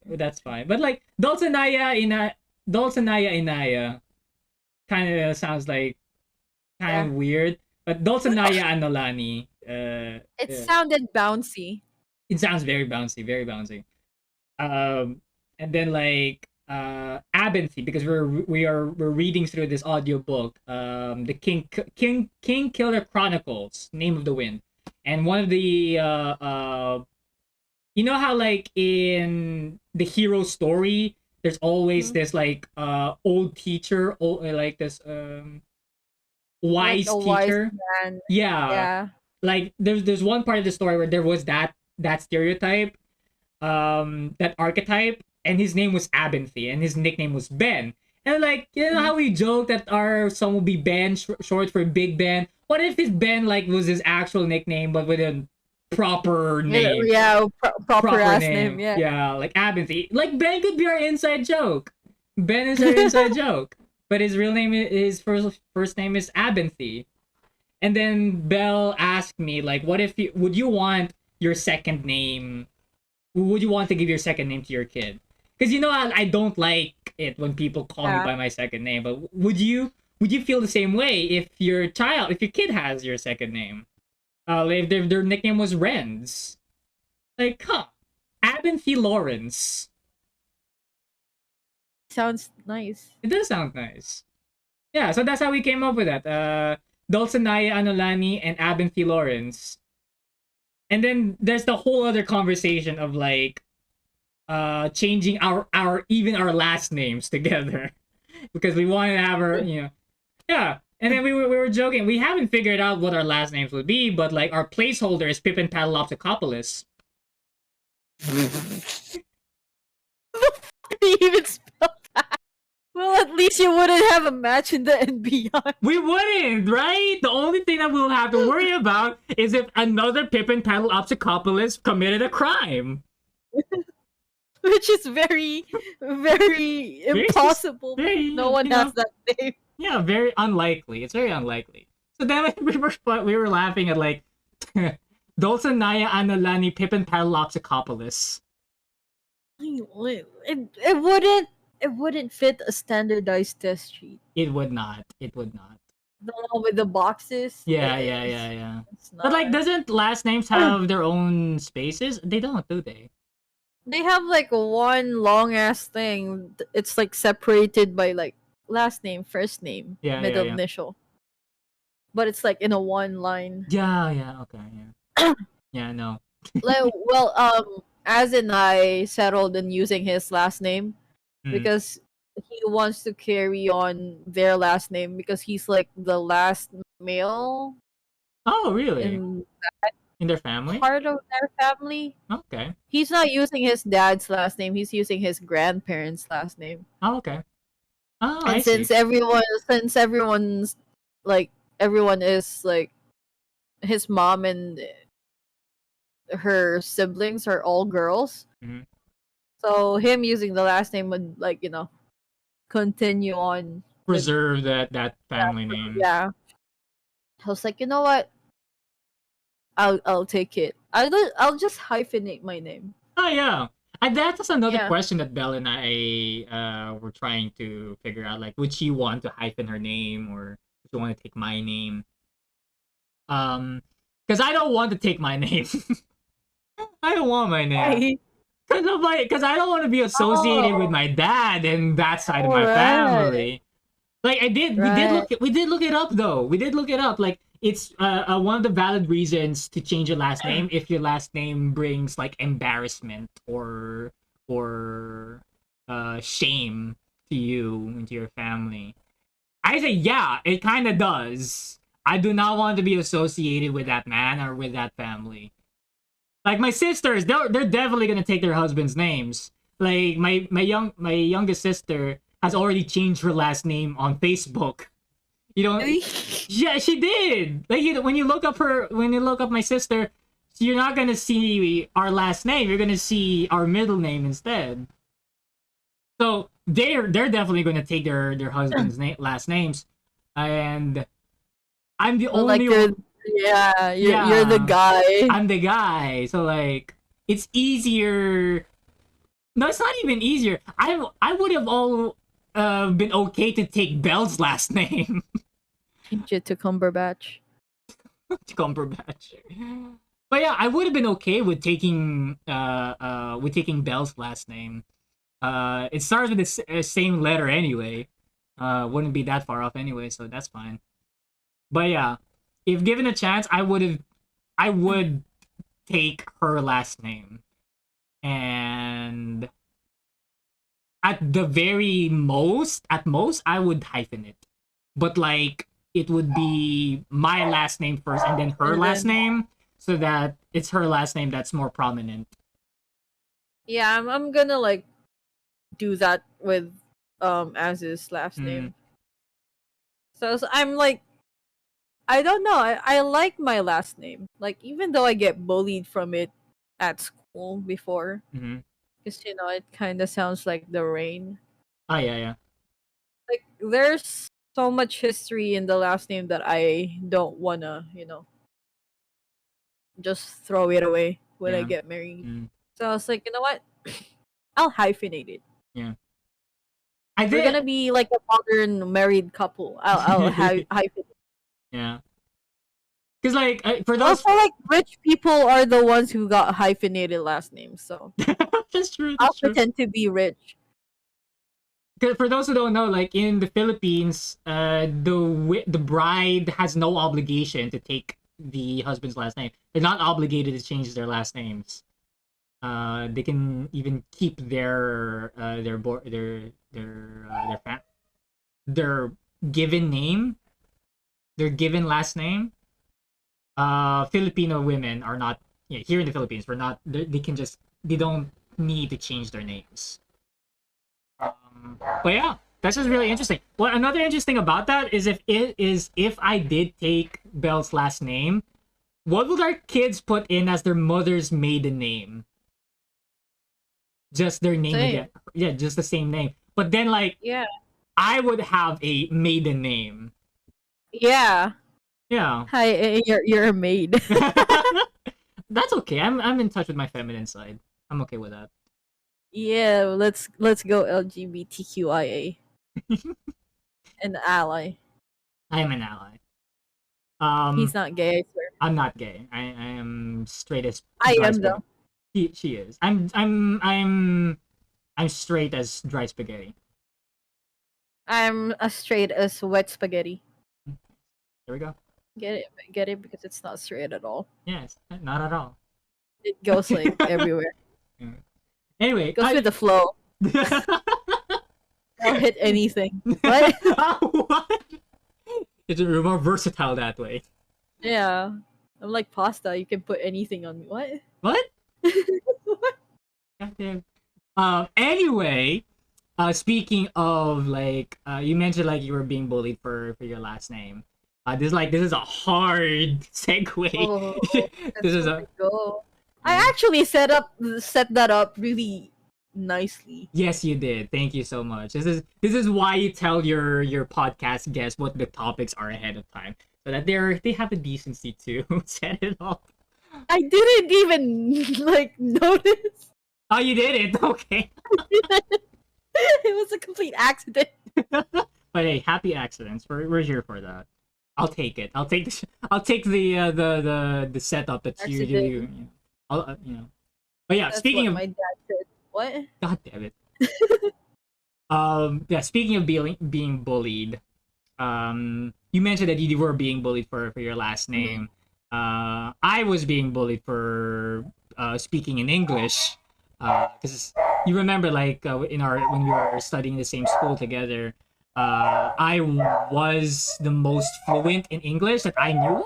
Speaker 1: That's fine. But like Dulcinea Inaya kind of sounds like kind
Speaker 2: Yeah.
Speaker 1: of weird. But Dulcinea Anolani,
Speaker 2: It sounded bouncy.
Speaker 1: it sounds very bouncy, very bouncy. Um, and then like Abinthy, because we're reading through this audiobook, the King Killer Chronicles, Name of the Wind, and one of the you know how like in the hero story there's always
Speaker 2: Mhm.
Speaker 1: this like old teacher, like this
Speaker 2: Like
Speaker 1: wise
Speaker 2: a wise
Speaker 1: teacher.
Speaker 2: man.
Speaker 1: Yeah,
Speaker 2: Yeah.
Speaker 1: like there's one part of the story where there was that stereotype, that archetype, and his name was Abinthy and his nickname was Ben. And like, you know
Speaker 2: Mhm.
Speaker 1: how we joke that our son will be Ben, short for Big Ben. What if his Ben like was his actual nickname but with a proper name?
Speaker 2: Yeah, proper
Speaker 1: Proper
Speaker 2: ass name.
Speaker 1: name.
Speaker 2: Yeah.
Speaker 1: Yeah, like Abinthy. Like Ben could be our inside joke. Ben is our inside joke. But his real name his first name is Abinthy. And then Belle asked me like, what if you would you want your second name, would you want to give your second name to your kid? Because I don't like it when people call me
Speaker 2: Yeah.
Speaker 1: by my second name. But would you feel the same way if your kid has your second name? If their nickname was Renz, like, huh? Abinthy Lawrence.
Speaker 2: Sounds nice.
Speaker 1: It does sound nice. Yeah, so that's how we came up with that. Dulcinea Anolani and Abinthy Lawrence. And then there's the whole other conversation of like changing our even our last names together because we wanted to have our yeah. And then we were joking, we haven't figured out what our last names would be, but like our placeholder is Pippin Patalopsicopoulos.
Speaker 2: You even spell. Well, at least you wouldn't have a match in the and beyond.
Speaker 1: We wouldn't, right? The only thing that we'll have to worry about is if another Pippin Patalopsicopoulos committed a crime.
Speaker 2: Which is very, very
Speaker 1: Very,
Speaker 2: impossible
Speaker 1: very,
Speaker 2: because no one has that name.
Speaker 1: yeah, very unlikely. It's very unlikely. So then we were laughing at like Dulcinea Anolani Pippin Patalopsicopoulos.
Speaker 2: It wouldn't fit a standardized test sheet.
Speaker 1: It would not. It would not.
Speaker 2: The one with the boxes.
Speaker 1: Yeah, yeah, yeah, yeah.
Speaker 2: It's
Speaker 1: But like,
Speaker 2: not.
Speaker 1: doesn't last names have their own spaces? They don't, do they?
Speaker 2: They have like one long ass thing. It's like separated by like last name, first name,
Speaker 1: Yeah, yeah,
Speaker 2: middle
Speaker 1: yeah.
Speaker 2: initial. But it's like in a one line.
Speaker 1: Yeah, yeah. Okay, yeah. Yeah, no.
Speaker 2: Like, well, as in I settled in using his last name
Speaker 1: Mm.
Speaker 2: because he wants to carry on their last name because he's like the last male
Speaker 1: Oh, really?
Speaker 2: in
Speaker 1: In their family?
Speaker 2: part of their family.
Speaker 1: Okay.
Speaker 2: He's not using his dad's last name, he's using his grandparents' last name.
Speaker 1: Oh, okay. Oh, I
Speaker 2: And
Speaker 1: see.
Speaker 2: since everyone's like everyone is like his mom and her siblings are all girls.
Speaker 1: Mhm.
Speaker 2: So him using the last name would like continue on with
Speaker 1: Preserve that family name.
Speaker 2: yeah. I was like, you know what? I'll take it. I'll just hyphenate my name.
Speaker 1: Oh yeah. And that's another
Speaker 2: Yeah.
Speaker 1: question that Belle and I were trying to figure out. Like, would she want to hyphen her name, or would she want to take my name? Because I don't want to take my name. I don't want my name.
Speaker 2: Right.
Speaker 1: Because I don't want to be associated with
Speaker 2: Oh,
Speaker 1: my dad and that side of
Speaker 2: all
Speaker 1: my
Speaker 2: right.
Speaker 1: family. Like
Speaker 2: Right.
Speaker 1: we did look it up though. We did look it up. Like it's one of the valid reasons to change your last name if your last name brings like embarrassment or shame to you and to your family. I say yeah, it kind of does. I do not want to be associated with that man or with that family. Like my sisters, they're definitely gonna take their husbands' names. Like my youngest sister has already changed her last name on Facebook. You know,
Speaker 2: Really?
Speaker 1: yeah, she did. Like when you look up my sister, you're not gonna see our last name. You're gonna see our middle name instead. So they're definitely gonna take their husbands' last names, and I'm the
Speaker 2: Well, like
Speaker 1: only one.
Speaker 2: you're the
Speaker 1: Yeah,
Speaker 2: guy.
Speaker 1: I'm the guy. So like it's easier. No, it's not even easier. I would have all been okay to take Belle's last name.
Speaker 2: Change it to Cumberbatch.
Speaker 1: Cumberbatch. But yeah, I would have been okay with taking Belle's last name. It starts with the same letter anyway. Wouldn't be that far off anyway, so that's fine. But yeah, if given a chance, I would take her last name. And at most, I would hyphen it. But like, it would be my last name first and then her
Speaker 2: And
Speaker 1: last
Speaker 2: then
Speaker 1: name, so that it's her last name that's more prominent.
Speaker 2: yeah, I'm gonna like do that with as his last
Speaker 1: Mm,
Speaker 2: name. So I'm like I don't know. I like my last name. Like even though I get bullied from it at school before,
Speaker 1: mm-hmm.
Speaker 2: because it kind of sounds like the rain.
Speaker 1: Oh yeah, yeah,
Speaker 2: Like there's so much history in the last name that I don't wanna just throw it away when I
Speaker 1: yeah,
Speaker 2: get married.
Speaker 1: mm,
Speaker 2: So I was like, you know what? I'll hyphenate it.
Speaker 1: yeah. I
Speaker 2: We're
Speaker 1: did.
Speaker 2: gonna be like a modern married couple. I'll hyphenate.
Speaker 1: Yeah, because like for those,
Speaker 2: Also, like rich people are the ones who got hyphenated last names. So
Speaker 1: that's true.
Speaker 2: I'll
Speaker 1: That's true.
Speaker 2: pretend to be rich.
Speaker 1: 'Cause for those who don't know, like in the Philippines, the bride has no obligation to take the husband's last name. They're not obligated to change their last names. They can even keep their given name, their given last name. Filipino women are not, yeah, here in the Philippines. We're not. They don't need to change their names. But yeah, that's just really interesting. Well, another interesting about that is if I did take Belle's last name, what would our kids put in as their mother's maiden name? Just their name
Speaker 2: Same.
Speaker 1: again. Yeah, just the same name. But then like
Speaker 2: Yeah.
Speaker 1: I would have a maiden name.
Speaker 2: Yeah.
Speaker 1: Yeah.
Speaker 2: Hi, you're a maid.
Speaker 1: That's okay. I'm in touch with my feminine side. I'm okay with that.
Speaker 2: Yeah, let's go LGBTQIA. An ally.
Speaker 1: I am an ally.
Speaker 2: He's not gay, I swear.
Speaker 1: I'm not gay. I am straight as
Speaker 2: I
Speaker 1: dry
Speaker 2: am
Speaker 1: spaghetti.
Speaker 2: though.
Speaker 1: She is. I'm straight as dry spaghetti.
Speaker 2: I'm as straight as wet spaghetti.
Speaker 1: There we go.
Speaker 2: Get it because it's not straight at all.
Speaker 1: Yes, not at all.
Speaker 2: It goes like everywhere.
Speaker 1: Yeah. Anyway,
Speaker 2: Goes with the flow. I'll hit anything. What?
Speaker 1: What? It's more versatile that way.
Speaker 2: Yeah. I'm like pasta. You can put anything on me. What?
Speaker 1: What?
Speaker 2: What?
Speaker 1: Goddamn. Anyway, speaking of like, you mentioned like you were being bullied for your last name. This is a hard segue.
Speaker 2: Oh,
Speaker 1: This
Speaker 2: that's
Speaker 1: is
Speaker 2: where
Speaker 1: a
Speaker 2: we go. I actually set that up really nicely.
Speaker 1: Yes, you did. Thank you so much. This is why you tell your podcast guests what the topics are ahead of time, so that they have the decency to set it up.
Speaker 2: I didn't even like notice.
Speaker 1: Oh, you did it. Okay.
Speaker 2: It was a complete accident.
Speaker 1: But hey, happy accidents. We're here for that. I'll take it. I'll take the setup that you
Speaker 2: Accident.
Speaker 1: know. But yeah,
Speaker 2: That's
Speaker 1: speaking
Speaker 2: what
Speaker 1: of,
Speaker 2: my dad said. What?
Speaker 1: god damn it. Yeah, speaking of being bullied, you mentioned that you were being bullied for your last
Speaker 2: Mhm.
Speaker 1: name. I was being bullied for speaking in English, because you remember, like, in our when we were studying the same school together, I was the most fluent in English that I knew of.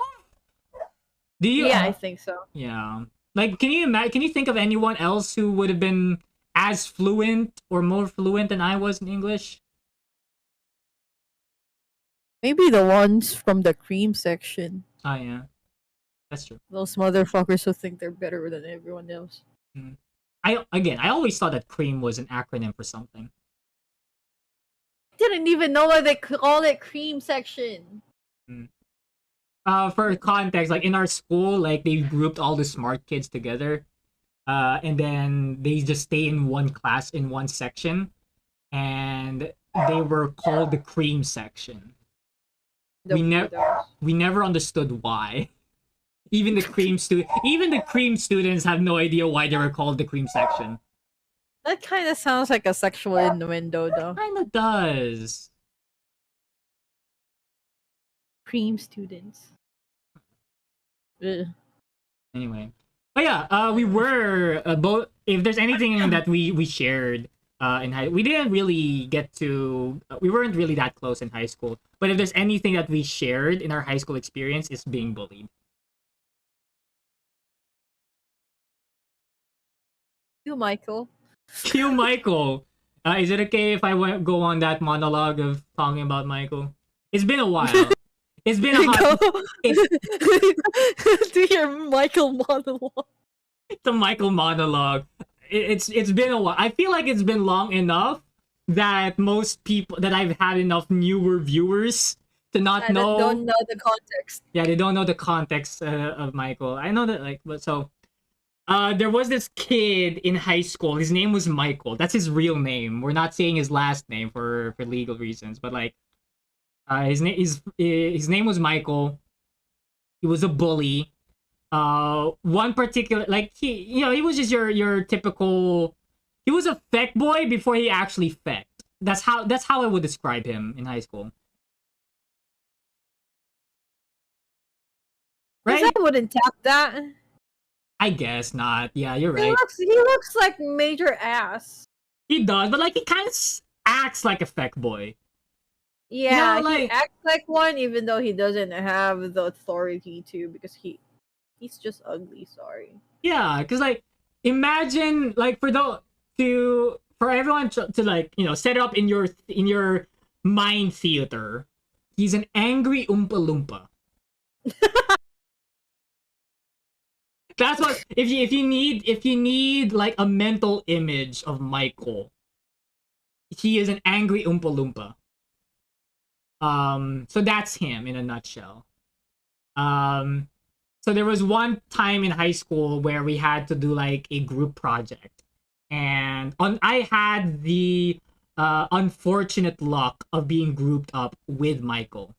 Speaker 1: Do you?
Speaker 2: Yeah, I think so.
Speaker 1: Yeah. Like, can you imagine? Can you think of anyone else who would have been as fluent or more fluent than I was in English?
Speaker 2: Maybe the ones from the cream section.
Speaker 1: Oh yeah, that's true.
Speaker 2: Those motherfuckers who think they're better than everyone else.
Speaker 1: Mm. I always thought that cream was an acronym for something.
Speaker 2: Didn't even know why they call it cream section.
Speaker 1: Mm. For context, like in our school, like they grouped all the smart kids together, and then they just stay in one class in one section, and they were called the cream section.
Speaker 2: The weirdos.
Speaker 1: We never understood why. Even the cream students have no idea why they were called the cream section.
Speaker 2: That kind of sounds like a sexual innuendo, though.
Speaker 1: Kinda does.
Speaker 2: Cream students. Ugh.
Speaker 1: Anyway, but yeah, we were both. If there's anything that we shared in high, we didn't really get to. We weren't really that close in high school. But if there's anything that we shared in our high school experience, is being bullied.
Speaker 2: You, Michael.
Speaker 1: Cue Michael. Is it okay if I go on that monologue of talking about Michael? It's been a while. It's been a hot.
Speaker 2: Go.
Speaker 1: It's
Speaker 2: Do your Michael monologue.
Speaker 1: it's a Michael monologue. It's been a while. I feel like it's been long enough that most people that I've had enough newer viewers to not
Speaker 2: Yeah, that
Speaker 1: know.
Speaker 2: don't know the context.
Speaker 1: Yeah, they don't know the context of Michael. I know that, like, but so there was this kid in high school. His name was Michael. That's his real name. We're not saying his last name for legal reasons, but like, his name was Michael. He was a bully. One particular, like, he was just your typical. He was a feck boy before he actually fecked. That's how I would describe him in high school.
Speaker 2: Because I
Speaker 1: Right?
Speaker 2: wouldn't tap that.
Speaker 1: I guess not. Yeah, you're
Speaker 2: He
Speaker 1: right.
Speaker 2: looks like major ass.
Speaker 1: He does, but like he kind of acts like a feck boy.
Speaker 2: Yeah,
Speaker 1: No,
Speaker 2: he
Speaker 1: like,
Speaker 2: acts like one even though he doesn't have the authority to because he's just ugly, sorry.
Speaker 1: yeah, because like, imagine, like, for everyone to like, set it up in your mind theater. He's an angry Oompa Loompa. That's what, if you need like a mental image of Michael, he is an angry Oompa Loompa. So that's him in a nutshell. Um, so there was one time in high school where we had to do like a group project, and I had the unfortunate luck of being grouped up with Michael.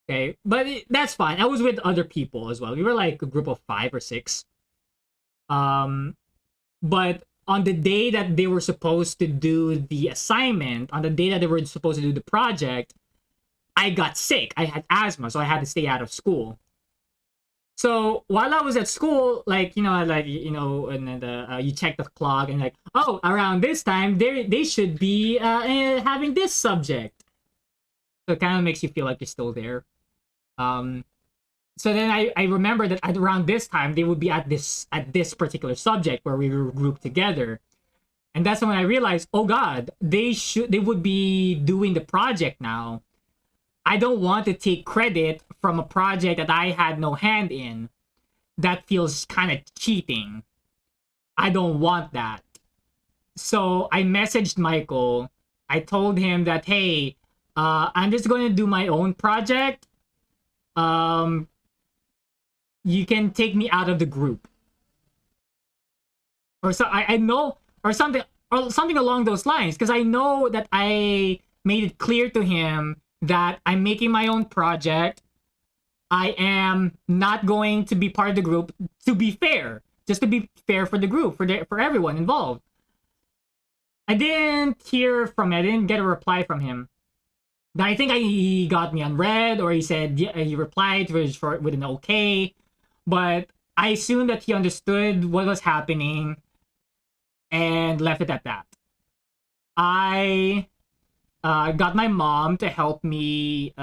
Speaker 1: Okay, but that's fine. I was with other people as well. We were like a group of 5 or 6. Um, but on the day that they were supposed to do the assignment, on the day that they were supposed to do the project, I got sick. I had asthma, so I had to stay out of school. So while I was at school, like, and then you check the clock and like, oh, around this time they should be having this subject. So it kind of makes you feel like you're still there. Um, so then I remember that at around this time they would be at this particular subject where we were grouped together, and that's when I realized, oh God, they would be doing the project now. I don't want to take credit from a project that I had no hand in. That feels kind of cheating. I don't want that. So I messaged Michael. I told him that, hey, I'm just going to do my own project. Um, you can take me out of the group, or so I know, or something along those lines, because I know that I made it clear to him that I'm making my own project. I am not going to be part of the group. To be fair, just to be fair for the group, for everyone involved. I didn't hear from him. I didn't get a reply from him. I think he got me on red, or he said, yeah, he replied with an okay. But I assumed that he understood what was happening and left it at that. I got my mom to help me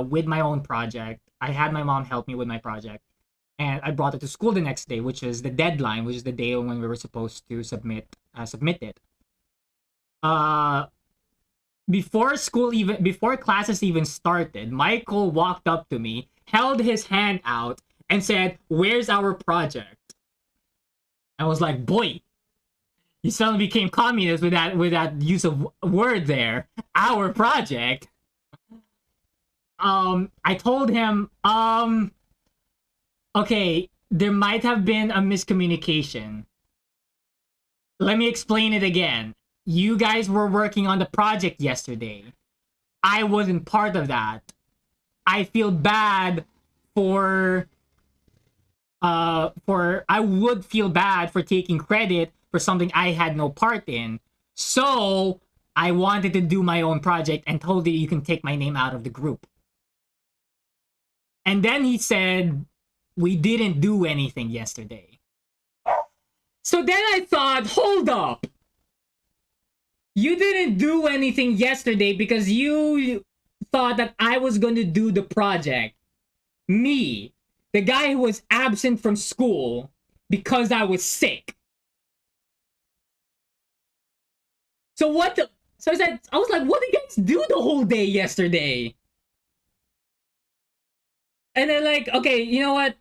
Speaker 1: with my own project. I had my mom help me with my project, and I brought it to school the next day, which is the deadline, which is the day when we were supposed to submit it. Uh, before classes even started, Michael walked up to me, held his hand out, and said, "Where's our project?" I was like, "Boy, you suddenly became communist with that use of word there. Our project." I told him, okay, there might have been a miscommunication. Let me explain it again. You guys were working on the project yesterday. I wasn't part of that. I feel bad for I would feel bad for taking credit for something I had no part in. So I wanted to do my own project and told you can take my name out of the group. And then he said, we didn't do anything yesterday. So then I thought, hold up. You didn't do anything yesterday because you thought that I was going to do the project. Me, the guy who was absent from school because I was sick. So what the... So I was like, what did you guys do the whole day yesterday? And then like, okay, you know what?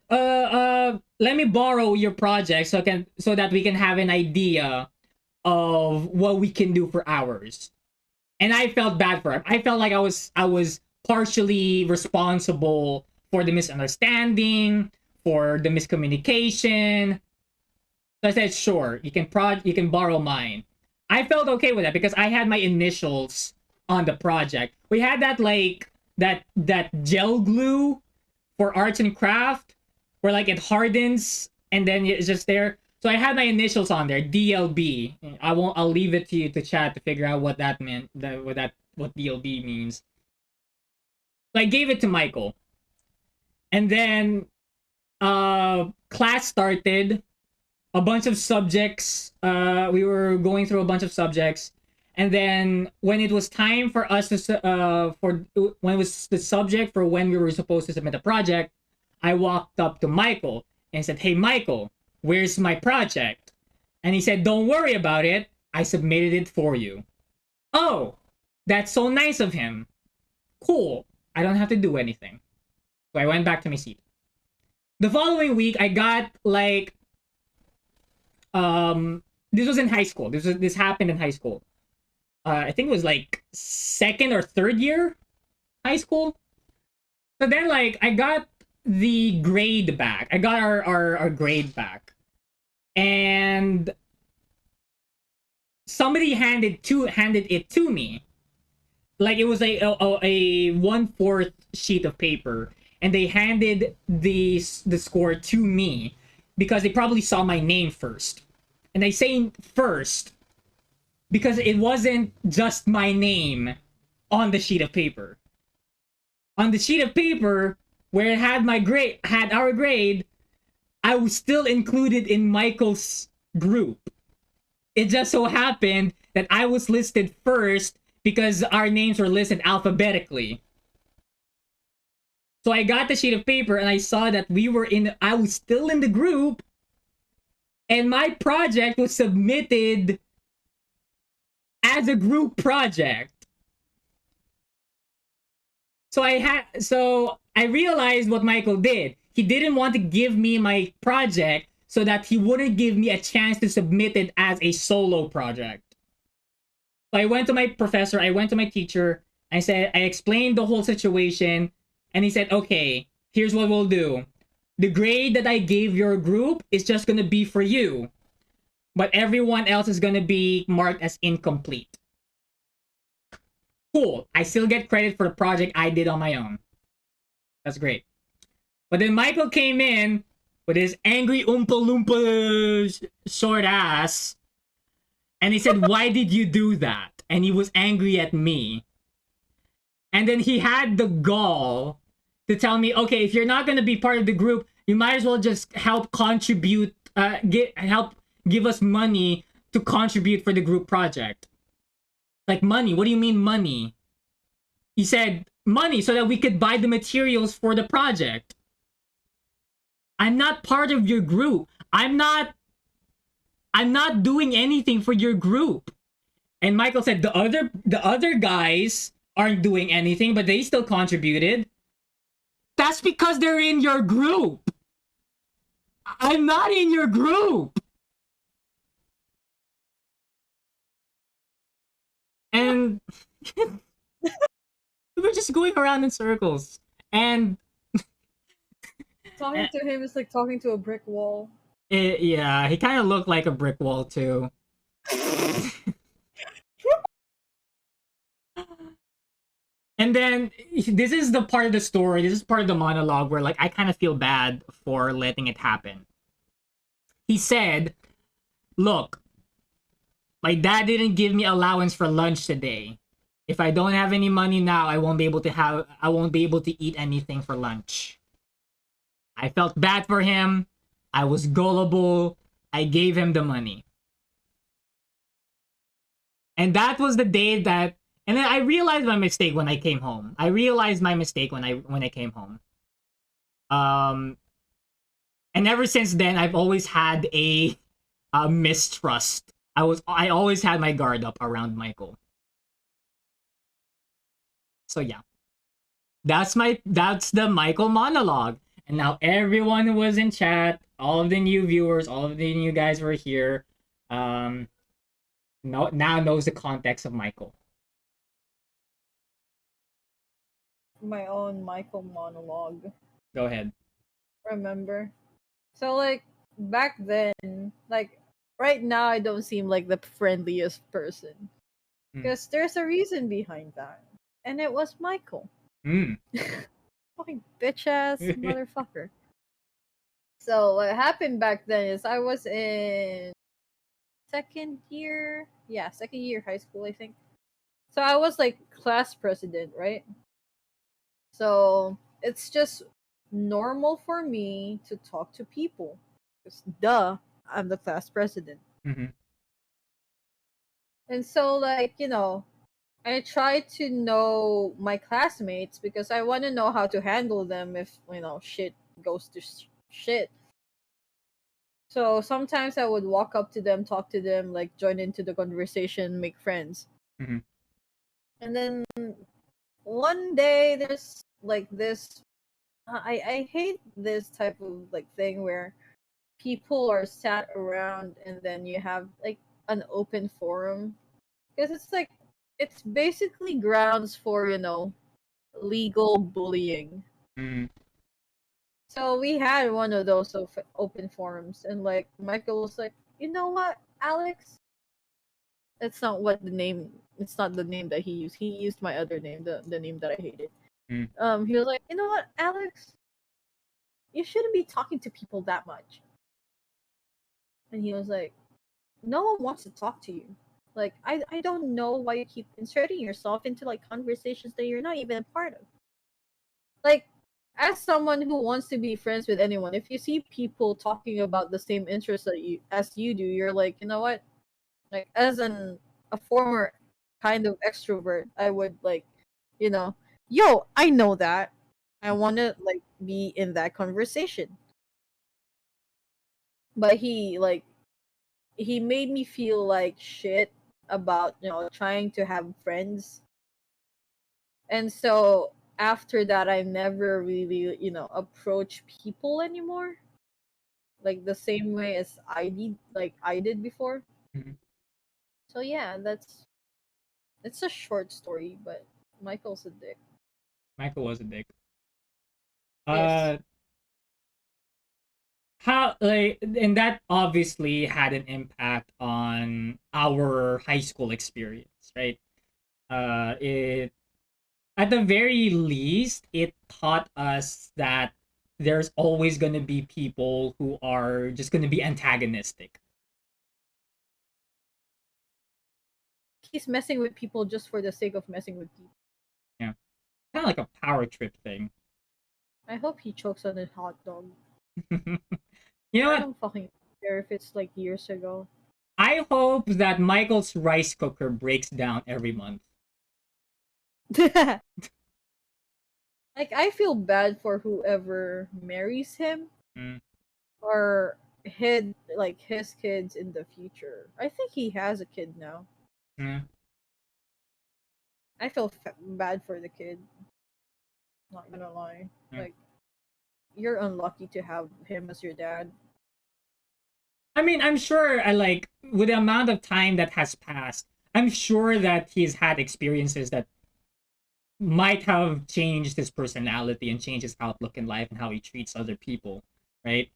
Speaker 1: Let me borrow your project so that we can have an idea of what we can do for ours. And I felt bad for him. I felt like I was partially responsible for the misunderstanding, for the miscommunication. So I said, sure, you can borrow mine. I felt okay with that because I had my initials on the project. We had that like that gel glue for arts and craft where like it hardens and then it's just there. So I had my initials on there, DLB. I'll leave it to you to chat to figure out what that meant, what DLB means. So I gave it to Michael. And then class started. A bunch of subjects. We were going through a bunch of subjects. And then when it was time for us to when it was the subject for when we were supposed to submit a project, I walked up to Michael and said, "Hey Michael, where's my project?" And he said, "Don't worry about it. I submitted it for you." Oh, that's so nice of him. Cool. I don't have to do anything. So I went back to my seat. The following week, I got like, this was in high school. This happened in high school. I think it was like second or third year high school. So then like I got the grade back. I got our grade back. And somebody handed it to me. Like it was a 1/4 sheet of paper. And they handed the score to me because they probably saw my name first. And I say first because it wasn't just my name on the sheet of paper. On the sheet of paper where it had our grade, I was still included in Michael's group. It just so happened that I was listed first because our names were listed alphabetically. So I got the sheet of paper and I saw that I was still in the group and my project was submitted as a group project. So I realized what Michael did. He didn't want to give me my project so that he wouldn't give me a chance to submit it as a solo project. I went to my professor, I went to my teacher, I explained the whole situation, and he said, okay, here's what we'll do. The grade that I gave your group is just gonna be for you, but everyone else is gonna be marked as incomplete. Cool. I still get credit for the project I did on my own. That's great. But then Michael came in with his angry Oompa Loompa short ass, and he said, why did you do that? And he was angry at me. And then he had the gall to tell me, okay, if you're not going to be part of the group, you might as well just help contribute, help give us money to contribute for the group project. Like, money? What do you mean money? He said, money so that we could buy the materials for the project. I'm not part of your group. I'm not doing anything for your group. And Michael said the other guys aren't doing anything, but they still contributed. That's because they're in your group. I'm not in your group. And we're just going around in circles. And
Speaker 2: Talking to him is like talking to a brick wall.
Speaker 1: yeah, he kind of looked like a brick wall too. And then this is the part of the story, this is part of the monologue where like I kind of feel bad for letting it happen. He said, look, my dad didn't give me allowance for lunch today. If I don't have any money now, I won't be able to eat anything for lunch. I felt bad for him. I was gullible. I gave him the money. And that was the day that, and then I realized my mistake when I came home. I realized my mistake when I came home. Um and ever since then I've always had a mistrust. I always had my guard up around Michael. So yeah. That's the Michael monologue. And now everyone who was in chat, all of the new viewers, all of the new guys were here, um now knows the context of Michael.
Speaker 2: My own Michael monologue.
Speaker 1: Go ahead.
Speaker 2: Remember? So like back then, like right now, I don't seem like the friendliest person
Speaker 1: Mm.
Speaker 2: because there's a reason behind that, and it was Michael,
Speaker 1: Mm.
Speaker 2: fucking bitch ass motherfucker. So what happened back then is I was in second year, yeah, second year high school, I think. So I was like class president, right? So it's just normal for me to talk to people. 'Cause duh, I'm the class president.
Speaker 1: Mm-hmm.
Speaker 2: And so, like, I try to know my classmates because I want to know how to handle them if, shit goes to shit. So sometimes I would walk up to them, talk to them, like, join into the conversation, make friends.
Speaker 1: Mm-hmm.
Speaker 2: And then one day there's like this. I hate this type of like thing where people are sat around and then you have like an open forum because it's like it's basically grounds for legal bullying.
Speaker 1: Mm-hmm.
Speaker 2: So we had one of those open forums, and like Michael was like, you know what, Alex? That's not what the name. It's not the name that he used. He used my other name, the name that I hated.
Speaker 1: Mm-hmm.
Speaker 2: He was like, you know what, Alex? You shouldn't be talking to people that much. And he was like, no one wants to talk to you. Like, I don't know why you keep inserting yourself into like conversations that you're not even a part of. Like, as someone who wants to be friends with anyone, if you see people talking about the same interests that you as you do, you're like, you know what? Like, as a former kind of extrovert, I would like, you know, yo, I know that. I want to like be in that conversation. But he made me feel like shit about trying to have friends, and so after that I never really approach people anymore like the same way as I did before.
Speaker 1: Mm-hmm.
Speaker 2: So yeah, It's a short story, but Michael's a dick.
Speaker 1: Michael was a dick.
Speaker 2: Yes.
Speaker 1: Uh, how like, and that obviously had an impact on our high school experience, right? It at the very least, it taught us that there's always going to be people who are just going to be antagonistic.
Speaker 2: He's messing with people just for the sake of messing with people.
Speaker 1: Yeah, kind of like a power trip thing.
Speaker 2: I hope he chokes on a hot dog.
Speaker 1: You know
Speaker 2: I
Speaker 1: what?
Speaker 2: don't fucking care if it's like years ago.
Speaker 1: I hope that Michael's rice cooker breaks down every month.
Speaker 2: Like, I feel bad for whoever marries him
Speaker 1: Mm,
Speaker 2: or his kids in the future. I think he has a kid now.
Speaker 1: mm,
Speaker 2: I feel bad for the kid. Not gonna lie.
Speaker 1: mm.
Speaker 2: Like, you're unlucky to have him as your dad.
Speaker 1: I mean, I'm sure, like, with the amount of time that has passed, I'm sure that he's had experiences that might have changed his personality and changed his outlook in life and how he treats other people, right?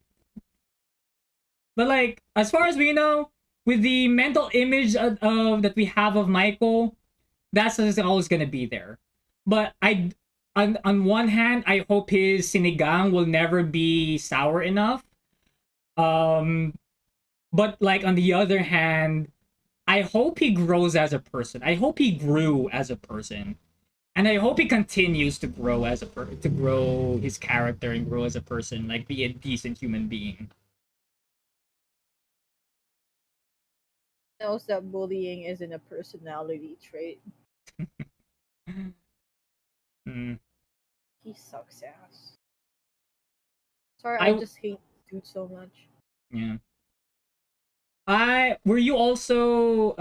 Speaker 1: But like, as far as we know, with the mental image of that we have of Michael, that's just always gonna be there. But on one hand, I hope his sinigang will never be sour enough. Um, but like on the other hand, I hope he grows as a person. I hope he grew as a person, and I hope he continues to grow as to grow his character and grow as a person, like be a decent human being.
Speaker 2: Knows that bullying isn't a personality trait.
Speaker 1: Mm.
Speaker 2: He sucks ass. Sorry, I
Speaker 1: I
Speaker 2: just hate this dude so much.
Speaker 1: Yeah. I were you also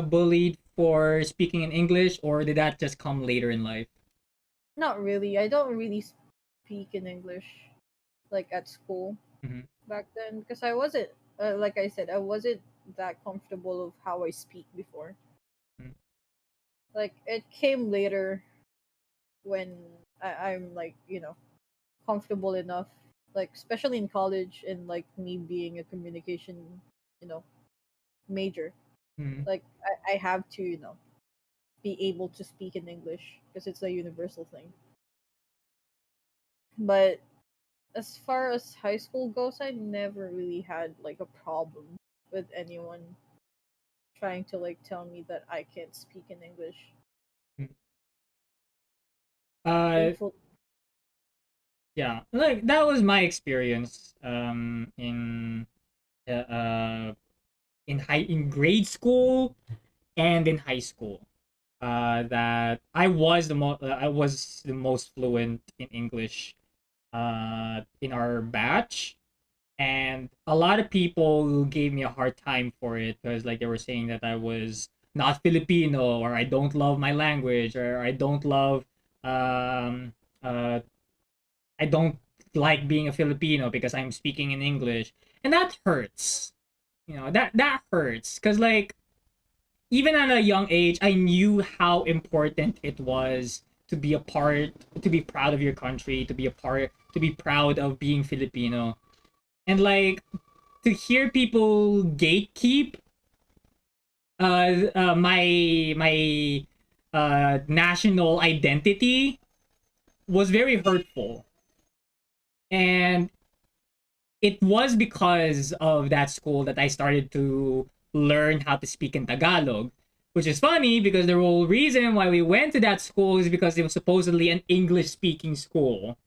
Speaker 1: bullied for speaking in English, or did that just come later in life?
Speaker 2: Not really. I don't really speak in English like at school
Speaker 1: Mm-hmm.
Speaker 2: back then because I wasn't like I said, I wasn't that comfortable of how I speak before. Like it came later when I'm like, comfortable enough, like especially in college and like me being a communication, you know, major.
Speaker 1: Mm-hmm.
Speaker 2: Like I have to, be able to speak in English because it's a universal thing. But as far as high school goes, I never really had like a problem with anyone trying to like tell me that I can't speak in English.
Speaker 1: Uh,
Speaker 2: Thankful.
Speaker 1: yeah, like that was my experience in grade school and in high school. That I was the most fluent in English in our batch, and a lot of people gave me a hard time for it because like they were saying that I was not Filipino, or I don't love my language, or um uh I don't like being a Filipino because I'm speaking in English. And that hurts. That hurts cuz like even at a young age I knew how important it was to be proud of your country, to be proud of being Filipino. And like to hear people gatekeep my national identity was very hurtful. And it was because of that school that I started to learn how to speak in Tagalog, which is funny because the whole reason why we went to that school is because it was supposedly an English speaking school.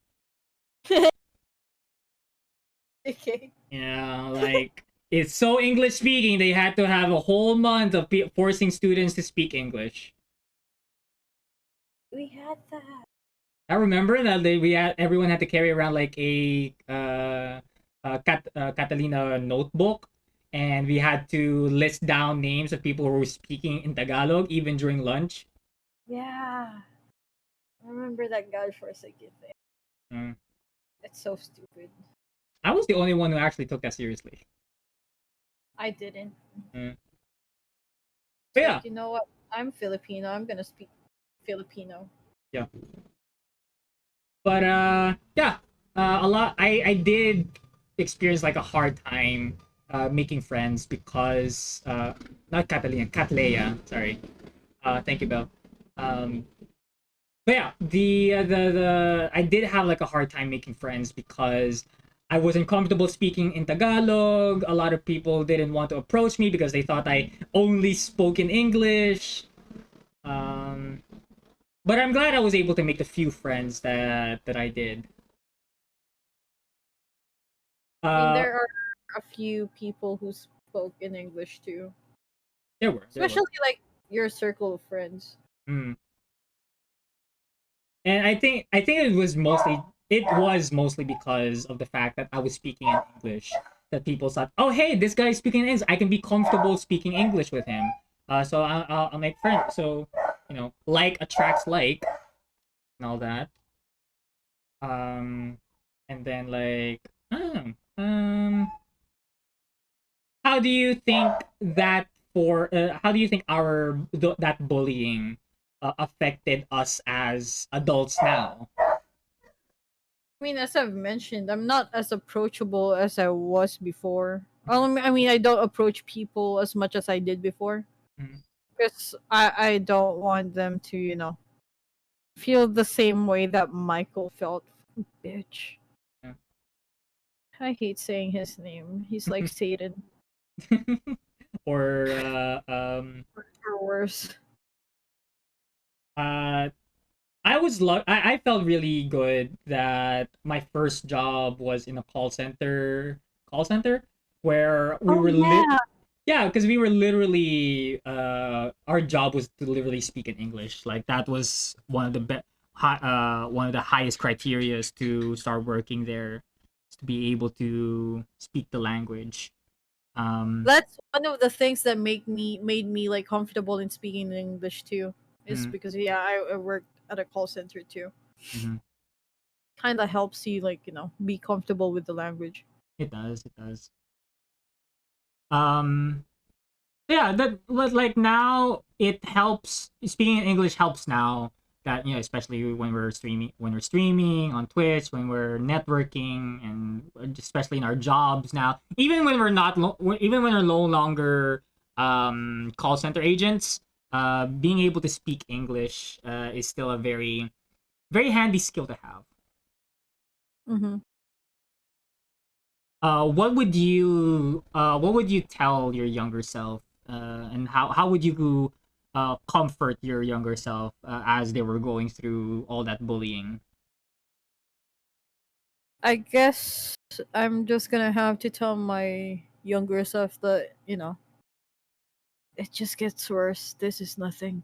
Speaker 2: Okay.
Speaker 1: Yeah, like it's so English speaking, they had to have a whole month of forcing students to speak English.
Speaker 2: We had that.
Speaker 1: I remember that everyone had to carry around like a Catalina notebook, and we had to list down names of people who were speaking in Tagalog even during lunch.
Speaker 2: Yeah. I remember that guy for a second there.
Speaker 1: Mm.
Speaker 2: It's so stupid.
Speaker 1: I was the only one who actually took that seriously.
Speaker 2: I didn't.
Speaker 1: Mm.
Speaker 2: It's
Speaker 1: But yeah,
Speaker 2: like, you know what? I'm Filipino. I'm gonna speak Filipino.
Speaker 1: Yeah. But yeah, a lot. I did experience like a hard time making friends because not Catalina, Catleya. Sorry. Thank you, Bill. Um, but yeah, the I did have like a hard time making friends because I wasn't comfortable speaking in Tagalog. A lot of people didn't want to approach me because they thought I only spoke in English. Um, but I'm glad I was able to make the few friends that I did.
Speaker 2: I mean,
Speaker 1: Uh,
Speaker 2: there are a few people who spoke in English too,
Speaker 1: there were.
Speaker 2: especially like your circle of friends.
Speaker 1: Mm. And I think it was mostly because of the fact that I was speaking in English that people thought, oh hey, this guy's speaking English. I can be comfortable speaking English with him. So I'll make friends. So like attracts like and all that. Um, and then like, how do you think that how do you think that bullying affected us as adults now?
Speaker 2: I mean, as I've mentioned, I'm not as approachable as I was before. I mean, I don't approach people as much as I did before
Speaker 1: Mhm.
Speaker 2: because I don't want them to, feel the same way that Michael felt. Bitch.
Speaker 1: Yeah.
Speaker 2: I hate saying his name. He's like Satan
Speaker 1: Or
Speaker 2: or worse.
Speaker 1: uh I felt really good that my first job was in a call center where we
Speaker 2: Oh
Speaker 1: were
Speaker 2: yeah.
Speaker 1: yeah, because we were literally our job was to literally speak in English. Like that was one of the highest criterias to start working there, is to be able to speak the language. Um
Speaker 2: That's one of the things that made me like comfortable in speaking in English too. Is
Speaker 1: mm,
Speaker 2: because yeah, I worked at a call center too.
Speaker 1: mhm.
Speaker 2: Kind of helps you like be comfortable with the language.
Speaker 1: It does, it does. Um yeah, that but like now it helps speaking in English helps now that especially when we're streaming on Twitch, when we're networking, and especially in our jobs now, even when we're not even when we're no longer call center agents, being able to speak English is still a very very handy skill to have.
Speaker 2: Mm-hmm.
Speaker 1: What would you tell your younger self, and how would you comfort your younger self as they were going through all that bullying?
Speaker 2: I guess I'm just gonna have to tell my younger self that it just gets worse. This is nothing.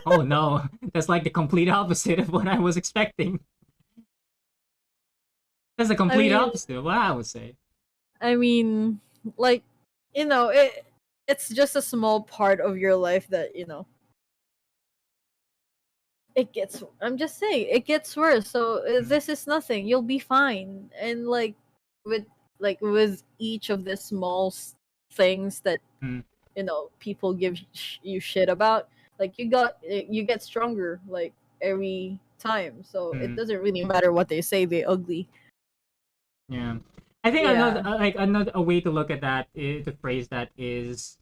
Speaker 1: Oh no, that's like the complete opposite of what I was expecting. That's the
Speaker 2: I
Speaker 1: complete
Speaker 2: mean,
Speaker 1: opposite of what I would say.
Speaker 2: I mean, like, it's just a small part of your life that it gets. I'm just saying it gets worse. So
Speaker 1: Mm,
Speaker 2: this is nothing. You'll be fine. And with with each of the small things that
Speaker 1: mm,
Speaker 2: people give you shit about, like you get stronger like every time. So it
Speaker 1: mm.
Speaker 2: doesn't really matter what they say. They ugly.
Speaker 1: Yeah, I think another
Speaker 2: Yeah.
Speaker 1: another a way to look at that is, to phrase that is,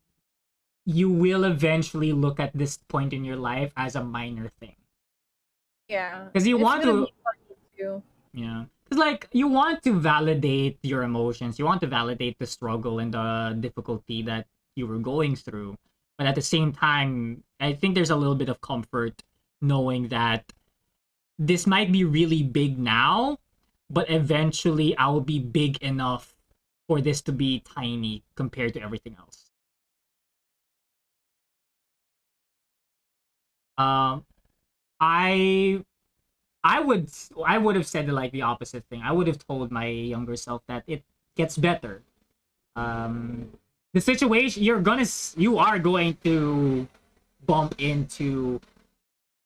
Speaker 1: you will eventually look at this point in your life as a minor thing
Speaker 2: Yeah.
Speaker 1: because you
Speaker 2: It's
Speaker 1: want
Speaker 2: gonna
Speaker 1: to.
Speaker 2: be funny too.
Speaker 1: Yeah. Because, like, you want to validate your emotions. You want to validate the struggle and the difficulty that you were going through. But at the same time, I think there's a little bit of comfort knowing that this might be really big now, but eventually I will be big enough for this to be tiny compared to everything else. Um, I I would I would have said like the opposite thing. I would have told my younger self that it gets better. um the situation you are going to bump into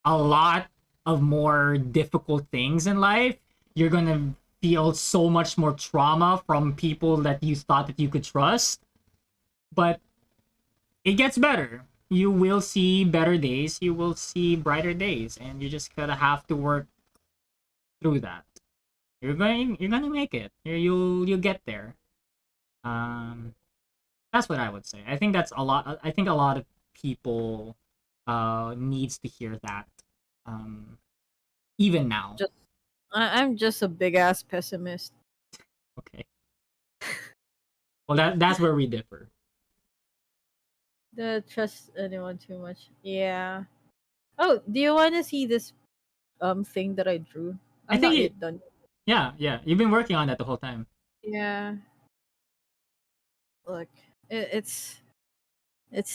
Speaker 1: a lot of more difficult things in life. You're gonna feel so much more trauma from people that you thought that you could trust, but it gets better. you will see better days, you will see brighter days, and you just gotta have to work through that. You're gonna make it. You'll get there. Um, that's what I would say. I think that's a lot. I think a lot of people needs to hear that. Um, even now.
Speaker 2: Just I'm just a big ass pessimist.
Speaker 1: Okay. Well, that's where we differ.
Speaker 2: Don't trust anyone too much. Yeah. Oh, do you want to see this thing that I drew?
Speaker 1: I
Speaker 2: I'm
Speaker 1: think
Speaker 2: not
Speaker 1: it.
Speaker 2: yet done.
Speaker 1: Yeah, yeah. You've been working on that the whole time.
Speaker 2: Yeah. Look, it's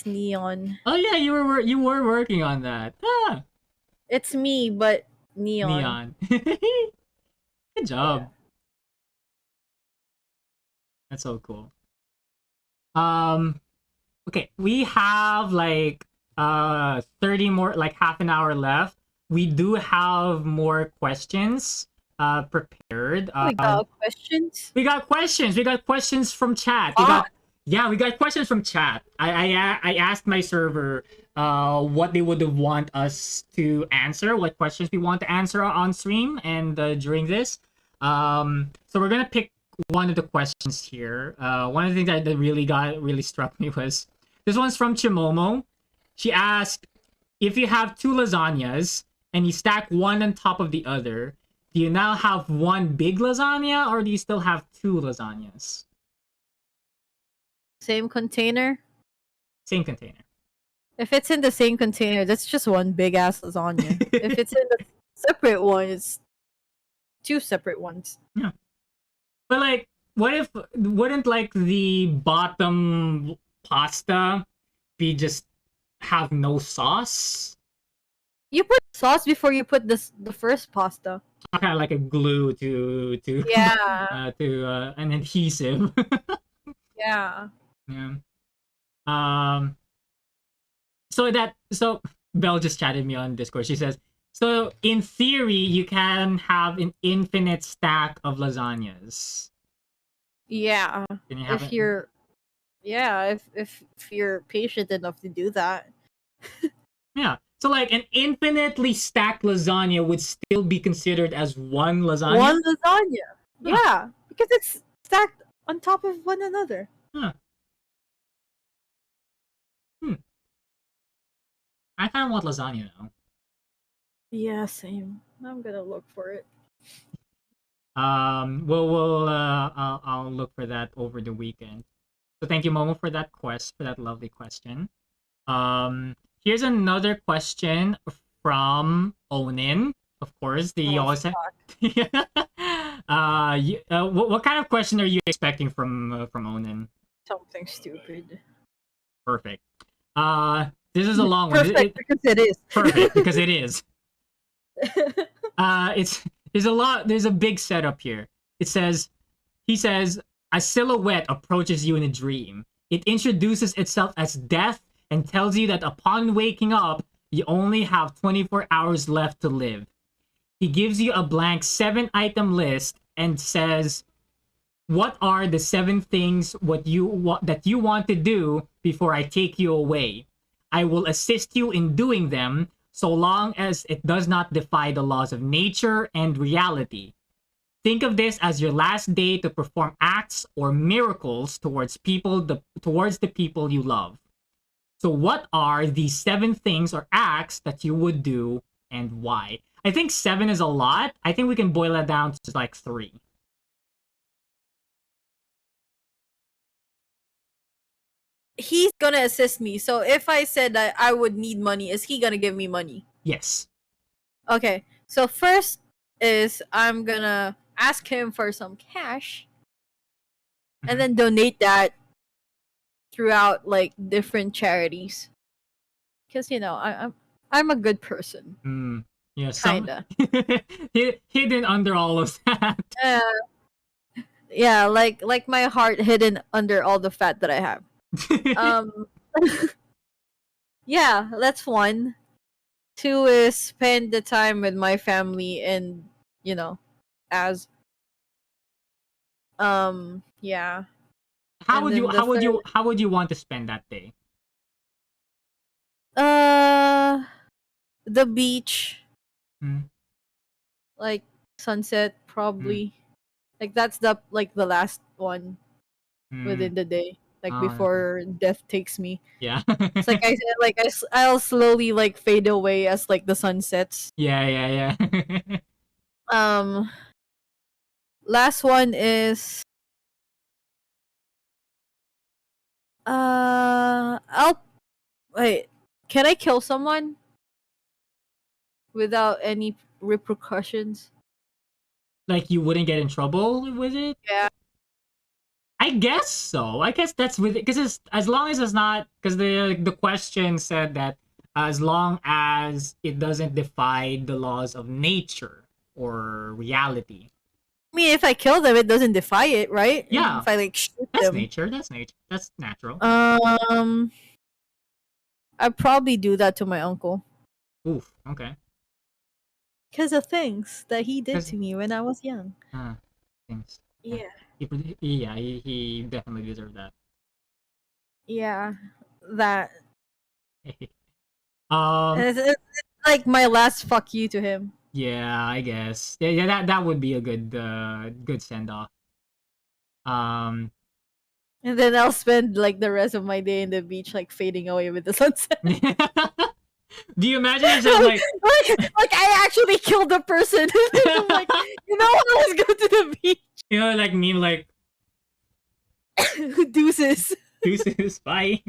Speaker 2: neon.
Speaker 1: Oh yeah, you were working on that. Ah,
Speaker 2: It's me, but neon.
Speaker 1: neon. Good
Speaker 2: Yeah.
Speaker 1: job. That's so cool. Um, okay, we have like 30 more, like half an hour left. We do have more questions prepared.
Speaker 2: We got questions.
Speaker 1: We got questions from chat.
Speaker 2: Ah,
Speaker 1: We got questions from chat. I asked my server what they would want us to answer, what questions we want to answer on stream and during this. So we're gonna pick one of the questions here. One of the things that really struck me was this one's from Chimomo. She asked, if you have two lasagnas and you stack one on top of the other, do you now have one big lasagna or do you still have two lasagnas?
Speaker 2: same container.
Speaker 1: Same container.
Speaker 2: If it's in the same container, that's just one big ass lasagna. If it's in the separate one, it's two separate ones.
Speaker 1: Yeah. But like, what if wouldn't like the bottom pasta be just have no sauce?
Speaker 2: You put sauce before you put the first pasta.
Speaker 1: Kind of like a glue to
Speaker 2: Yeah,
Speaker 1: to an adhesive.
Speaker 2: yeah.
Speaker 1: Yeah. Um. So Belle just chatted me on Discord. She says, so in theory, you can have an infinite stack of lasagnas.
Speaker 2: Yeah.
Speaker 1: Can you have
Speaker 2: If
Speaker 1: it?
Speaker 2: you're yeah, if you're patient enough to do that.
Speaker 1: Yeah. So like an infinitely stacked lasagna would still be considered as one lasagna.
Speaker 2: One lasagna.
Speaker 1: Huh.
Speaker 2: Yeah, because it's stacked on top of one another.
Speaker 1: Huh. Hmm. I kind of want lasagna now.
Speaker 2: Yeah, same. I'm gonna look for it.
Speaker 1: I'll look for that over the weekend. So thank you, Momo, for that lovely question. Here's another question from Onin. Of course, the
Speaker 2: Oh,
Speaker 1: always.
Speaker 2: fuck.
Speaker 1: What kind of question are you expecting from Onin?
Speaker 2: Something stupid.
Speaker 1: Perfect. This is a long one.
Speaker 2: Perfect because it is.
Speaker 1: Perfect because it is. It's there's a lot. There's a big setup here. He says, a silhouette approaches you in a dream. It introduces itself as death and tells you that upon waking up, you only have 24 hours left to live. He gives you a blank 7-item list and says, what are the 7 things that you want to do before I take you away? I will assist you in doing them so long as it does not defy the laws of nature and reality. Think of this as your last day to perform acts or miracles towards the people you love. So what are the 7 things or acts that you would do and why? I think 7 is a lot. I think we can boil it down to like 3.
Speaker 2: He's gonna assist me. So if I said that I would need money, is he gonna give me money?
Speaker 1: Yes.
Speaker 2: Okay. So first is I'm gonna ask him for some cash and then donate that throughout like different charities. Cause I'm a good person.
Speaker 1: Yeah,
Speaker 2: Kinda.
Speaker 1: hidden under all of that.
Speaker 2: Yeah, like my heart hidden under all the fat that I have. Um yeah, that's one. Two is spend the time with my family and you know, as yeah.
Speaker 1: how
Speaker 2: And
Speaker 1: would you
Speaker 2: then the third
Speaker 1: how would you want to spend that day?
Speaker 2: Uh, the beach,
Speaker 1: Mm,
Speaker 2: like sunset,
Speaker 1: mm,
Speaker 2: probably. Like that's the last one
Speaker 1: mm.
Speaker 2: within the day, like
Speaker 1: Oh, okay.
Speaker 2: before death takes me.
Speaker 1: Yeah.
Speaker 2: It's like I said, like I'll slowly like fade away as like the sun sets.
Speaker 1: Yeah, yeah, yeah.
Speaker 2: Um, last one is I'll wait. Can I kill someone without any repercussions?
Speaker 1: Like you wouldn't get in trouble with it?
Speaker 2: Yeah.
Speaker 1: I guess so. I guess that's with it because it's as long as it's not because the question said that as long as it doesn't defy the laws of nature or reality.
Speaker 2: I mean, if I kill them, it doesn't defy it, right?
Speaker 1: Yeah,
Speaker 2: If I like shoot
Speaker 1: that's
Speaker 2: them,
Speaker 1: nature. That's nature. That's natural.
Speaker 2: um, I'd probably do that to my uncle
Speaker 1: Oof. Okay.
Speaker 2: because of things that he did
Speaker 1: Because
Speaker 2: to me when I was young.
Speaker 1: things. Yeah.
Speaker 2: Yeah,
Speaker 1: He definitely deserved that.
Speaker 2: yeah, that
Speaker 1: um.
Speaker 2: it's like my last fuck you to him.
Speaker 1: Yeah. I guess. Yeah. Yeah. That would be a good send off. Um.
Speaker 2: And then I'll spend like the rest of my day in the beach, like fading away with the sunset.
Speaker 1: Do you imagine yourself like
Speaker 2: like I actually killed the person. I'm like, you know what? Let's go to the beach.
Speaker 1: like meme like
Speaker 2: Deuces.
Speaker 1: deuces bye.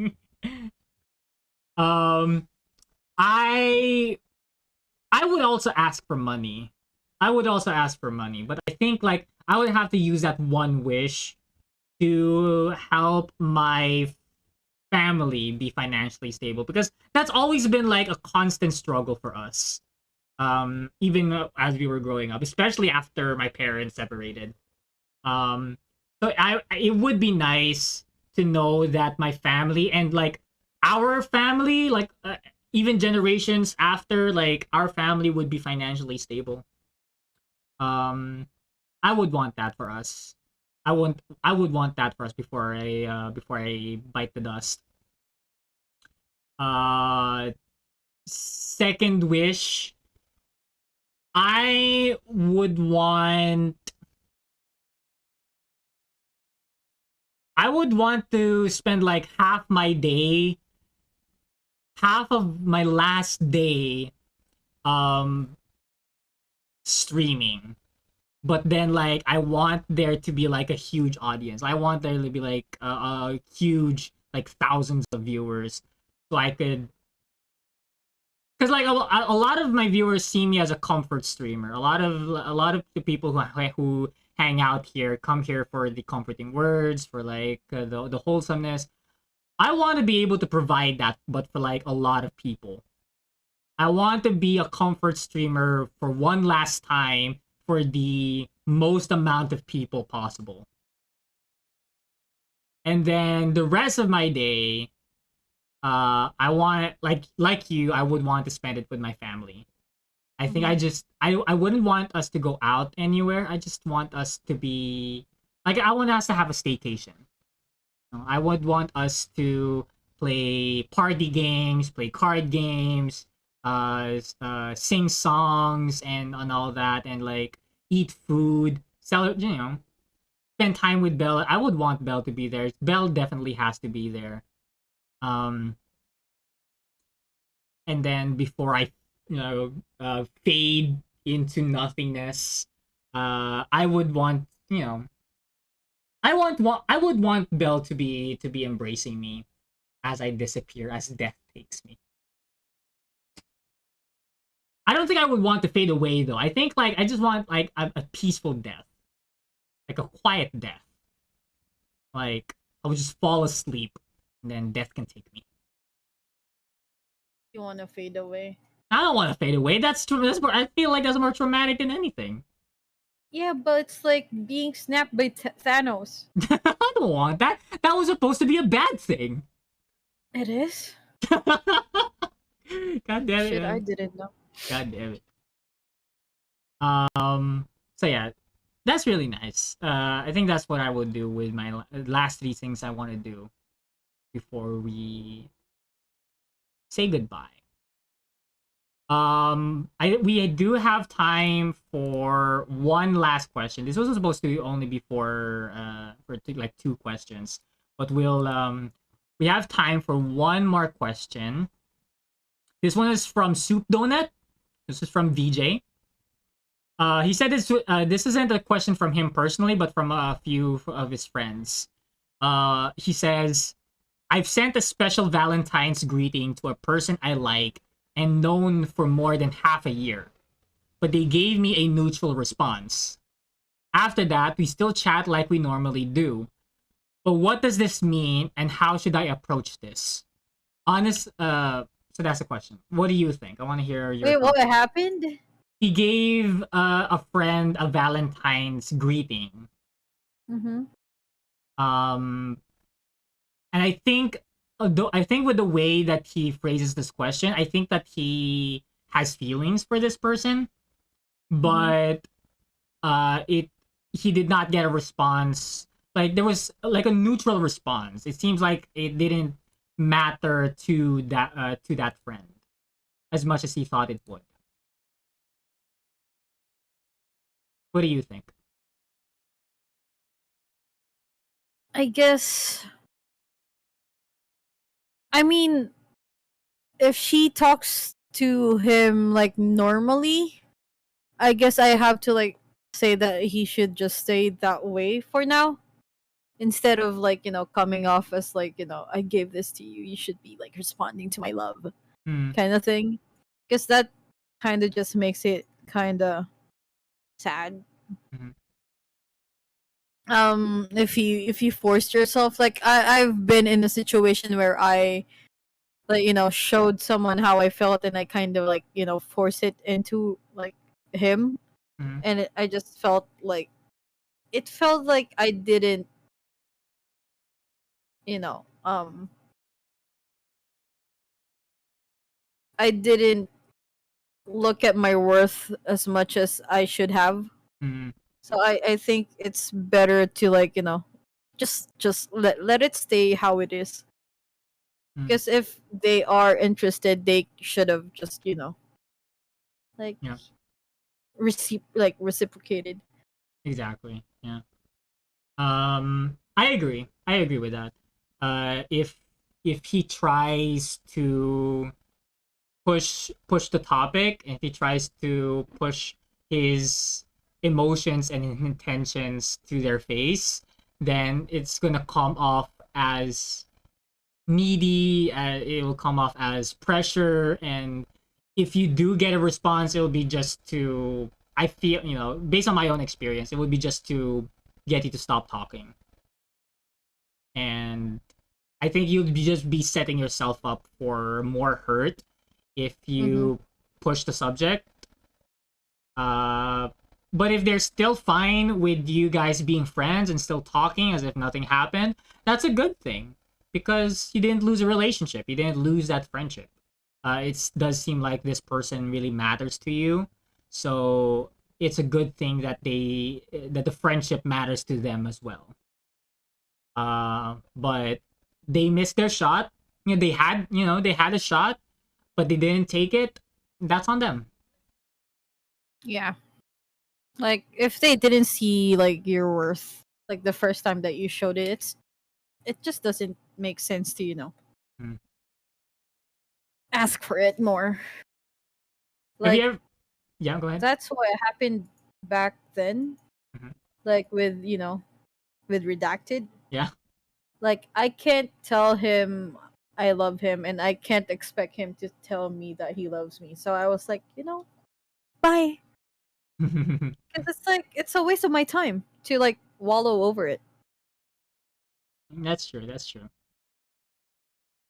Speaker 1: um I I would also ask for money. I would also ask for money, but I think like I would have to use that one wish to help my family be financially stable because that's always been like a constant struggle for us. Even as we were growing up, especially after my parents separated. Um, so it would be nice to know that my family and like our family, like even generations after, like our family would be financially stable. Um, I would want that for us. I would want that for us before I bite the dust. Uh, second wish, I would want I would want to spend like half of my last day, um, streaming. But then, like, I want there to be like a huge audience. I want there to be like a huge, like thousands of viewers, so I could. Because like a lot of my viewers see me as a comfort streamer. A lot of the people who hang out here come here for the comforting words, for like the wholesomeness. I want to be able to provide that, but for like a lot of people. I want to be a comfort streamer for one last time for the most amount of people possible. And then the rest of my day, I want like you, I would want to spend it with my family. I think
Speaker 2: Mhm.
Speaker 1: I wouldn't want us to go out anywhere. I just want us to be like I want us to have a staycation. I would want us to play party games, play card games, sing songs and all that, and like eat food, spend time with Belle. I would want Belle to be there. Belle definitely has to be there. Um, and then before I, fade into nothingness, I would want, I would want Belle to be embracing me as I disappear, as death takes me. I don't think I would want to fade away though. I think like I just want like a peaceful death, like a quiet death. Like I would just fall asleep, and then death can take me.
Speaker 2: You want to fade away?
Speaker 1: I don't want to fade away. That's more. I feel like that's more traumatic than anything.
Speaker 2: Yeah, but it's like being snapped by Thanos.
Speaker 1: I don't want that. That was supposed to be a bad thing.
Speaker 2: It is.
Speaker 1: God damn it,
Speaker 2: Shit, I
Speaker 1: man.
Speaker 2: didn't know.
Speaker 1: God damn it. So yeah, that's really nice. I think that's what I would do with my last three things I want to do before we say goodbye. We do have time for one last question. This wasn't supposed to only be for like two questions, but we have time for one more question. This one is from Soup Donut. This is from VJ. He said this isn't a question from him personally, but from a few of his friends. He says, I've sent a special Valentine's greeting to a person I like and known for more than half a year, but they gave me a neutral response. After that, we still chat like we normally do. But what does this mean, and how should I approach this? So that's the question. What do you think? I want to hear your
Speaker 2: Wait, what
Speaker 1: thoughts.
Speaker 2: happened?
Speaker 1: He gave a friend a Valentine's greeting.
Speaker 2: Mm-hmm.
Speaker 1: Um, and I think with the way that he phrases this question, I think that he has feelings for this person,
Speaker 2: Mm-hmm.
Speaker 1: but it he did not get a response. Like there was like a neutral response. It seems like it didn't matter to that friend as much as he thought it would. What do you think?
Speaker 2: I guess. I mean, if she talks to him like normally, I guess I have to like say that he should just stay that way for now, instead of like coming off as like I gave this to you. You should be like responding to my love,
Speaker 1: Hmm.
Speaker 2: kind of thing, because that kind of just makes it kind of sad.
Speaker 1: Mm-hmm.
Speaker 2: If you forced yourself, like I've been in a situation where I like showed someone how I felt, and I kind of like force it into like him,
Speaker 1: Mm-hmm.
Speaker 2: and I just felt like it felt like I didn't you know I didn't look at my worth as much as I should have.
Speaker 1: Mm-hmm.
Speaker 2: So I think it's better to like just let it stay how it is.
Speaker 1: Mm-hmm.
Speaker 2: Because if they are interested, they should have just like
Speaker 1: Yeah,
Speaker 2: reciprocated.
Speaker 1: exactly. Yeah. I agree. I agree with that. If he tries to push the topic, and if he tries to push his emotions and his intentions to their face, then it's gonna come off as needy. It will come off as pressure, and if you do get a response, it will be just to. I feel based on my own experience, it would be just to get you to stop talking, and I think you'd just be setting yourself up for more hurt if
Speaker 2: Mm-hmm.
Speaker 1: you push the subject. Uh, but if they're still fine with you guys being friends and still talking as if nothing happened, that's a good thing because you didn't lose a relationship. You didn't lose that friendship. It does seem like this person really matters to you, so it's a good thing that the friendship matters to them as well. But they missed their shot. They had a shot, but they didn't take it. That's on them.
Speaker 2: Yeah. Like if they didn't see like your worth like the first time that you showed it, it just doesn't make sense to
Speaker 1: Mm.
Speaker 2: ask for it more.
Speaker 1: Have you
Speaker 2: Like
Speaker 1: ever? Yeah, go ahead.
Speaker 2: that's what happened back then.
Speaker 1: Mhm.
Speaker 2: Like with with redacted.
Speaker 1: Yeah.
Speaker 2: Like I can't tell him I love him, and I can't expect him to tell me that he loves me. So I was like, bye. Because it's like it's a waste of my time to like wallow over it.
Speaker 1: That's true. That's true.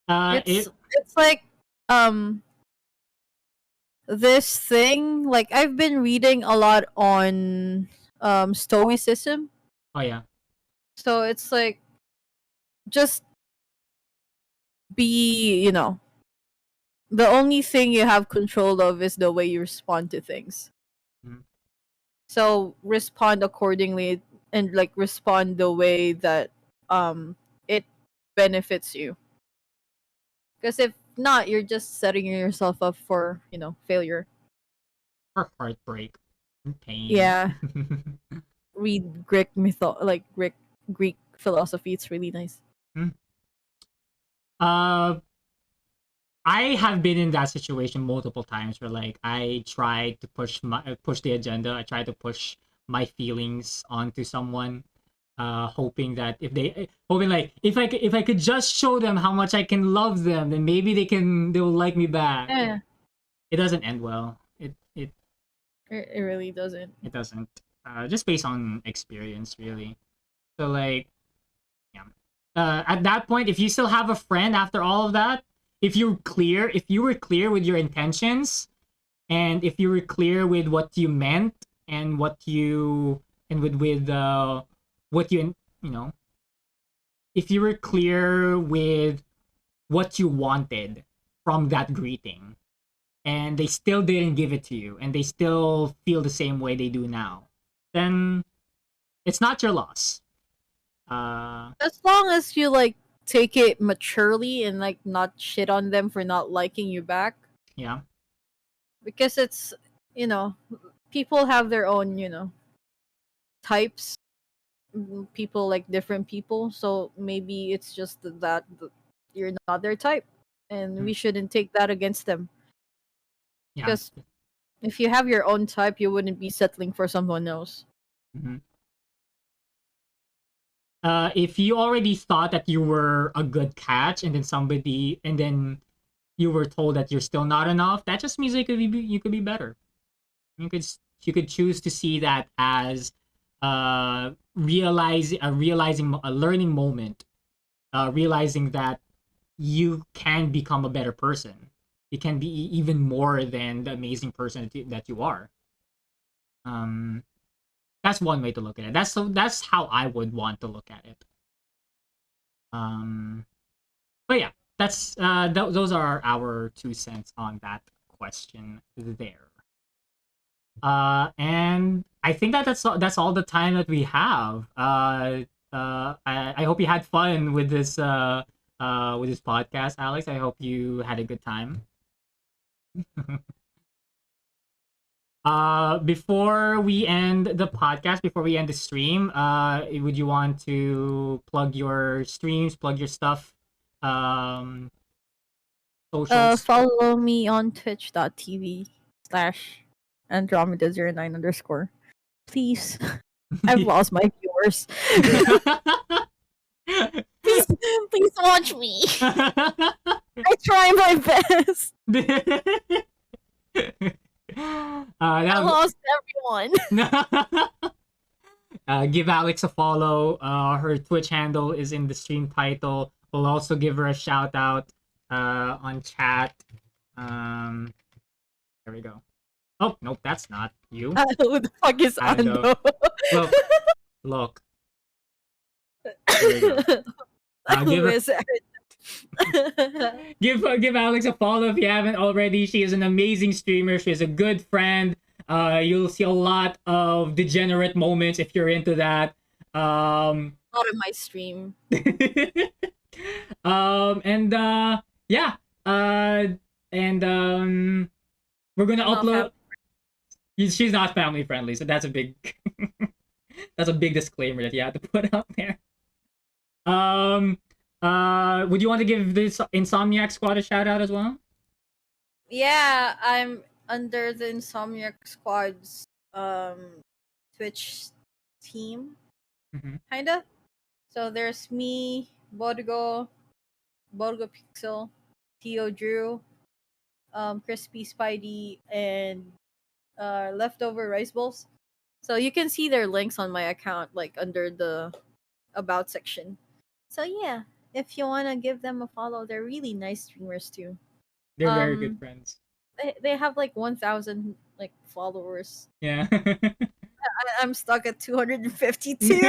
Speaker 2: It's
Speaker 1: It.
Speaker 2: it's like um this thing, like I've been reading a lot on stoicism.
Speaker 1: Oh yeah.
Speaker 2: So it's like just be, the only thing you have control of is the way you respond to things.
Speaker 1: Mhm.
Speaker 2: So respond accordingly, and like respond the way that it benefits you. Because if not, you're just setting yourself up for, failure.
Speaker 1: Or heartbreak, and pain.
Speaker 2: Yeah. Read Greek philosophy. It's really nice.
Speaker 1: uh I have been in that situation multiple times where like I try to push the agenda. I try to push my feelings onto someone, hoping that hoping like if I could just show them how much I can love them, then maybe they will like me back.
Speaker 2: Yeah,
Speaker 1: It doesn't end well.
Speaker 2: it really doesn't.
Speaker 1: It doesn't. Just based on experience, really. So like, yeah. At that point, if you still have a friend after all of that, if you were clear with your intentions, and if you were clear with what you meant and what you know, if you were clear with what you wanted from that greeting, and they still didn't give it to you, and they still feel the same way they do now, then it's not your loss.
Speaker 2: As long as you like take it maturely and like not shit on them for not liking you back,
Speaker 1: Yeah.
Speaker 2: because it's, people have their own, types. People like different people, so maybe it's just that you're not their type, and we shouldn't take that against them.
Speaker 1: Yeah.
Speaker 2: Because if you have your own type, you wouldn't be settling for someone else.
Speaker 1: Mm-hmm. If you already thought that you were a good catch, and then you were told that you're still not enough, that just means you could be better. You could you could choose to see that as realizing a learning moment, realizing that you can become a better person. You can be even more than the amazing person that you are. Um, that's one way to look at it. That's how I would want to look at it. Um, but yeah, those are our 2 cents on that question there. And I think that's all the time that we have. I hope you had fun with this podcast, Alex. I hope you had a good time. Before we end the podcast, before we end the stream, would you want to plug your streams, plug your stuff, um, socials?
Speaker 2: Follow me on twitch.tv/Andromeda09_. Please. I've lost my viewers. please, please watch me. I try my best. I lost everyone.
Speaker 1: Give Alex a follow. Her Twitch handle is in the stream title. We'll also give her a shout out on chat. There we go. Oh nope, that's not you.
Speaker 2: Who the fuck is Ando?
Speaker 1: Look. There we go. Give Alex a follow if you haven't already. She is an amazing streamer. She is a good friend. You'll see a lot of degenerate moments if you're into that.
Speaker 2: Not in my stream.
Speaker 1: And yeah. And we're gonna upload. She's not family friendly, so that's a big that's a big disclaimer that you have to put out there. Would you want to give this Insomniac Squad a shout out as well?
Speaker 2: Yeah, I'm under the Insomniac Squad's Twitch team, kinda. So there's me, Borgo Pixel, Theo Drew, Crispy Spidey, and Leftover Rice Bowls. So you can see their links on my account, like under the About section. So yeah, if you want to give them a follow, they're really nice streamers too.
Speaker 1: They're very good friends.
Speaker 2: They have like 1,000 like followers.
Speaker 1: Yeah.
Speaker 2: I'm stuck at 252.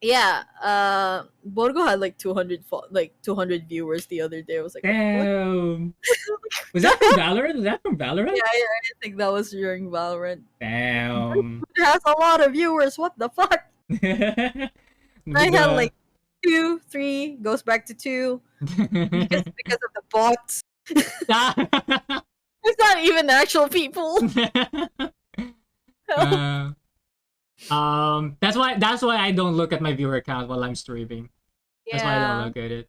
Speaker 2: Yeah, Borgo had like 200 viewers the other day. I was like,
Speaker 1: damn. Was that from Valorant? Was that from Valorant?
Speaker 2: Yeah, I think that was during Valorant.
Speaker 1: Damn.
Speaker 2: It has a lot of viewers. What the fuck? I had like 2, 3, goes back to 2, because of the bots. It's not even actual people.
Speaker 1: uh, that's why I don't look at my viewer account while I'm streaming. That's why I don't
Speaker 2: Yeah,
Speaker 1: look at it.
Speaker 2: it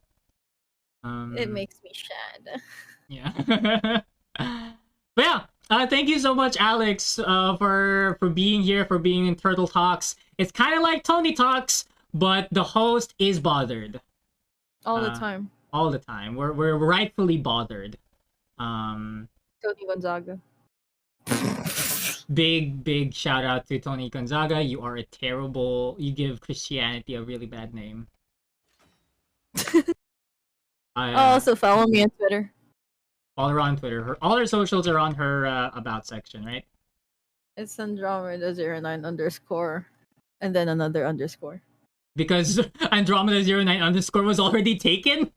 Speaker 1: Um,
Speaker 2: makes me sad.
Speaker 1: yeah. But yeah, thank you so much, Alex, for being here, for being in Turtle Talks. It's kind of like Tony Talks, but the host is bothered
Speaker 2: All the
Speaker 1: uh,
Speaker 2: time.
Speaker 1: all the time. We're rightfully bothered. Um,
Speaker 2: Tony Gonzaga.
Speaker 1: big shout out to Tony Gonzaga. You are a terrible. You give Christianity a really bad name.
Speaker 2: Also, follow me on Twitter.
Speaker 1: All around Twitter. All her socials are on her about section, right?
Speaker 2: It's Andromeda09 underscore, and then another underscore.
Speaker 1: Because Andromeda09 underscore was already taken.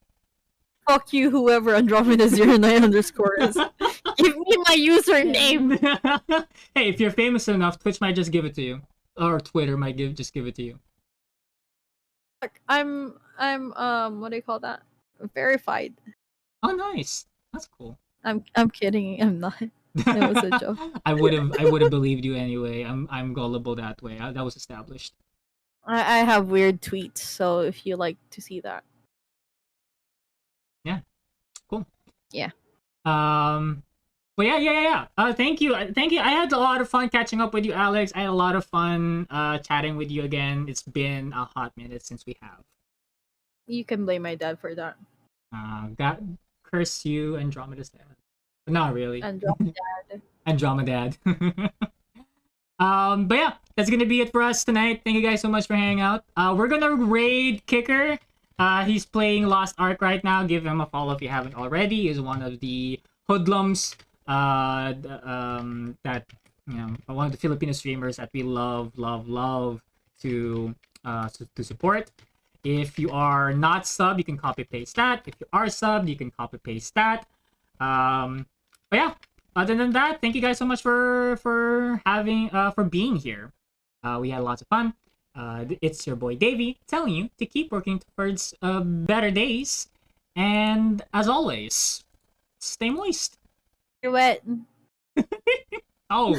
Speaker 2: Fuck you, whoever Andromeda09 underscore is. Give me my username.
Speaker 1: Hey, if you're famous enough, Twitch might just give it to you, or Twitter might just give it to you.
Speaker 2: Look, I'm what do you call that? Verified.
Speaker 1: Oh, nice. That's cool.
Speaker 2: I'm kidding. I'm not. It was a joke.
Speaker 1: I would have believed you anyway. I'm gullible that way. That was established.
Speaker 2: I have weird tweets, so if you like to see that.
Speaker 1: Yeah. Cool.
Speaker 2: Yeah.
Speaker 1: But yeah. Thank you. I had a lot of fun catching up with you, Alex. I had a lot of fun chatting with you again. It's been a hot minute since we have.
Speaker 2: You can blame my dad for that.
Speaker 1: God curse you, Andromeda's dad. But not really.
Speaker 2: Andromedad.
Speaker 1: Andromedad. But yeah, that's gonna be it for us tonight. Thank you guys so much for hanging out. We're gonna raid Kicker. He's playing Lost Ark right now. Give him a follow if you haven't already. He's one of the hoodlums. That one of the Filipino streamers that we love to support. If you are not sub, you can copy paste that. If you are sub, you can copy paste that. But yeah, other than that, thank you guys so much for having for being here. We had lots of fun. It's your boy Davey telling you to keep working towards better days, and as always, stay moist.
Speaker 2: You're wet.
Speaker 1: Oh.